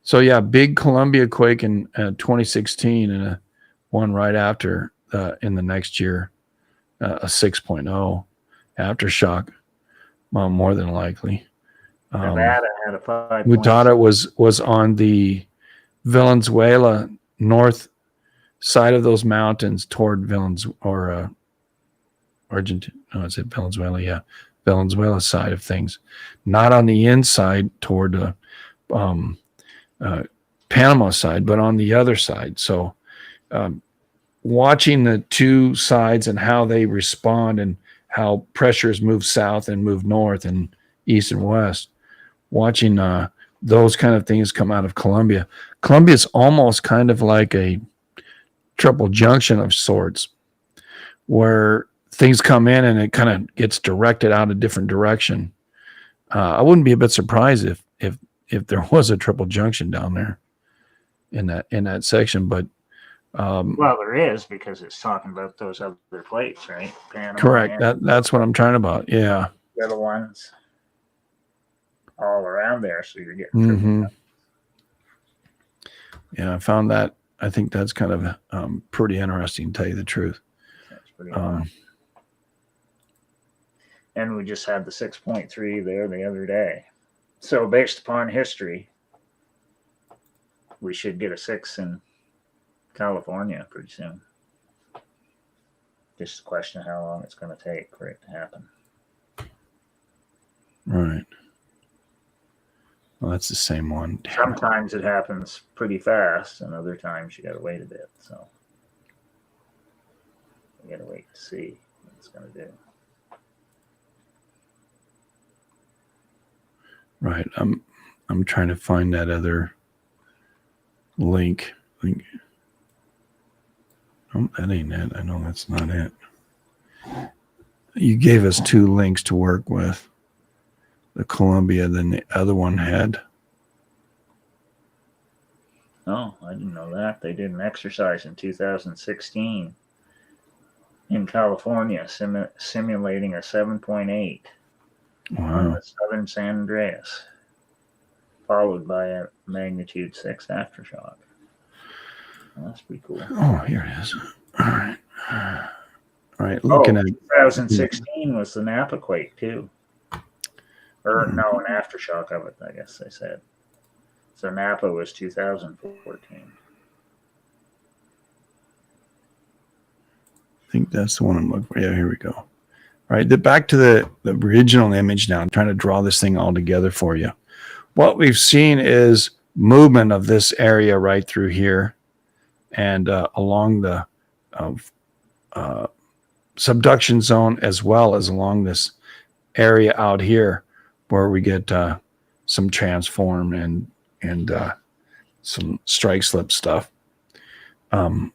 So, yeah, big Columbia quake in 2016 and one right after in the next year, a 6.0 aftershock. Well, more than likely. Nevada had a 5. We thought it was on the Valenzuela north side of those mountains toward Argentina. No, is it Valenzuela? Yeah, Valenzuela side of things, not on the inside toward the Panama side, but on the other side. So, watching the two sides and how they respond and how pressures move south and move north and east and west, watching those kind of things come out of Colombia. Colombia is almost kind of like a triple junction of sorts, where things come in and it kind of gets directed out a different direction. I wouldn't be a bit surprised if there was a triple junction down there in that section, but well, there is, because it's talking about those other plates, right? Panama, correct. That's what I'm trying about. Yeah. The other ones all around there, so you're getting Mm-hmm. Yeah, I found that. I think that's kind of pretty interesting, to tell you the truth. That's pretty wild. And we just had the 6.3 there the other day. So based upon history, we should get a 6 in California pretty soon. Just a question of how long it's going to take for it to happen. Right. Well, that's the same one. Damn. Sometimes it happens pretty fast, and other times you got to wait a bit. So you got to wait to see what it's going to do. Right. I'm trying to find that other link. Oh, that ain't it. I know that's not it. You gave us two links to work with. The Columbia, then the other one had. Oh, I didn't know that. They did an exercise in 2016 in California, simulating a 7.8 on the southern San Andreas, followed by a magnitude 6 aftershock. Well, that's pretty cool. Oh, here it is. All right. All right. Looking at 2016 was the Napa quake too. Or no, an aftershock of it, I guess they said. So Napa was 2014. I think that's the one I'm looking for. Yeah, here we go. All right. Back to the original image now. I'm trying to draw this thing all together for you. What we've seen is movement of this area right through here and along the subduction zone, as well as along this area out here where we get some transform and some strike slip stuff on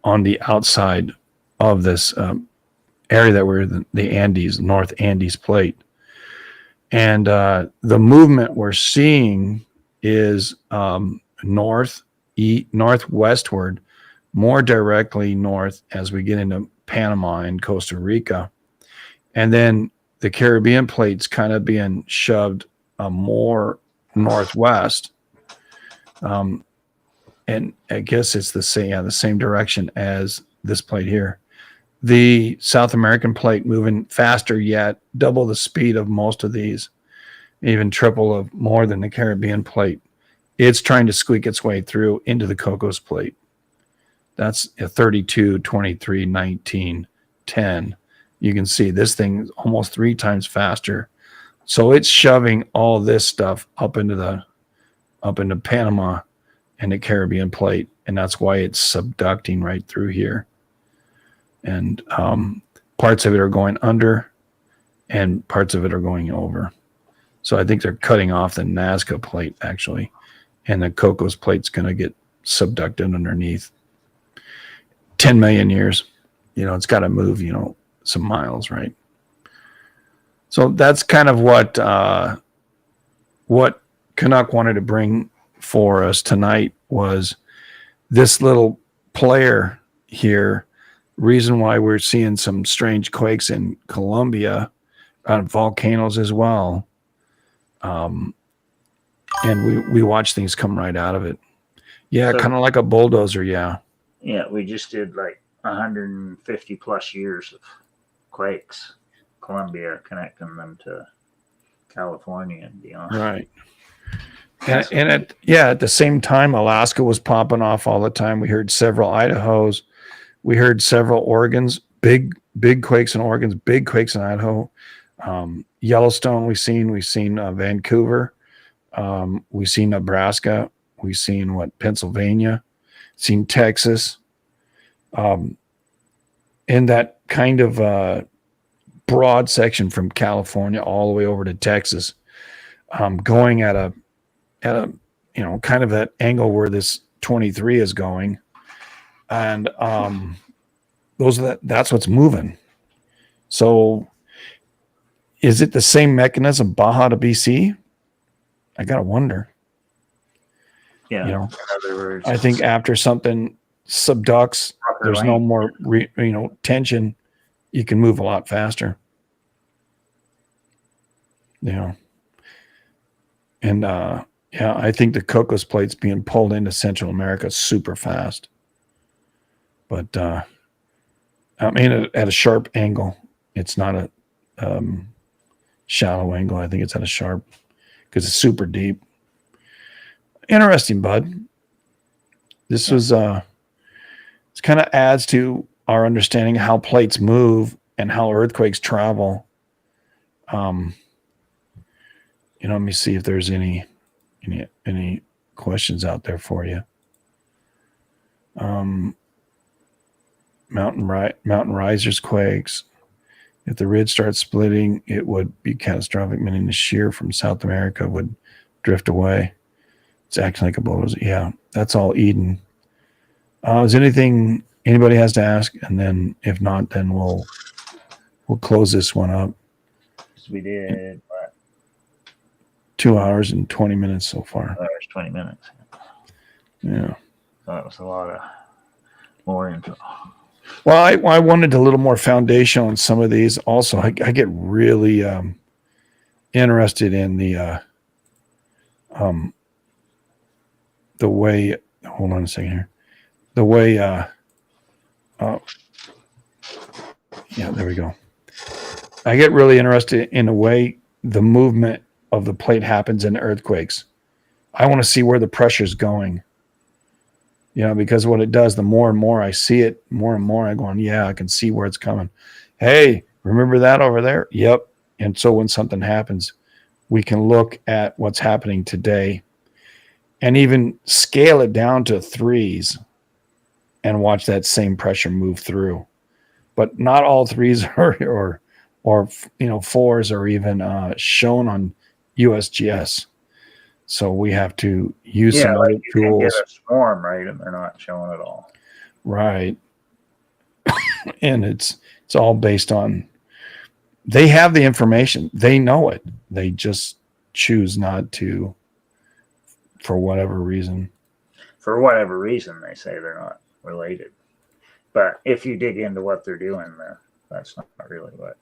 the outside of this area that we're the Andes, North Andes plate. And the movement we're seeing is northwestward, more directly north as we get into Panama and Costa Rica. And then the Caribbean plate's kind of being shoved more northwest. And I guess it's the same direction as this plate here. The South American plate moving faster yet, double the speed of most of these, even triple of more than the Caribbean plate. It's trying to squeak its way through into the Cocos plate. That's a 32, 23, 19, 10. You can see this thing is almost 3 times faster. So it's shoving all this stuff up into Panama and the Caribbean plate. And that's why it's subducting right through here. And parts of it are going under and parts of it are going over. So I think they're cutting off the Nazca plate, actually. And the Cocos plate's going to get subducted underneath. 10 million years. It's got to move, some miles, right? So that's kind of what Canuck wanted to bring for us tonight was this little player here. Reason why we're seeing some strange quakes in Colombia, volcanoes as well. And we watch things come right out of it. Yeah, so, kind of like a bulldozer, yeah. Yeah, we just did like 150 plus years of quakes, Colombia connecting them to California and beyond. Right. And at the same time, Alaska was popping off all the time. We heard several Idahos. We heard several Oregons, big quakes in Oregon's, big quakes in Idaho. Yellowstone, we've seen Vancouver. We've seen Nebraska. We've seen Pennsylvania, seen Texas. In that kind of broad section from California all the way over to Texas, going at a kind of that angle where this 23 is going, and that's what's moving. So, is it the same mechanism, Baja to BC? I gotta wonder. Yeah. You know, In other words, I think after something subducts, there's no more tension. You can move a lot faster. And I think the Cocos Plate's being pulled into Central America super fast. But I mean, at a sharp angle. It's not a shallow angle. I think it's at a sharp, because it's super deep. Interesting, bud. This was it kind of adds to our understanding how plates move and how earthquakes travel. Let me see if there's any questions out there for you. Mountain risers quakes. If the ridge starts splitting, it would be catastrophic, meaning the shear from South America would drift away. It's acting like a bulldozer. Yeah, that's all Eden. Is anything anybody has to ask? And then if not, then we'll close this one up. We did 2 hours and 20 minutes so far. 2 hours, 20 minutes. Yeah. So that was a lot of more info. Well, I wanted a little more foundation on some of these. Also, I get really interested in the way. Hold on a second here. The way. Yeah, there we go. I get really interested in the way the movement of the plate happens in earthquakes. I want to see where the pressure is going. Because what it does, the more and more I see it, more and more I go on, I can see where it's coming. Hey, remember that over there? Yep. And so when something happens, we can look at what's happening today and even scale it down to threes and watch that same pressure move through. But not all threes or fours are even shown on USGS. So we have to use some other you tools. Can get a swarm, right, and they're not showing it all. Right. And it's all based on, they have the information. They know it. They just choose not to, for whatever reason. For whatever reason, they say they're not related. But if you dig into what they're doing, that's not really what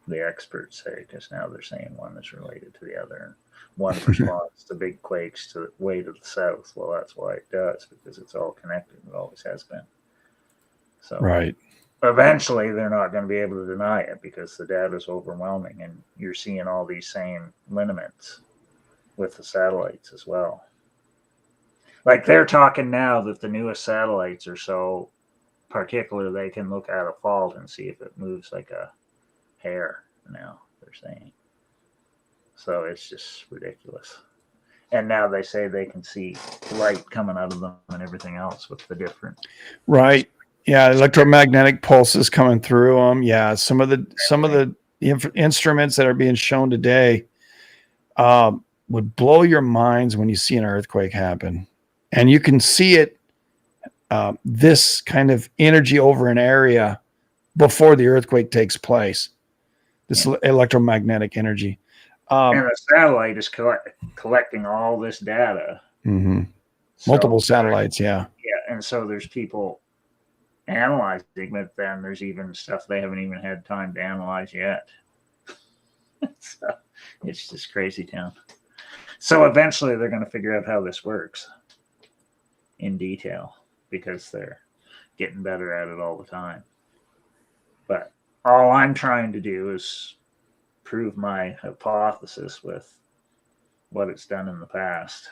the experts say, because now they're saying one is related to the other. One responds to big quakes way to the south. Well, that's why it does, because it's all connected. It always has been. So right. Eventually, they're not going to be able to deny it, because the data is overwhelming, and you're seeing all these same lineaments with the satellites as well. Like, they're talking now that the newest satellites are so particular they can look at a fault and see if it moves like a hair. Now they're saying. So it's just ridiculous. And now they say they can see light coming out of them and everything else with the different. Right. Yeah. Electromagnetic pulses coming through them. Yeah. Some of the instruments that are being shown today would blow your minds when you see an earthquake happen. And you can see it, this kind of energy over an area before the earthquake takes place. This electromagnetic energy. And the satellite is collecting all this data. Mm-hmm. Multiple satellites, yeah. Yeah, and so there's people analyzing, but then there's even stuff they haven't even had time to analyze yet. So it's just crazy town. So eventually they're going to figure out how this works in detail, because they're getting better at it all the time. But all I'm trying to do is prove my hypothesis with what it's done in the past.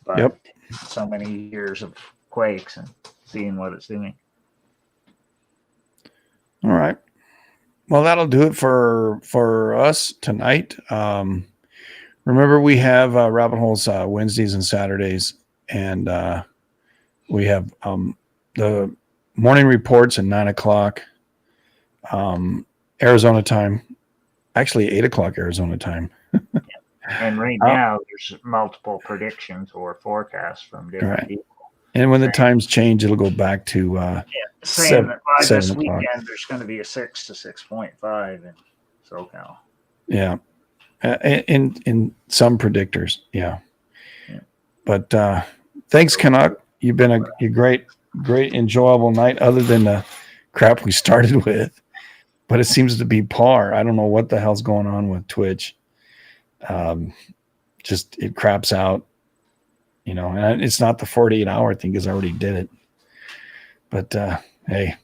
But Yep. so many years of quakes and seeing what it's doing. All right. Well, that'll do it for us tonight. Remember, we have rabbit holes Wednesdays and Saturdays, and we have the morning reports at 9:00 Arizona time. Actually, 8:00 Arizona time. And right now, there's multiple predictions or forecasts from different people. And when the times change, it'll go back to saying that by this 7:00. weekend there's going to be a 6 to 6.5 in SoCal. Yeah, in some predictors, yeah. But thanks, Canuck. You've been a great, enjoyable night. Other than the crap we started with, but it seems to be par. I don't know what the hell's going on with Twitch. Just it craps out, and it's not the 48-hour thing because I already did it. But hey,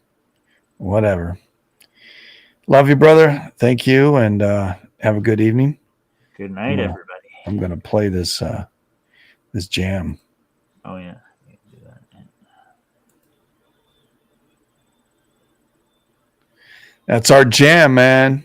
whatever. Love you, brother. Thank you, and have a good evening. Good night, everybody. I'm gonna play this this jam. Oh yeah. That's our jam, man.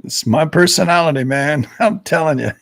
It's my personality, man. I'm telling you.